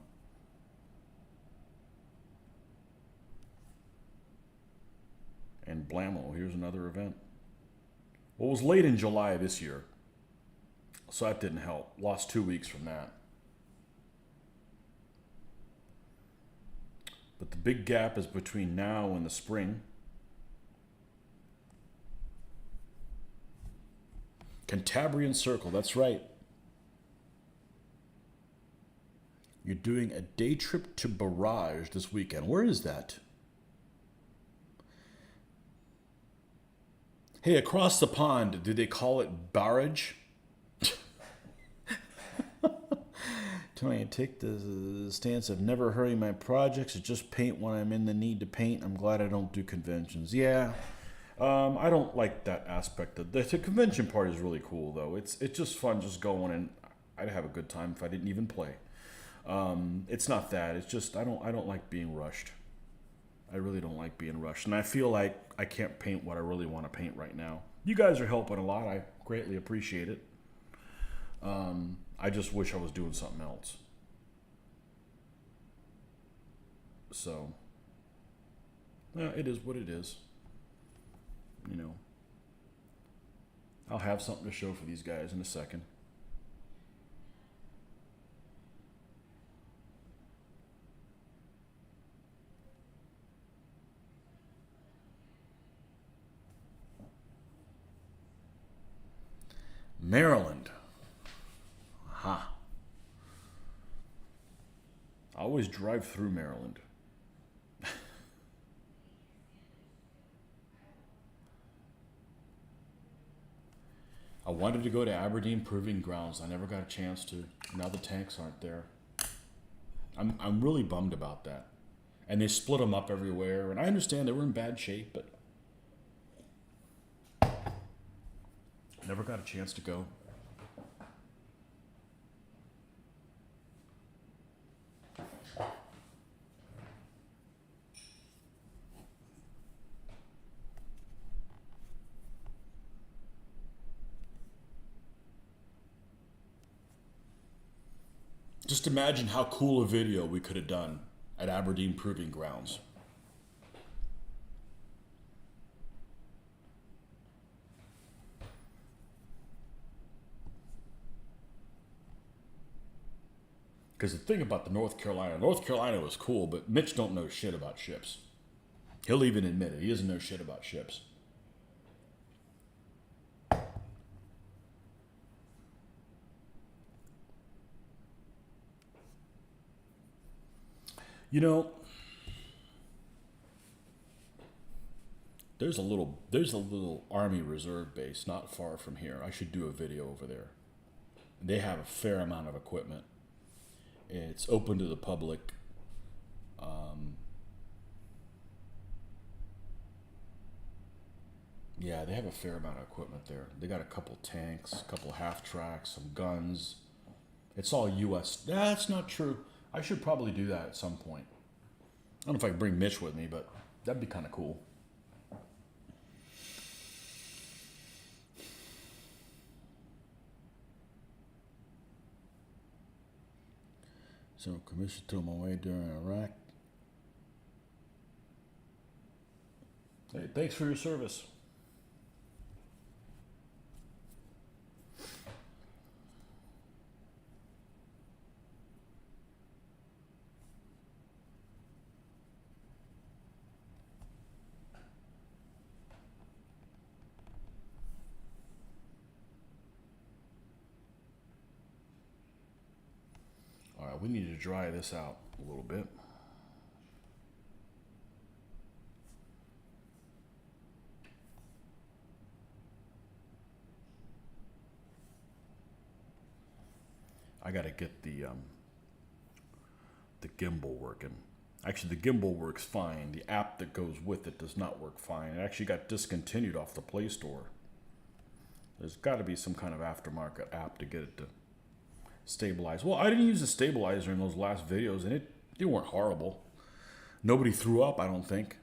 And blammo, here's another event. Well, it was late in July this year, so that didn't help. Lost 2 weeks from that. big gap is between now and the spring. Cantabrian Circle, that's right. You're doing a day trip to Barrage this weekend. Where is that? Hey, across the pond, do they call it barrage? Tony, I take the stance of never hurry my projects. I just paint when I'm in the need to paint. I'm glad I don't do conventions. Yeah, I don't like that aspect. The convention part is really cool, though. It's just fun just going, and I'd have a good time if I didn't even play. It's not that. It's just I don't like being rushed. I really don't like being rushed, and I feel like I can't paint what I really want to paint right now. You guys are helping a lot. I greatly appreciate it. I just wish I was doing something else. So, yeah, it is what it is. You know, I'll have something to show for these guys in a second. Maryland. Aha. I always drive through Maryland. I wanted to go to Aberdeen Proving Grounds. I never got a chance to. Now the tanks aren't there. I'm really bummed about that. And they split them up everywhere. And I understand they were in bad shape, but never got a chance to go. Just imagine how cool a video we could have done at Aberdeen Proving Grounds. Because the thing about the North Carolina was cool, but Mitch don't know shit about ships. He'll even admit it. He doesn't know shit about ships. You know, there's a little Army Reserve base not far from here. I should do a video over there. They have a fair amount of equipment. It's open to the public. Yeah, they have a fair amount of equipment there. They got a couple tanks, a couple half tracks, some guns. It's all U.S. That's not true. I should probably do that at some point. I don't know if I can bring Mitch with me, but that'd be kind of cool. So, commission to my way during Iraq. Hey, thanks for your service. All right, we need to dry this out a little bit. I got to get the gimbal working. Actually, the gimbal works fine. The app that goes with it does not work fine. It actually got discontinued off the Play Store. There's got to be some kind of aftermarket app to get it to stabilize. Well, I didn't use a stabilizer in those last videos, and it weren't horrible. Nobody threw up, I don't think.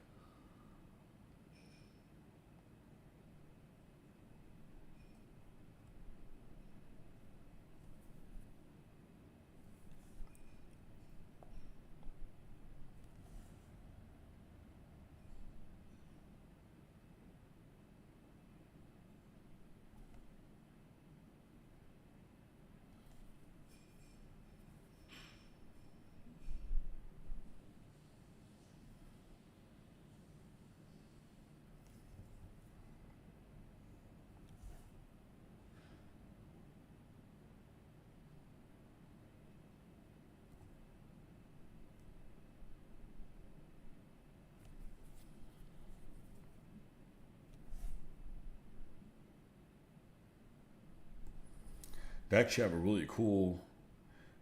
They actually have a really cool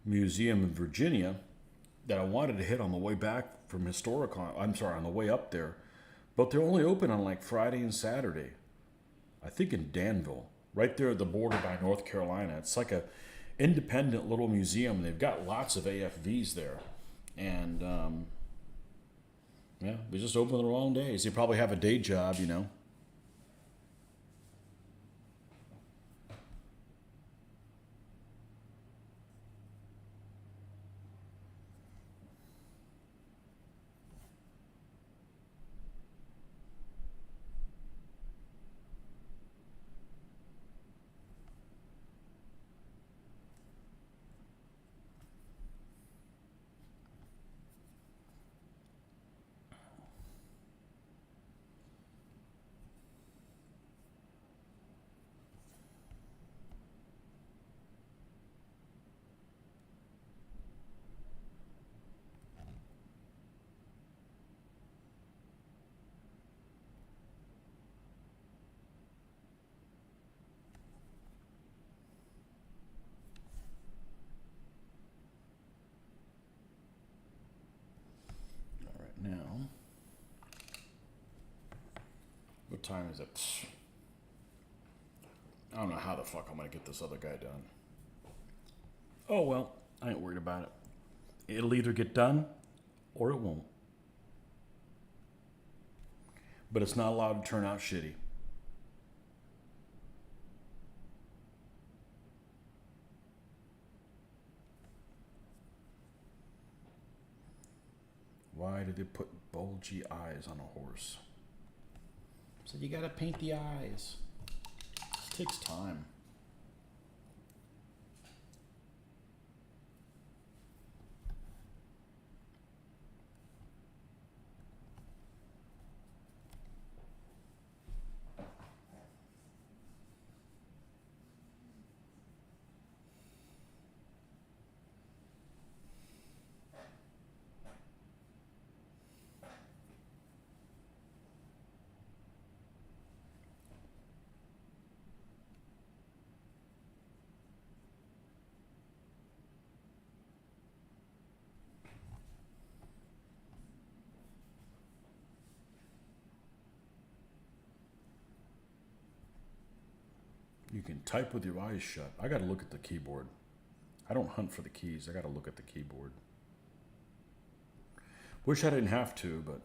museum in Virginia that I wanted to hit on the way back from Historicon. I'm sorry, on the way up there. But they're only open on like Friday and Saturday. I think in Danville, right there at the border by North Carolina. It's like a independent little museum. They've got lots of AFVs there. And yeah, they just open the wrong days. They probably have a day job, you know. All right, now, what time is it? I don't know how the fuck I'm gonna get this other guy done. Oh well, I ain't worried about it. It'll either get done or it won't. But it's not allowed to turn out shitty. Why did they put bulgy eyes on a horse? So you gotta paint the eyes. This takes time. You can type with your eyes shut. I gotta look at the keyboard. I don't hunt for the keys. I gotta look at the keyboard. Wish I didn't have to, but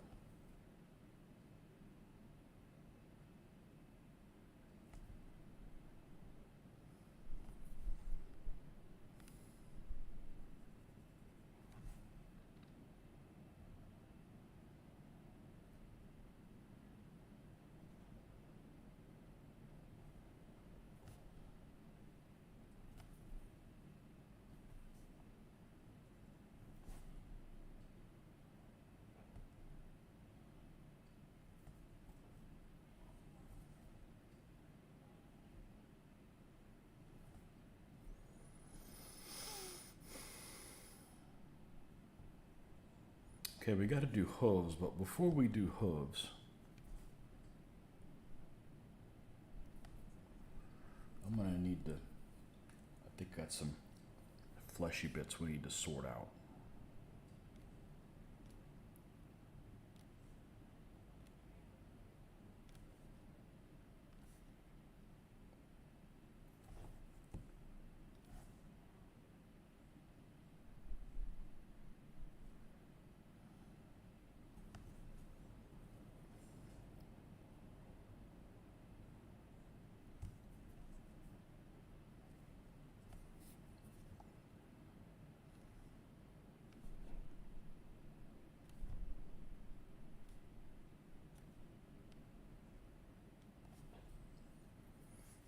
okay, we gotta do hooves, but before we do hooves, I'm gonna need to, I think got some fleshy bits we need to sort out.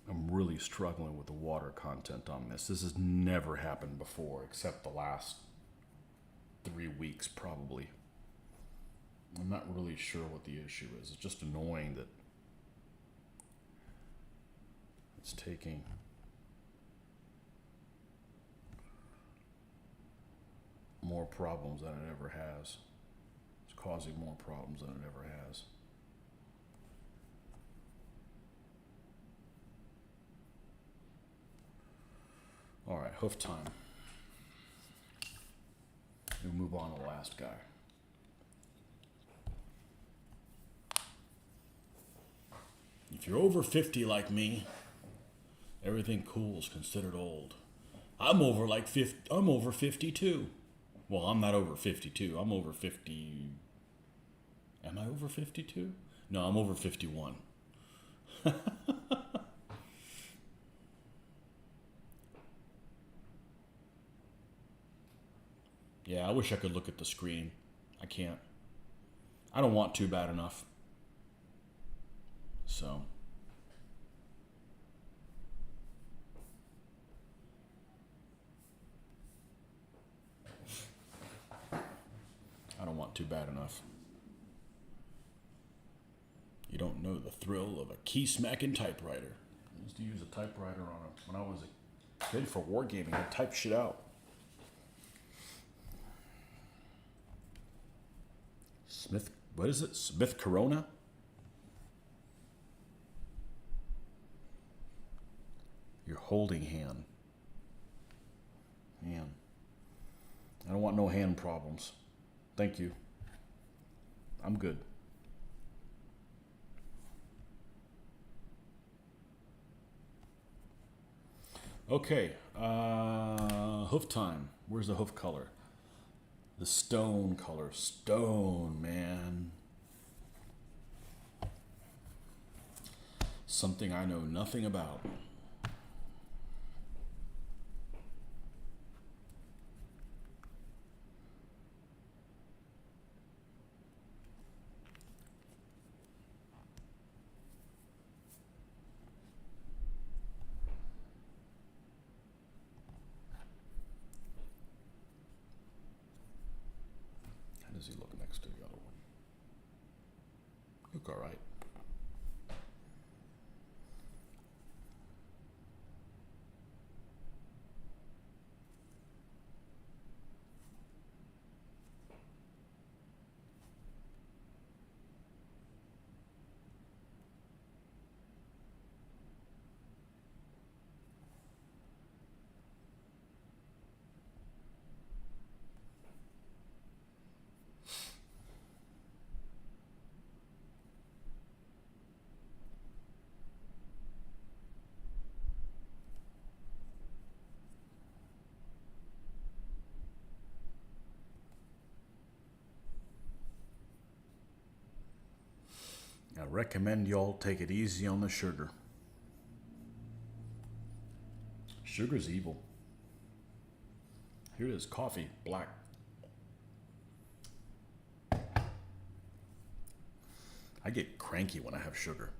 I'm really struggling with the water content on this. This has never happened before, except the last 3 weeks, probably. I'm not really sure what the issue is. It's just annoying that it's taking more problems than it ever has. It's causing more problems than it ever has. All right, hoof time. We'll move on to the last guy. If you're over 50 like me, everything cool is considered old. I'm over 52. Well, I'm not over 52. I'm over 50. Am I over 52? No, I'm over 51. Yeah, I wish I could look at the screen. I can't. I don't want to bad enough. So. I don't want to bad enough. You don't know the thrill of a key-smacking typewriter. I used to use a typewriter when I was a kid for wargaming. I typed shit out. Smith, what is it? Smith Corona? Your holding hand. Man. I don't want no hand problems. Thank you. I'm good. Okay, hoof time. Where's the hoof color? The stone color. Stone, man. Something I know nothing about. How does he look next to the other one? Look all right. I recommend y'all take it easy on the sugar. Sugar's evil. Here it is, coffee, black. I get cranky when I have sugar.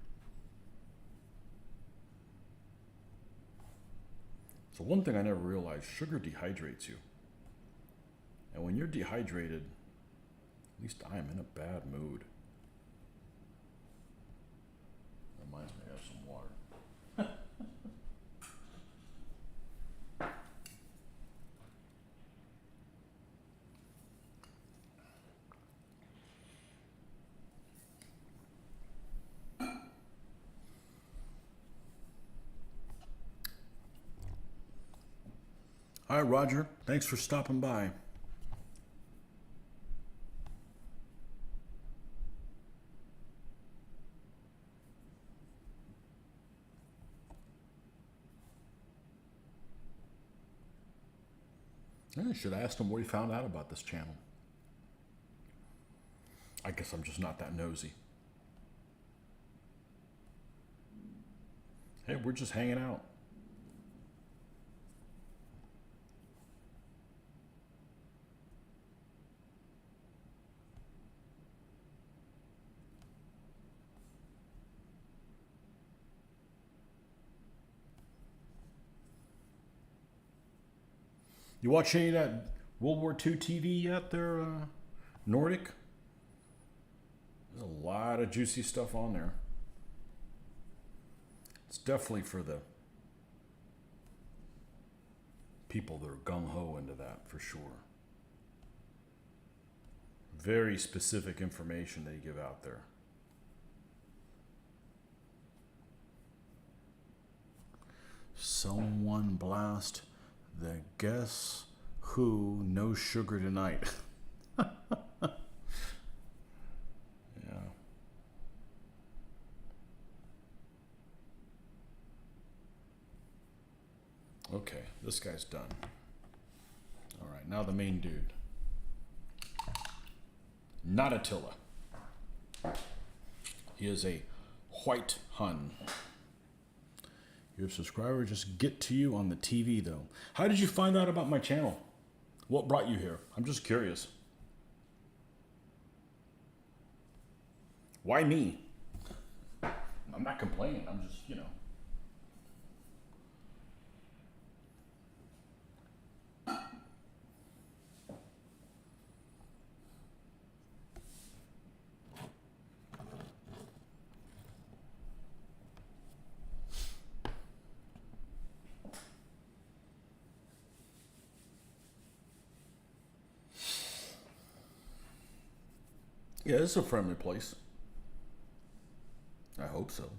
So one thing I never realized, sugar dehydrates you. And when you're dehydrated, at least I am in a bad mood. Reminds me of some water. All right, Roger. Thanks for stopping by. I should have asked him where he found out about this channel. I guess I'm just not that nosy. Hey, we're just hanging out. You watch any of that World War II TV yet there, Nordic? There's a lot of juicy stuff on there. It's definitely for the people that are gung-ho into that, for sure. Very specific information they give out there. Someone blast The Guess Who No Sugar Tonight. Yeah. Okay, this guy's done. All right, now the main dude. Not Attila. He is a white Hun. Your subscribers just get to you on the TV, though. How did you find out about my channel? What brought you here? I'm just curious. Why me? I'm not complaining. I'm just, you know. Yeah, it's a friendly place. I hope so.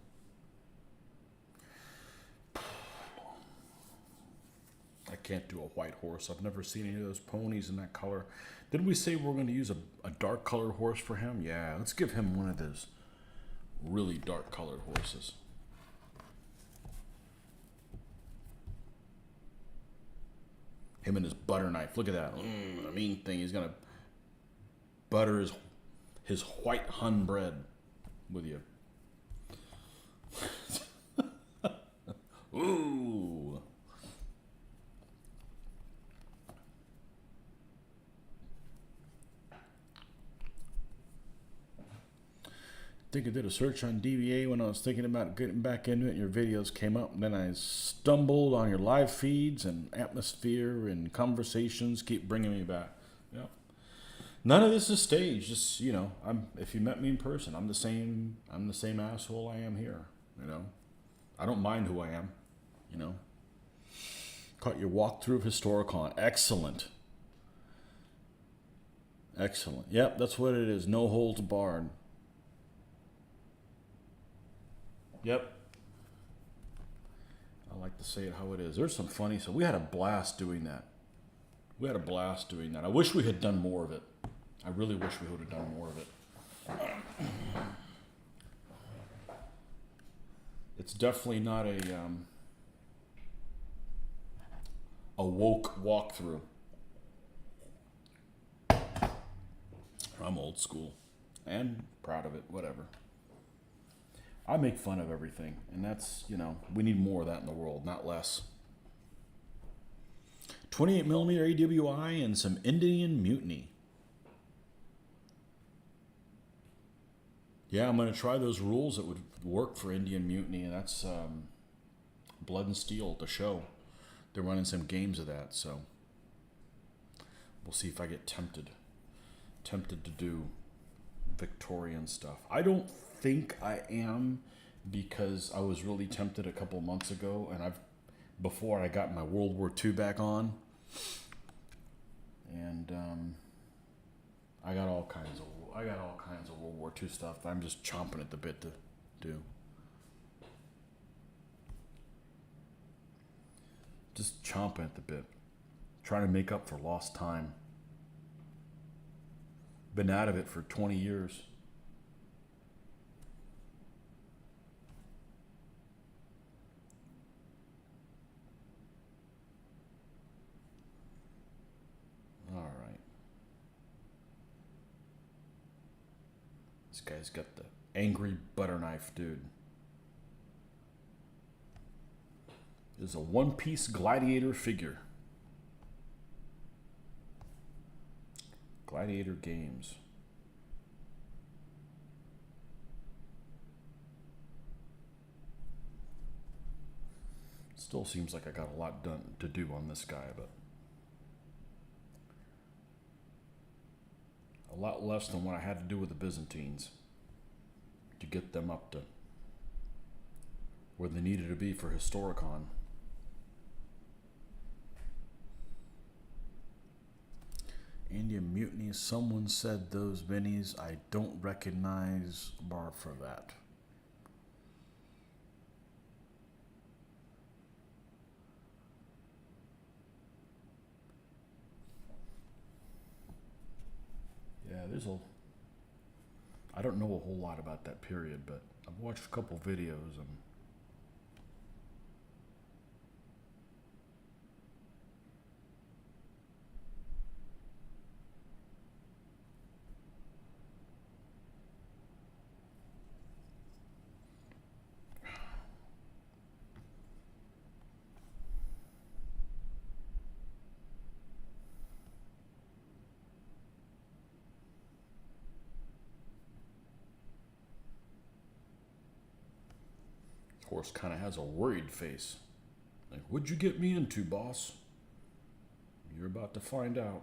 I can't do a white horse. I've never seen any of those ponies in that color. Didn't we say we're going to use a dark colored horse for him? Yeah, let's give him one of those really dark colored horses. Him and his butter knife. Look at that. A mean thing. He's going to butter his white Hun bread with you. Ooh. I think I did a search on DBA when I was thinking about getting back into it, and your videos came up, and then I stumbled on your live feeds, and atmosphere and conversations keep bringing me back. Yeah. None of this is staged. Just, you know, if you met me in person, I'm the same asshole I am here, you know. I don't mind who I am, you know. Caught your walkthrough of Historicon. Excellent. Excellent. Yep, that's what it is. No holds barred. Yep. I like to say it how it is. There's some funny stuff. We had a blast doing that. I wish we had done more of it. I really wish we would have done more of it. It's definitely not a woke walkthrough. I'm old school and proud of it, whatever. I make fun of everything, and that's, you know, we need more of that in the world, not less. 28mm AWI and some Indian Mutiny. Yeah, I'm going to try those rules that would work for Indian Mutiny, and that's Blood and Steel, the show. They're running some games of that, so we'll see if I get tempted to do Victorian stuff. I don't think I am, because I was really tempted a couple months ago, and before I got my World War II back on, and I got all kinds of World War II stuff that I'm just chomping at the bit to do. Just chomping at the bit, trying to make up for lost time. Been out of it for 20 years. All right. This guy's got the angry butter knife, dude. This is a one-piece gladiator figure. Gladiator Games. Still seems like I got a lot done to do on this guy, but a lot less than what I had to do with the Byzantines to get them up to where they needed to be for Historicon. Indian Mutiny, someone said those minis. I don't recognize bar for that. I don't know a whole lot about that period, but I've watched a couple videos and horse kind of has a worried face. Like, what'd you get me into, boss? You're about to find out.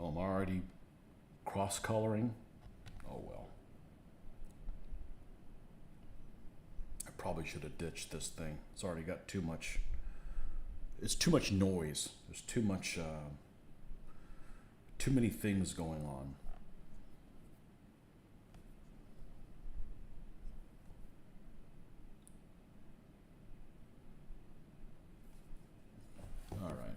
Oh, I'm already cross-coloring. Oh well. I probably should have ditched this thing. It's already got too much. It's too much noise. There's too much. Too many things going on. All right.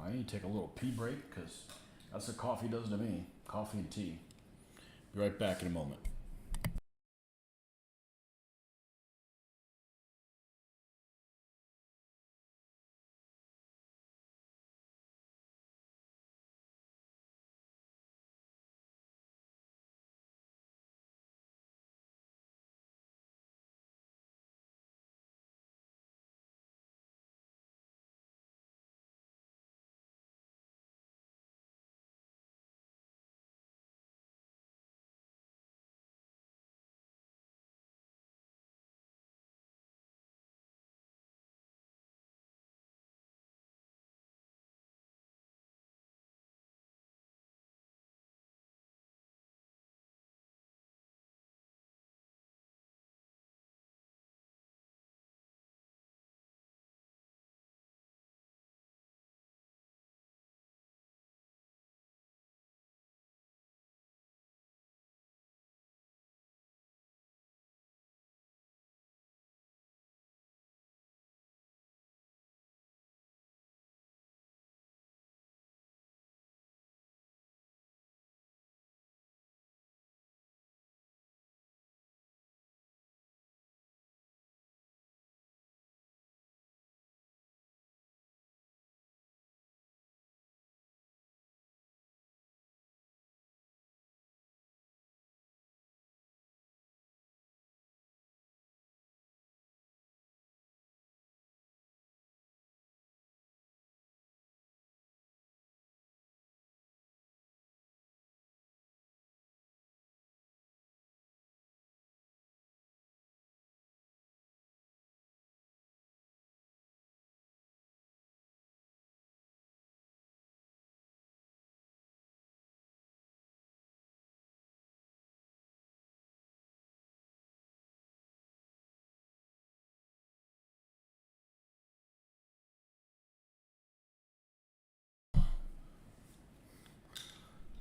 I need to take a little pee break because that's what coffee does to me. Coffee and tea. Be right back in a moment.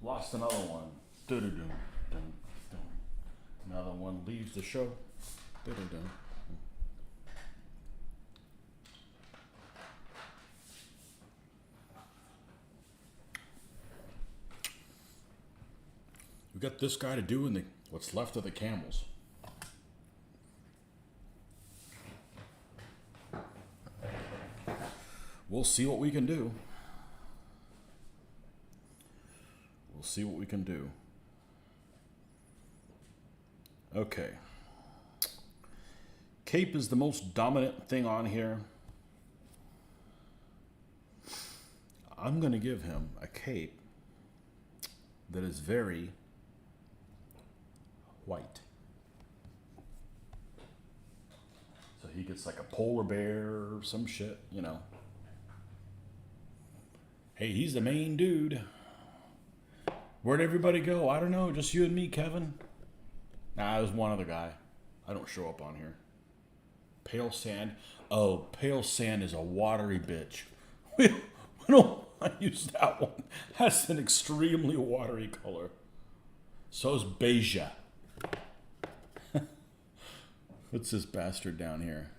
Lost another one. Doo-doo-doo. Another one leaves the show. Doo-doo-doo. We got this guy to do in the what's left of the camels. We'll see what we can do. We'll see what we can do. Okay. Cape is the most dominant thing on here. I'm going to give him a cape that is very white. So he gets like a polar bear or some shit, you know. Hey, he's the main dude. Where'd everybody go? I don't know, just you and me, Kevin. Nah, there's one other guy. I don't show up on here. Pale sand. Oh, pale sand is a watery bitch. We don't want to use that one. That's an extremely watery color. So is beige. What's this bastard down here?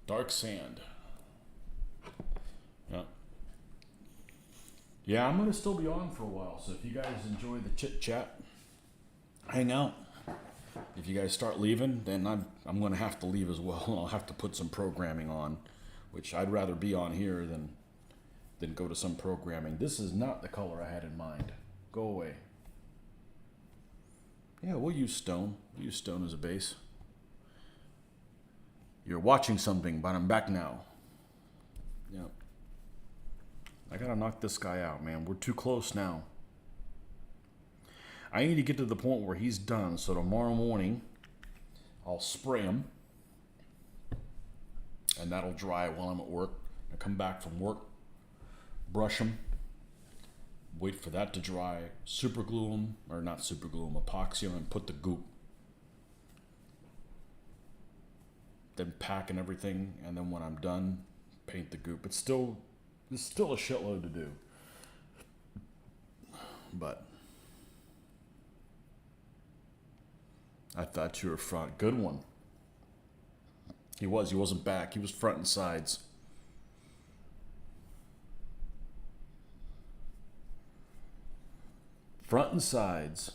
Dark sand. Yeah. Yeah, I'm going to still be on for a while, so if you guys enjoy the chit-chat, hang out. If you guys start leaving, then I'm going to have to leave as well. I'll have to put some programming on, which I'd rather be on here than go to some programming. This is not the color I had in mind. Go away. Yeah, we'll use stone. We'll use stone as a base. You're watching something, but I'm back now. Yep. I gotta knock this guy out, man. We're too close now. I need to get to the point where he's done, so tomorrow morning I'll spray him, and that'll dry while I'm at work. I come back from work, brush him, wait for that to dry, super glue him, or not super glue him, epoxy him, and put the goop. Then pack and everything, and then when I'm done, paint the goop. There's still a shitload to do, but I thought you were front. Good one. He wasn't back. He was front and sides. Front and sides.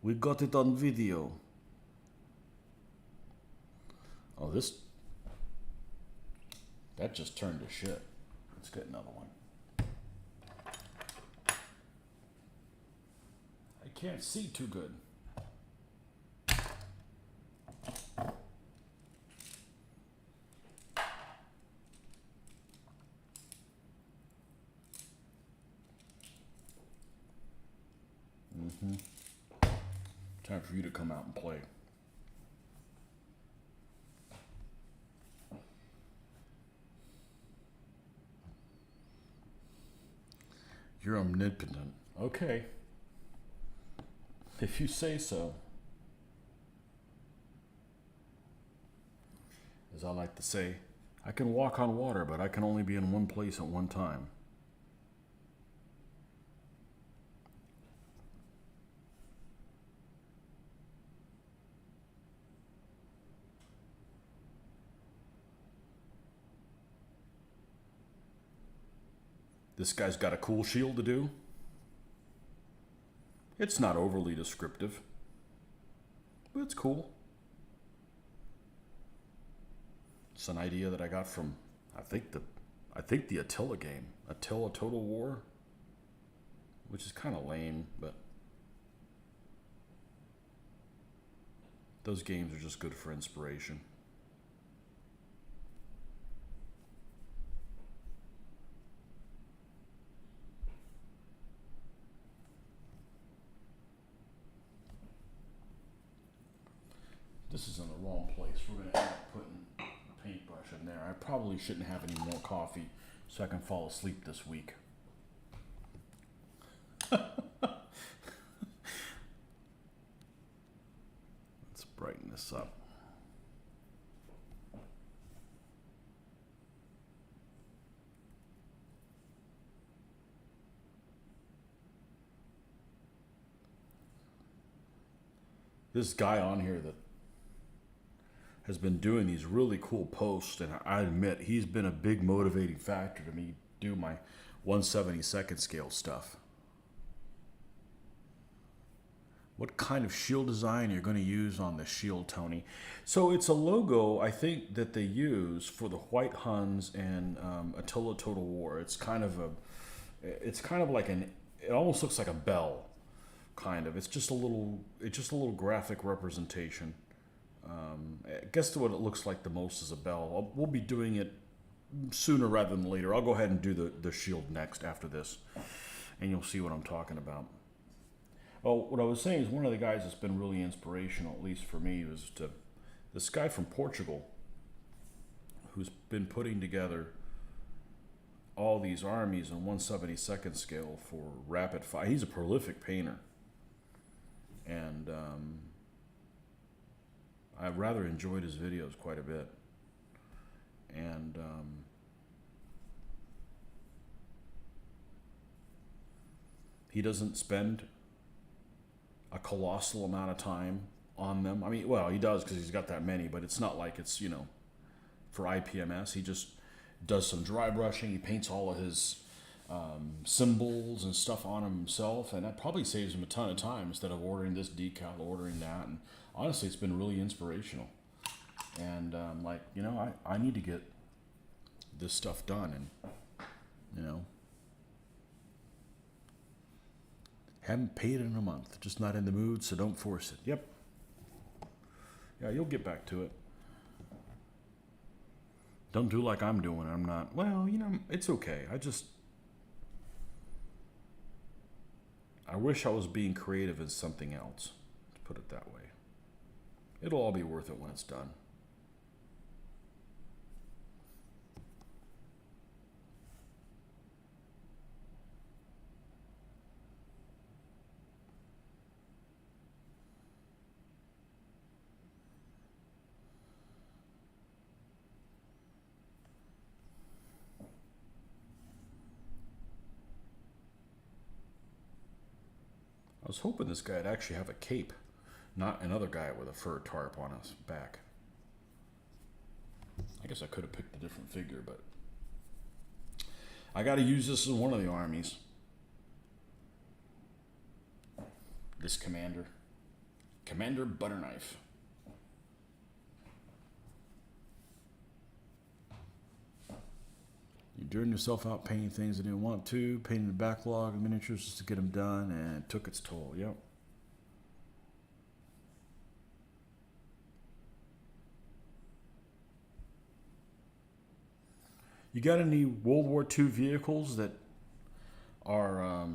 We got it on video. Oh, that just turned to shit. Let's get another one. I can't see too good. Time for you to come out and play. You're omnipotent. Okay. If you say so. As I like to say, I can walk on water, but I can only be in one place at one time. This guy's got a cool shield to do. It's not overly descriptive, but it's cool. It's an idea that I got from, I think the Attila game, Attila Total War, which is kind of lame, but those games are just good for inspiration. This is in the wrong place. We're going to end up putting a paintbrush in there. I probably shouldn't have any more coffee so I can fall asleep this week. Let's brighten this up. This guy on here that has been doing these really cool posts, and I admit he's been a big motivating factor to me do my 1/72 scale stuff. What kind of shield design you're going to use on the shield, Tony? So it's a logo, I think, that they use for the White Huns and Attila Total War. It's kind of like it almost looks like a bell, kind of. It's just a little graphic representation. I guess what it looks like the most is a bell. We'll be doing it sooner rather than later. I'll go ahead and do the shield next after this, and you'll see what I'm talking about. Well, what I was saying is one of the guys that's been really inspirational, at least for me, was this guy from Portugal who's been putting together all these armies on 1/72nd scale for rapid fire. He's a prolific painter. And I rather enjoyed his videos quite a bit. And he doesn't spend a colossal amount of time on them. I mean, well, he does because he's got that many, but it's not like it's, for IPMS. He just does some dry brushing. He paints all of his symbols and stuff on himself, and that probably saves him a ton of time instead of ordering this decal, ordering that. And honestly, it's been really inspirational. And I need to get this stuff done, and haven't paid in a month. Just not in the mood, so don't force it. Yep. Yeah, you'll get back to it. Don't do like I'm doing. I'm not. Well, it's okay. I wish I was being creative in something else, to put it that way. It'll all be worth it when it's done. I was hoping this guy'd actually have a cape, not another guy with a fur tarp on his back. I guess I could have picked a different figure, but I got to use this in one of the armies. This Commander Butterknife. You burned yourself out painting things you didn't want to, painting the backlog of miniatures just to get them done, and it took its toll. Yep. You got any World War II vehicles that are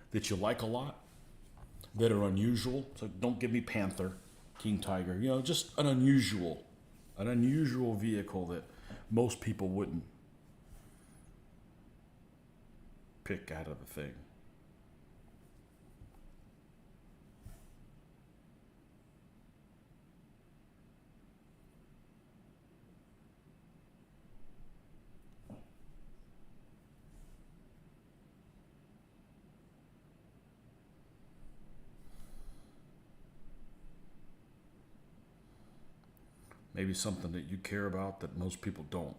that you like a lot, that are unusual? So don't give me Panther, King Tiger. Just an unusual vehicle that most people wouldn't pick out of the thing. Maybe something that you care about that most people don't.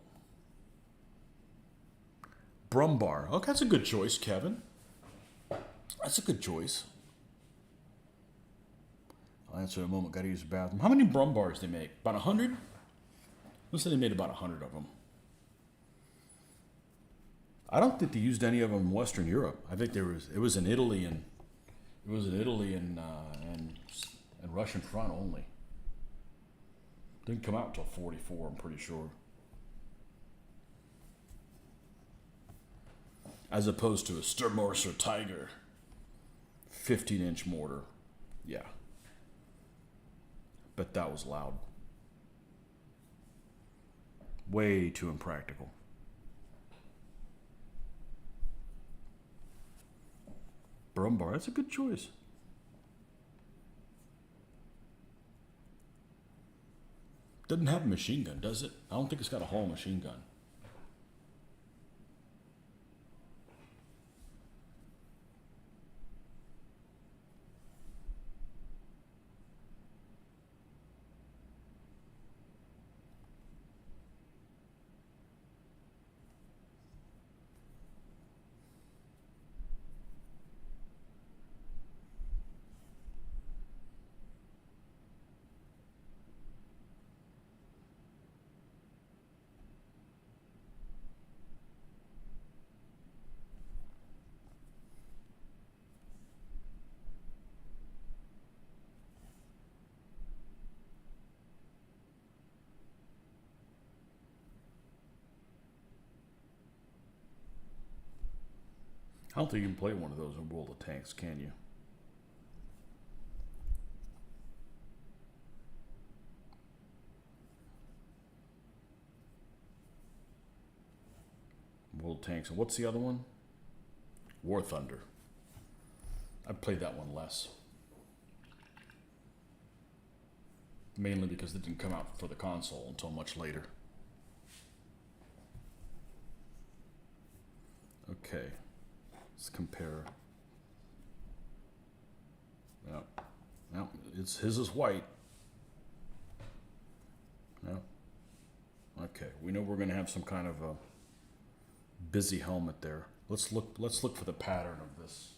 Brumbar. Okay, that's a good choice, Kevin. That's a good choice. I'll answer in a moment. Got to use the bathroom. How many Brumbars they make? About 100? Let's say they made about 100 of them. I don't think they used any of them in Western Europe. I think it was in Italy and Russian front only. Didn't come out until 44, I'm pretty sure. As opposed to a Sturmorser Tiger 15-inch mortar. Yeah. But that was loud. Way too impractical. Brumbar, that's a good choice. Doesn't have a machine gun, does it? I don't think it's got a Hall machine gun. I don't think you can play one of those in World of Tanks, can you? Tanks. And what's the other one? War Thunder. I played that one less. Mainly because it didn't come out for the console until much later. Okay, let's compare. No, his is white. No. Okay, we know we're going to have some kind of a busy helmet there. Let's look for the pattern of this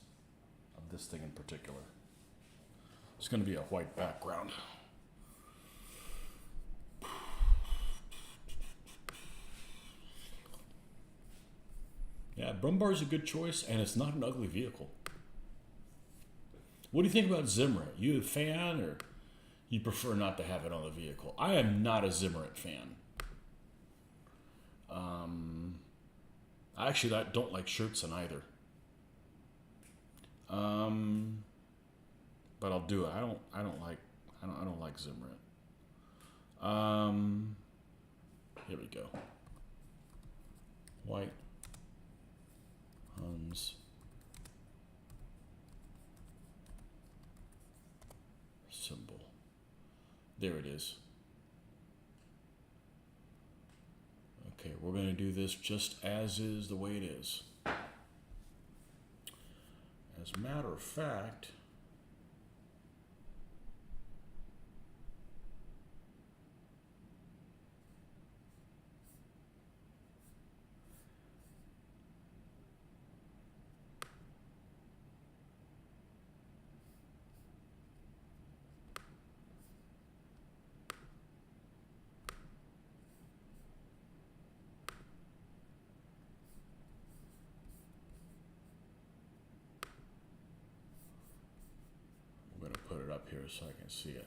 thing in particular. It's going to be a white background. Yeah, Brumbar's a good choice, and it's not an ugly vehicle. What do you think about Zimmerit? You a fan, or you prefer not to have it on the vehicle? I am not a Zimmerit fan. I actually don't like Schertzen either. But I'll do it. I don't like Zimmerit. Here we go. White. Huns. Symbol. There it is. Okay, we're going to do this just as is, the way it is. As a matter of fact, up here so I can see it.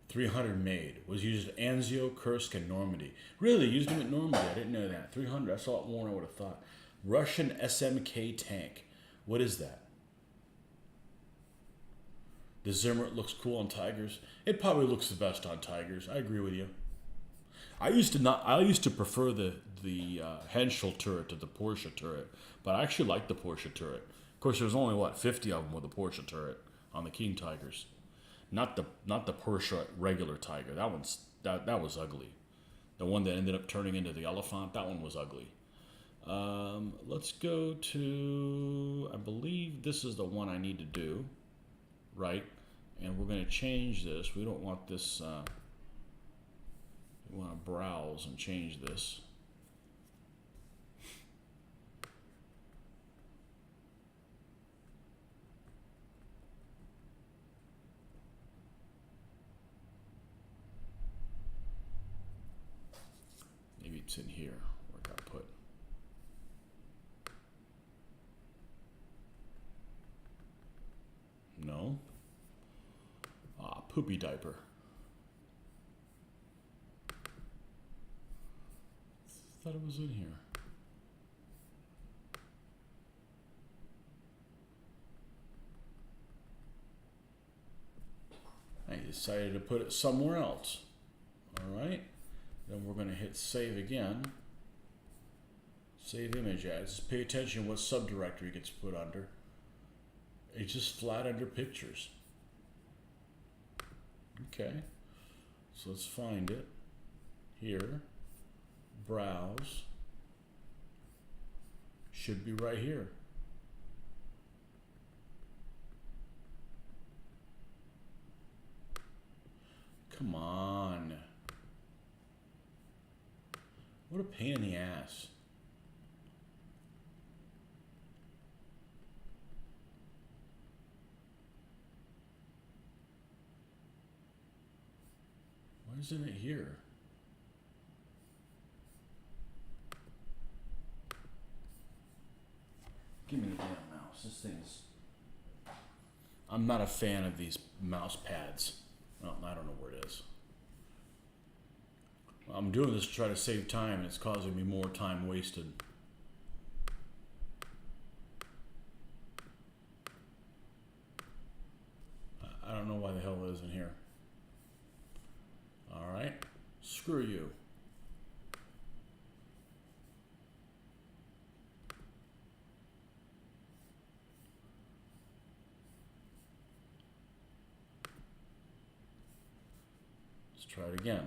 300 made. Was used at Anzio, Kursk, and Normandy. Really? Used them at Normandy? I didn't know that. 300. That's a lot more than I would have thought. Russian SMK tank. What is that? The Zimmerit looks cool on Tigers. It probably looks the best on Tigers. I agree with you. I used to prefer the Henschel turret to the Porsche turret, but I actually like the Porsche turret. Of course, there's only 50 of them with a Porsche turret on the Keen Tigers, not the Porsche regular Tiger. That was ugly. The one that ended up turning into the Elephant, that one was ugly. Let's go to, I believe this is the one I need to do, right? And we're going to change this. We don't want this. We want to browse and change this. Maybe it's in here where I got put. No. Poopy diaper. Thought it was in here. I decided to put it somewhere else. All right. Then we're going to hit save again. Save image as. Just pay attention to what subdirectory gets put under. It's just flat under pictures. Okay. So let's find it. Here. Browse. Should be right here. Come on. What a pain in the ass. Why isn't it here? Give me the damn mouse. This thing's... I'm not a fan of these mouse pads. Well, I don't know where it is. I'm doing this to try to save time, and it's causing me more time wasted. I don't know why the hell it isn't here. All right. Screw you. Let's try it again.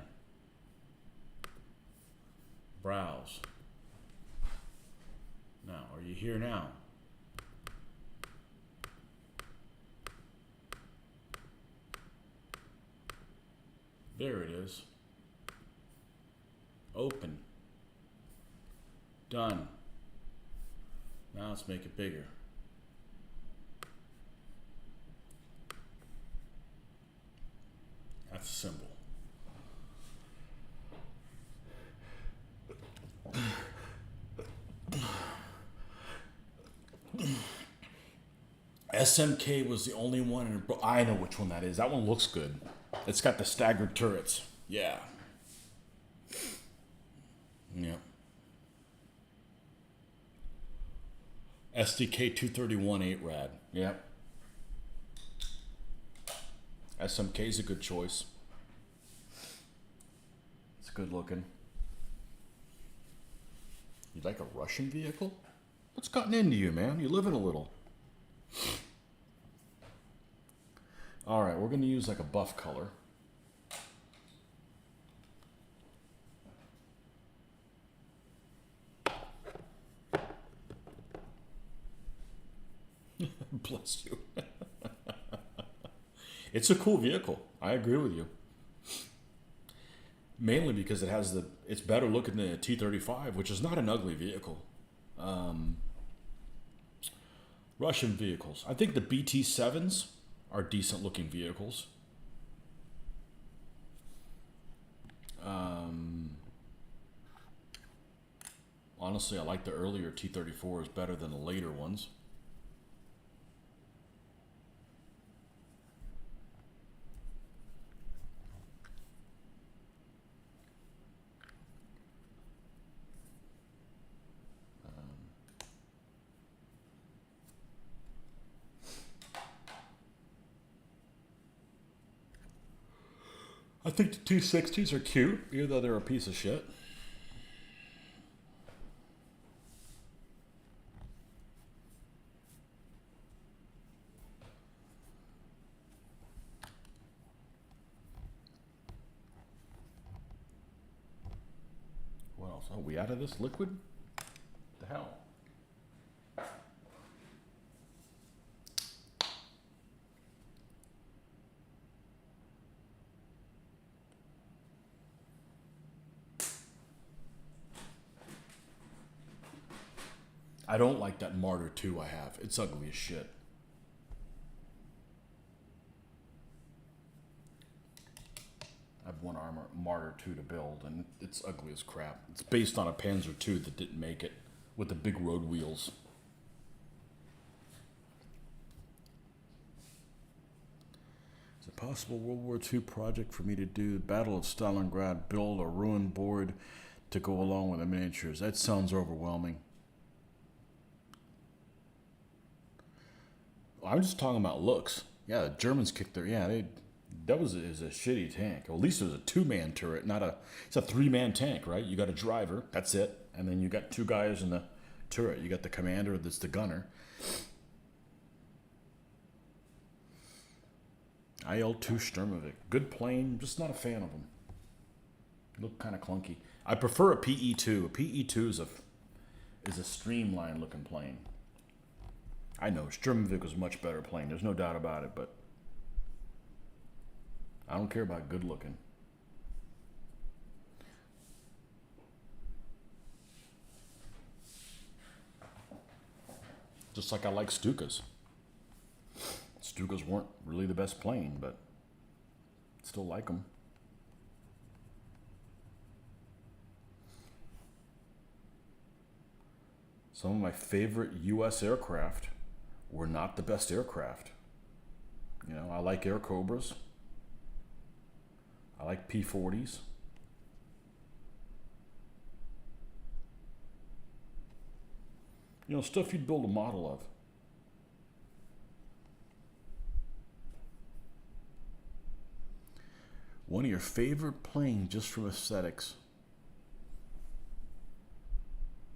Browse. Now, are you here now? There it is. Open. Done. Now let's make it bigger. That's a symbol. SMK was the only one. I know which one that is. That one looks good. It's got the staggered turrets. Yeah. Yep. SDK 231 8 rad. Yep. SMK is a good choice. It's good looking. You like a Russian vehicle? What's gotten into you, man? You're living a little. All right, we're going to use like a buff color. Bless you. It's a cool vehicle. I agree with you. Mainly because it has it's better looking than a T-35, which is not an ugly vehicle. Russian vehicles. I think the BT-7s are decent looking vehicles. Honestly, I like the earlier T-34s better than the later ones. I think the 260s are cute, even though they're a piece of shit. What else? Oh, we out of this liquid? What the hell? I don't like that Martyr 2 I have. It's ugly as shit. I have one Martyr 2 to build, and it's ugly as crap. It's based on a Panzer 2 that didn't make it, with the big road wheels. Is it possible World War II project for me to do Battle of Stalingrad, build a ruined board to go along with the miniatures? That sounds overwhelming. I'm just talking about looks. Yeah, the Germans kicked their... Yeah, that was a shitty tank. Well, at least it was a two-man turret, not a... It's a three-man tank, right? You got a driver, that's it. And then you got two guys in the turret. You got the commander, that's the gunner. IL-2 Sturmovik. Good plane, just not a fan of them. Look kind of clunky. I prefer a PE-2. A PE-2 is a streamlined looking plane. I know, Sturmovik was a much better plane. There's no doubt about it, but I don't care about good looking. Just like I like Stukas. Stukas weren't really the best plane, but still like them. Some of my favorite U.S. aircraft were not the best aircraft. You know, I like Air Cobras. I like P-40s. You know, stuff you'd build a model of. One of your favorite planes just from aesthetics.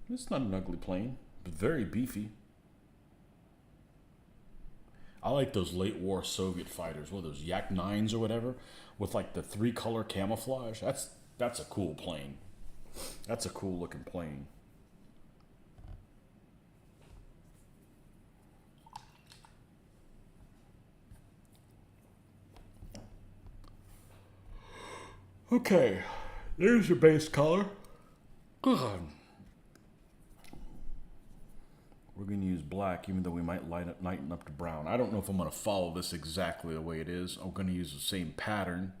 It's not an ugly plane, but very beefy. I like those late war Soviet fighters. What are those, Yak 9s or whatever? With like the 3-color camouflage. That's a cool plane. That's a cool looking plane. Okay, there's your base color. God. We're going to use black, even though we might lighten up to brown. I don't know if I'm going to follow this exactly the way it is. I'm going to use the same pattern.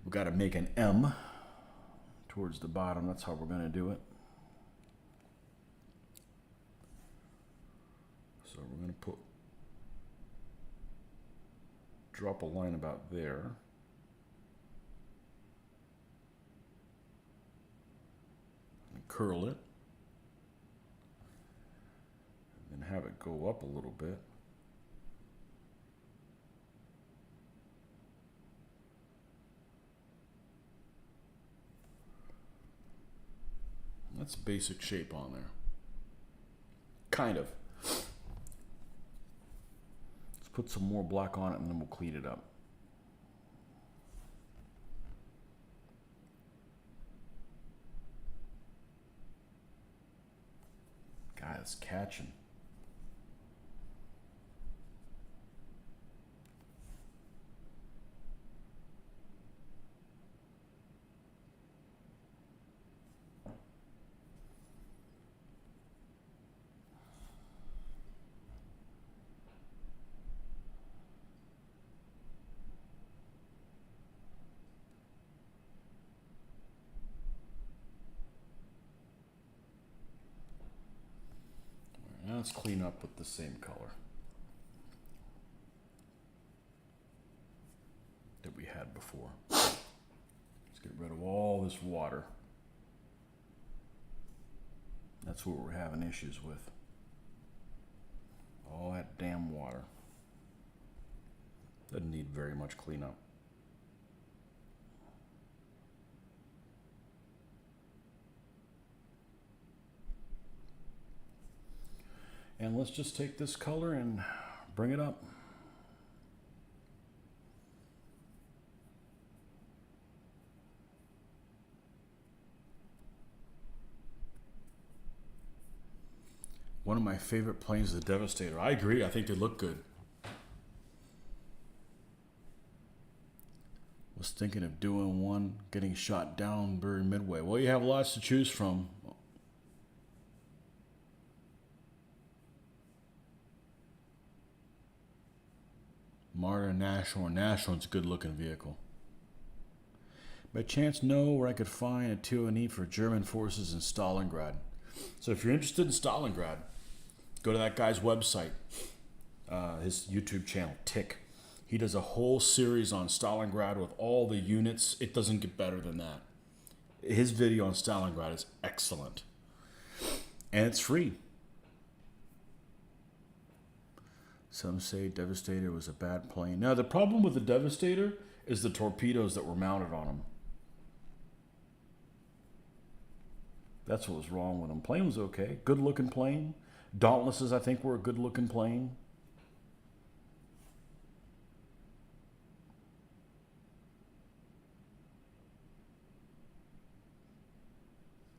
We've got to make an M towards the bottom. That's how we're going to do it. So we're going to drop a line about there. And curl it. And have it go up a little bit. That's basic shape on there. Kind of. Let's put some more black on it and then we'll clean it up. God, it's catching. Now let's clean up with the same color that we had before. Let's get rid of all this water. That's what we're having issues with. All that damn water. Doesn't need very much cleanup. And let's just take this color and bring it up. One of my favorite planes is the Devastator. I agree, I think they look good. Was thinking of doing one, getting shot down very midway. Well, you have lots to choose from. Martyr National. National's a good looking vehicle. By chance, know where I could find a TONE for German forces in Stalingrad. So if you're interested in Stalingrad, go to that guy's website, his YouTube channel, Tick. He does a whole series on Stalingrad with all the units. It doesn't get better than that. His video on Stalingrad is excellent. And it's free. Some say Devastator was a bad plane. Now, the problem with the Devastator is the torpedoes that were mounted on him. That's what was wrong with him. Plane was okay. Good-looking plane. Dauntlesses, I think, were a good-looking plane.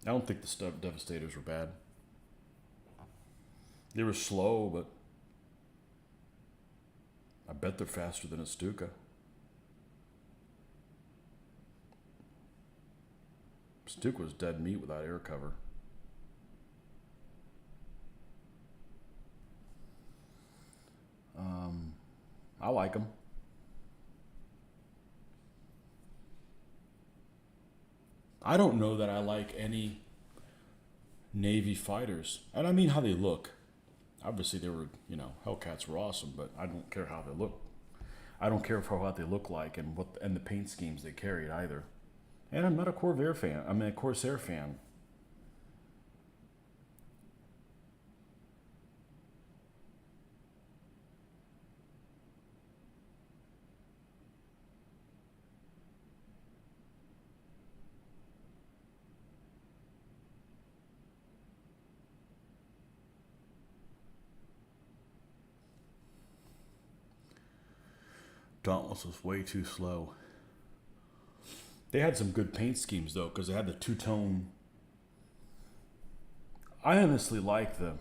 I don't think the Devastators were bad. They were slow, but I bet they're faster than a Stuka. Stuka was dead meat without air cover. I like them. I don't know that I like any Navy fighters. And I mean how they look. Obviously they were, Hellcats were awesome, but I don't care how they look. I don't care for what they look like and the paint schemes they carried either. And I'm not a Corvair fan. I'm a Corsair fan. Dauntless was way too slow. They had some good paint schemes though, because they had the two-tone. I honestly like the.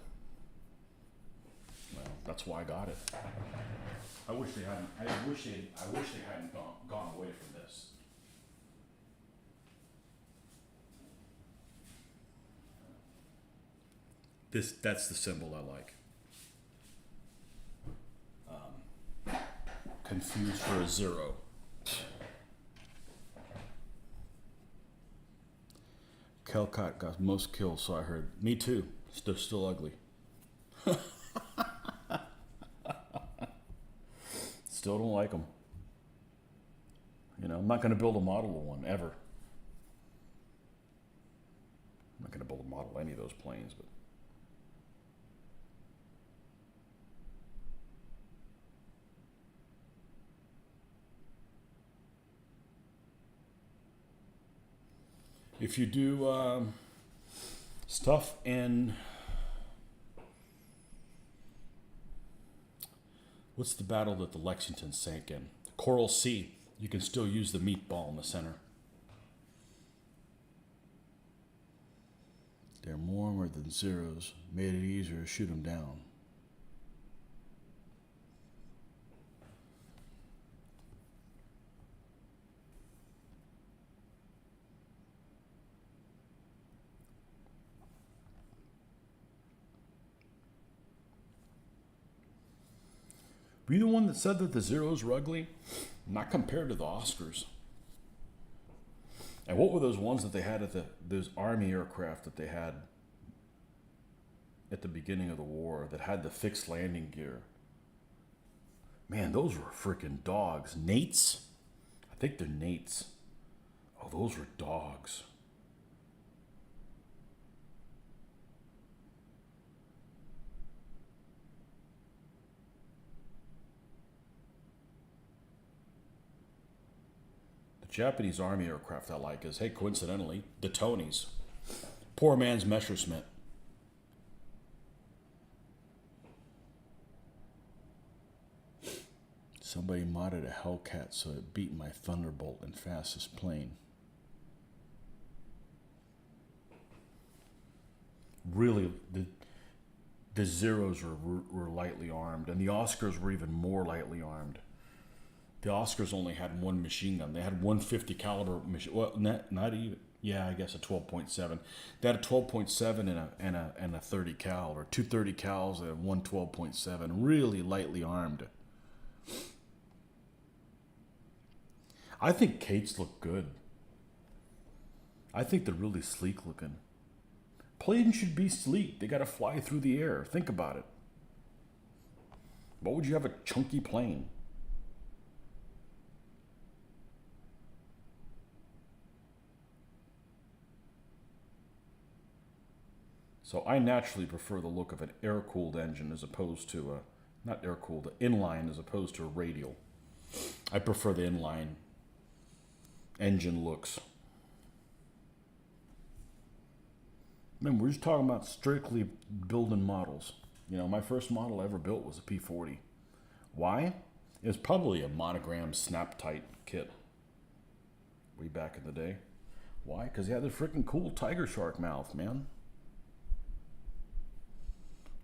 Well, that's why I got it. I wish they hadn't. I wish they hadn't gone away from this. That's the symbol I like. Confused for a 0. Kelcott got most kills, so I heard. Me too. They're still ugly. Still don't like them. You know, I'm not going to build a model of one, ever. I'm not going to build a model of any of those planes, but. If you do stuff in, what's the battle that the Lexington sank in? Coral Sea. You can still use the meatball in the center. They're warmer than zeros. Made it easier to shoot them down. Were you the one that said that the zeros were ugly? Not compared to the Oscars. And what were those ones that they had at those Army aircraft that they had at the beginning of the war that had the fixed landing gear? Man, those were freaking dogs. Nates? I think they're Nates. Oh, those were dogs. Japanese Army aircraft I like is, hey, coincidentally, the Tonys. Poor man's Messerschmitt. Somebody modded a Hellcat so it beat my Thunderbolt and fastest plane. Really, the Zeros were lightly armed, and the Oscars were even more lightly armed. The Oscars only had one machine gun. They had 150 caliber machine. Well, not even. Yeah, I guess a 12.7. They had a 12.7 and a 30 cal, or 230 cals and one 12.7. Really lightly armed. I think Kates look good. I think they're really sleek looking. Planes should be sleek. They got to fly through the air. Think about it. Why would you have a chunky plane? So I naturally prefer the look of an air-cooled engine as opposed to a, not air-cooled, inline as opposed to a radial. I prefer the inline engine looks. Man, we're just talking about strictly building models. You know, my first model I ever built was a P-40. Why? It was probably a monogram snap-tight kit way back in the day. Why? Because he had the freaking cool tiger shark mouth, man.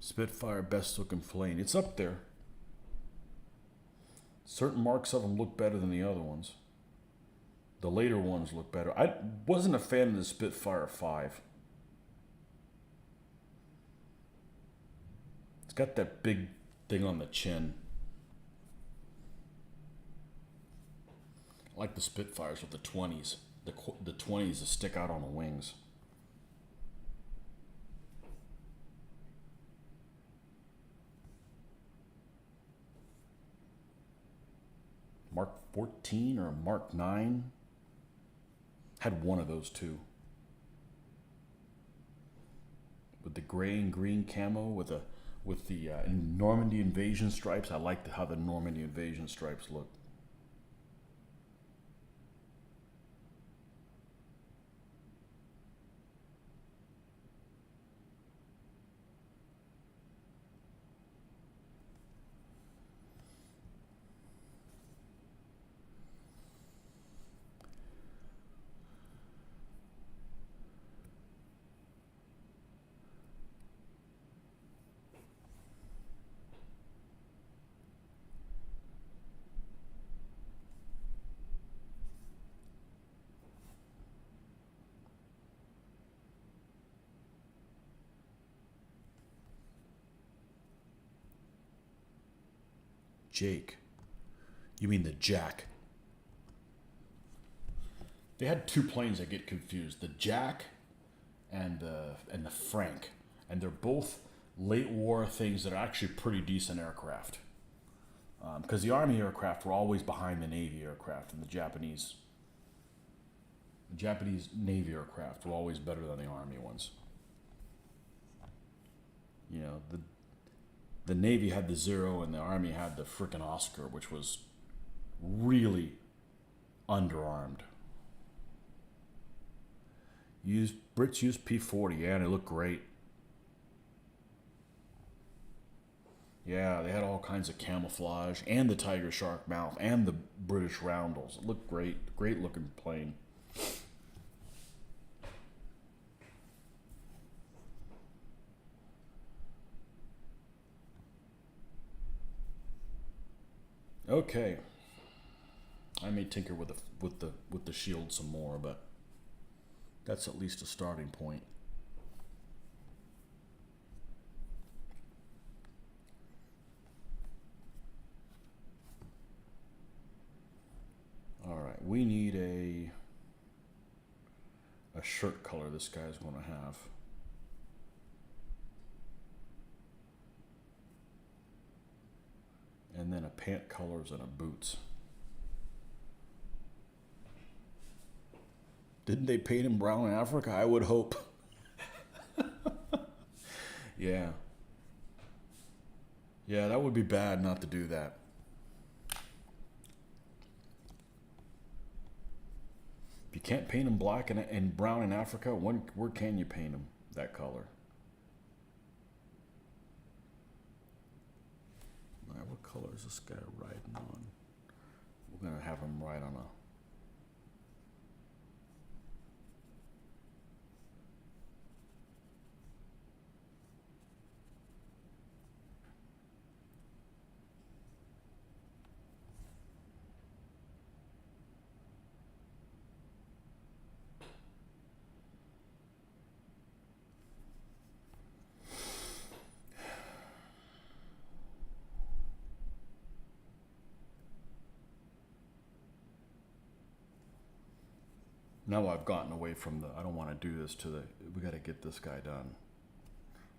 Spitfire, best looking plane. It's up there. Certain marks of them look better than the other ones. The later ones look better. I wasn't a fan of the Spitfire 5. It's got that big thing on the chin. I like the Spitfires with the 20s. The 20s that stick out on the wings. Mark 14 or Mark 9. Had one of those two. With the gray and green camo with the Normandy invasion stripes. I like how the Normandy invasion stripes look. Jake. You mean the Jack. They had two planes that get confused. The Jack and the Frank. And they're both late war things that are actually pretty decent aircraft. Because the Army aircraft were always behind the Navy aircraft, and the Japanese Navy aircraft were always better than the Army ones. You know, the Navy had the Zero and the Army had the frickin' Oscar, which was really underarmed. Brits used P-40, yeah, and it looked great. Yeah, they had all kinds of camouflage, and the tiger shark mouth, and the British roundels. It looked great. Great looking plane. Okay. I may tinker with the shield some more, but that's at least a starting point. All right, we need a shirt color this guy's going to have. And then a pant colors and a boots. Didn't they paint him brown in Africa? I would hope. Yeah. Yeah, that would be bad not to do that. If you can't paint him black and brown in Africa, where can you paint him that color? All right, what color is this guy riding on? We're going to have him ride on a... Now I've gotten away from I don't want to do this we got to get this guy done.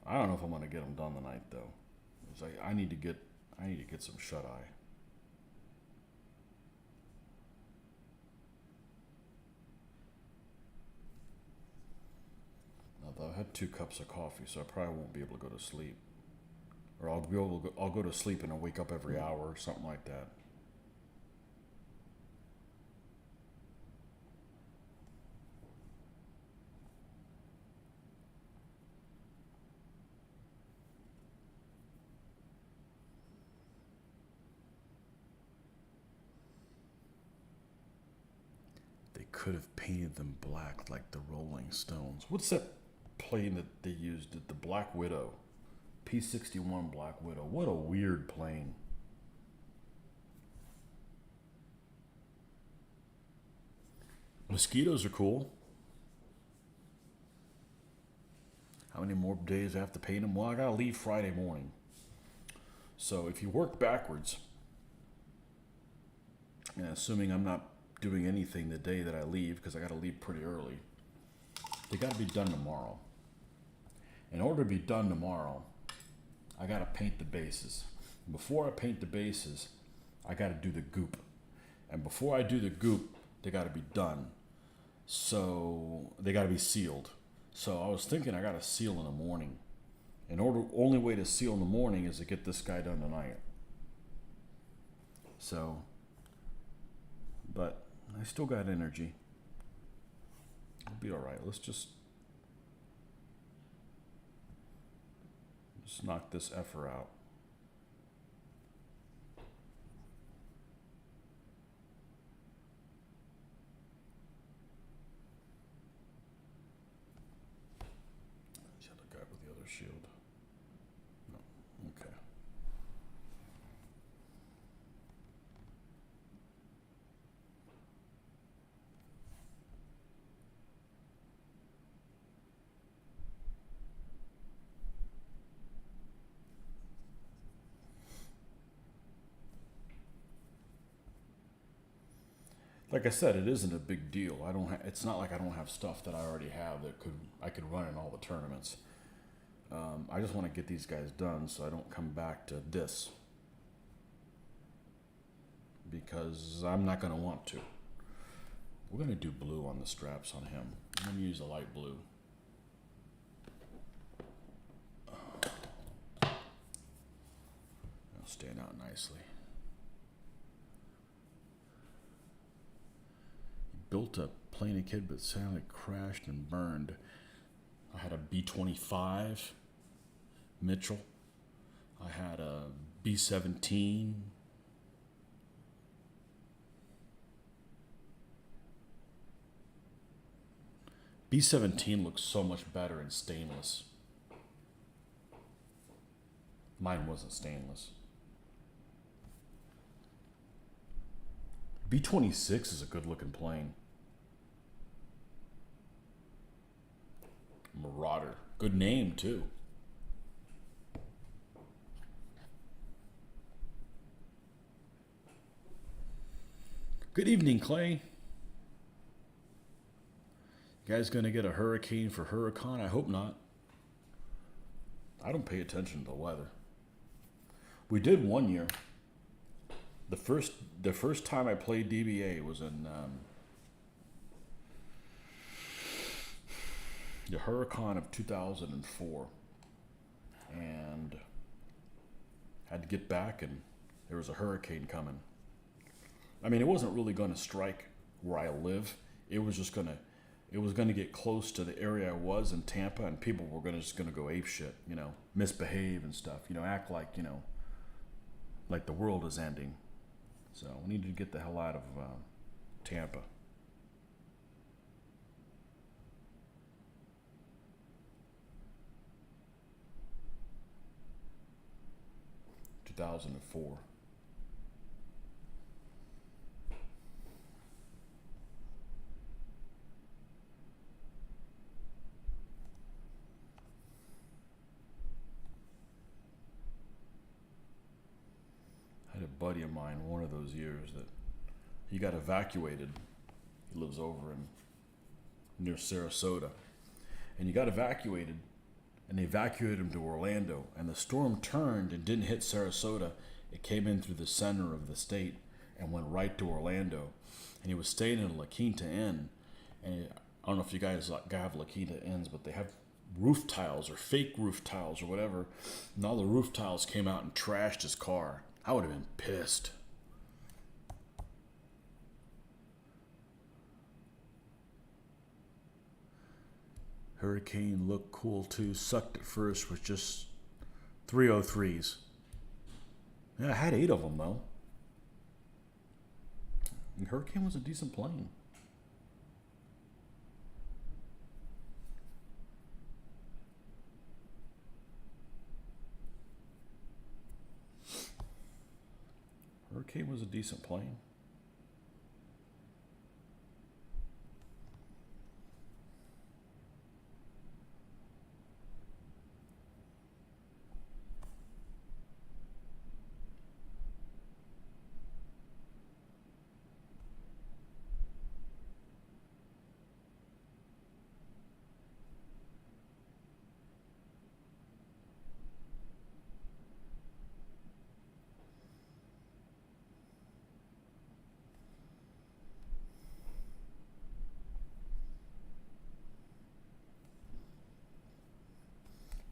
I don't know if I'm going to get him done tonight though. I need to get some shut eye. Although I had 2 cups of coffee, so I probably won't be able to go to sleep. Or I'll go to sleep and I'll wake up every hour or something like that. Could have painted them black like the Rolling Stones. What's that plane that they used? The Black Widow. P-61 Black Widow. What a weird plane. Mosquitoes are cool. How many more days I have to paint them? Well, I gotta leave Friday morning. So if you work backwards, and assuming I'm not doing anything the day that I leave, because I got to leave pretty early, they got to be done tomorrow. In order to be done tomorrow, I got to paint the bases. Before I paint the bases, I got to do the goop. And before I do the goop, they got to be done. So they got to be sealed. So I was thinking I got to seal in the morning. Only way to seal in the morning is to get this guy done tonight. So, but I still got energy. I'll be all right. Let's just knock this effer out. The other guy with the other shield. No. Okay. Like I said, it isn't a big deal. I don't. It's not like I don't have stuff that I already have that I could run in all the tournaments. I just want to get these guys done so I don't come back to this because I'm not going to want to. We're going to do blue on the straps on him. I'm going to use a light blue. It'll stand out nicely. Built a Plane Kid, but sadly crashed and burned. I had a B-25 Mitchell. I had a B-17. B-17 looks so much better in stainless. Mine wasn't stainless. B-26 is a good looking plane. Marauder. Good name, too. Good evening, Clay. You guys gonna get a hurricane for Huracan? I hope not. I don't pay attention to the weather. We did one year. The first time I played DBA was in the Huracan of 2004, and had to get back, and there was a hurricane coming. I mean, it wasn't really going to strike where I live. It was going to get close to the area I was in Tampa, and people were just going to go ape shit, misbehave and stuff, act like, like the world is ending. So we needed to get the hell out of Tampa. In 2004. I had a buddy of mine one of those years that he got evacuated. He lives over near Sarasota. And he got evacuated, and they evacuated him to Orlando. And the storm turned and didn't hit Sarasota. It came in through the center of the state and went right to Orlando. And he was staying in a La Quinta Inn. And I don't know if you guys have La Quinta Inns, but they have roof tiles or fake roof tiles or whatever. And all the roof tiles came out and trashed his car. I would have been pissed. Hurricane looked cool too. Sucked at first with just 303s. Yeah, I had 8 of them though. And Hurricane was a decent plane. Hurricane was a decent plane.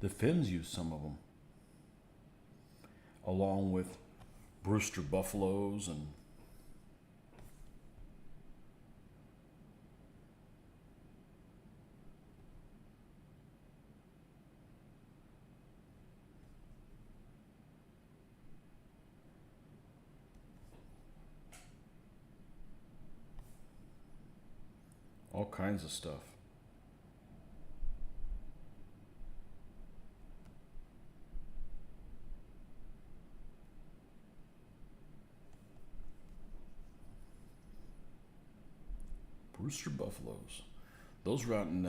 The Finns used some of them, along with Brewster Buffaloes and all kinds of stuff. Brewster Buffaloes. Those were out in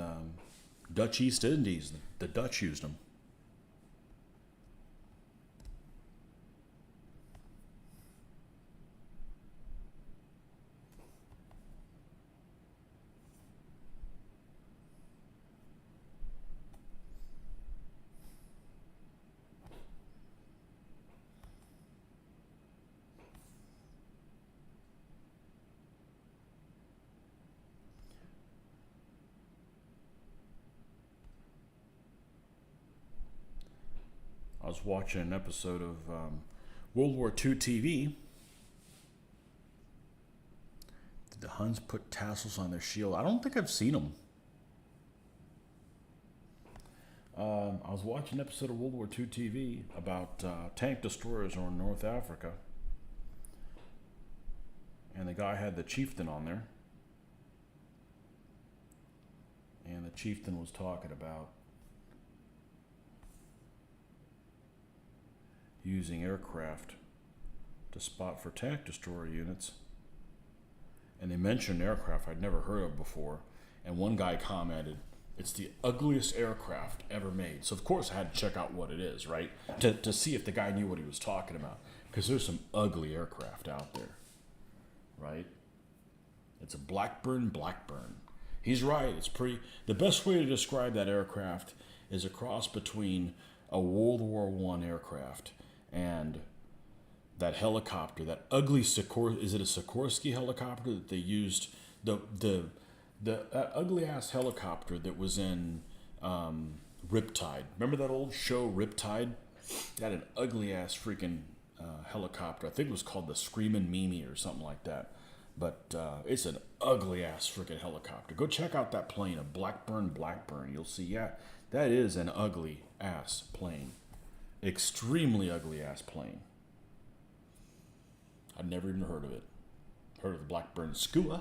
Dutch East Indies. The Dutch used them. was watching an episode of World War II TV. Did the Huns put tassels on their shield? I don't think I've seen them. I was watching an episode of World War II TV about tank destroyers on North Africa. And the guy had the chieftain on there. And the chieftain was talking about using aircraft to spot for tank destroyer units. And they mentioned aircraft I'd never heard of before. And one guy commented, "It's the ugliest aircraft ever made." So of course I had to check out what it is, right? To see if the guy knew what he was talking about. Because there's some ugly aircraft out there, right? It's a Blackburn. He's right. It's pretty. The best way to describe that aircraft is a cross between a World War I aircraft and that helicopter, that ugly is it a Sikorsky helicopter that they used? That ugly ass helicopter that was in Riptide. Remember that old show Riptide? It had an ugly ass freaking helicopter. I think it was called the Screamin' Mimi or something like that. But it's an ugly ass freaking helicopter. Go check out that plane, a Blackburn. You'll see, yeah, that is an ugly ass plane. Extremely ugly ass plane. I'd never even heard of it. Heard of the Blackburn Skua.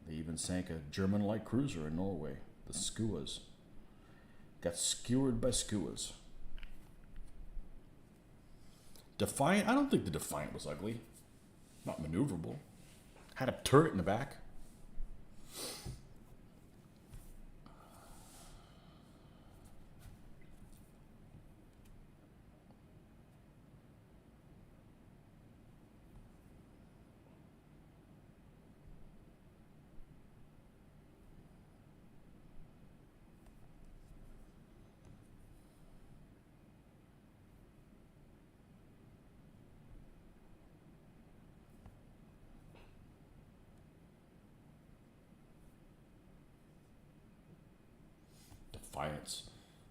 They even sank a German light cruiser in Norway. The Skuas. Got skewered by Skuas. Defiant? I don't think the Defiant was ugly. Not maneuverable. Had a turret in the back. Defiance.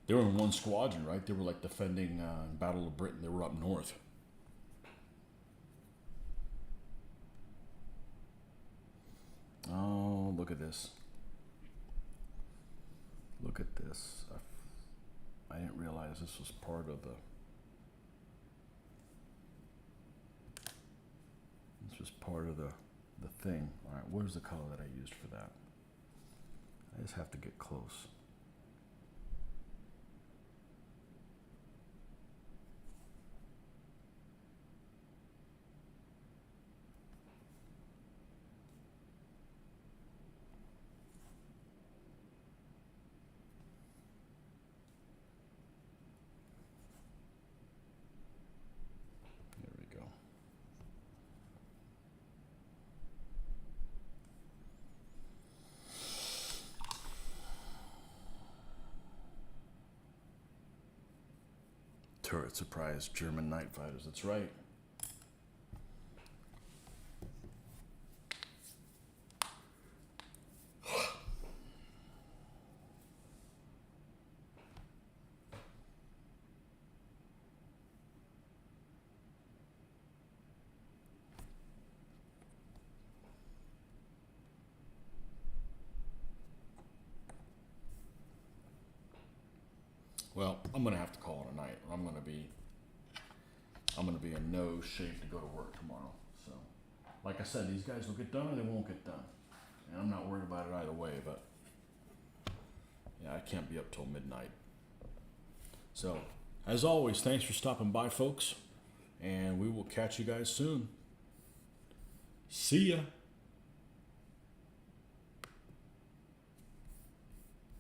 They were in one squadron, right? They were like defending Battle of Britain. They were up north. Oh, look at this. Look at this. I didn't realize this was part of the... This was part of the thing. All right, where's the color that I used for that? I just have to get close. Turret surprise German night fighters. That's right. Well, I'm gonna have to call it a night. I'm gonna be in no shape to go to work tomorrow. So, like I said, these guys will get done or they won't get done, and I'm not worried about it either way. But yeah, I can't be up till midnight. So, as always, thanks for stopping by, folks, and we will catch you guys soon. See ya.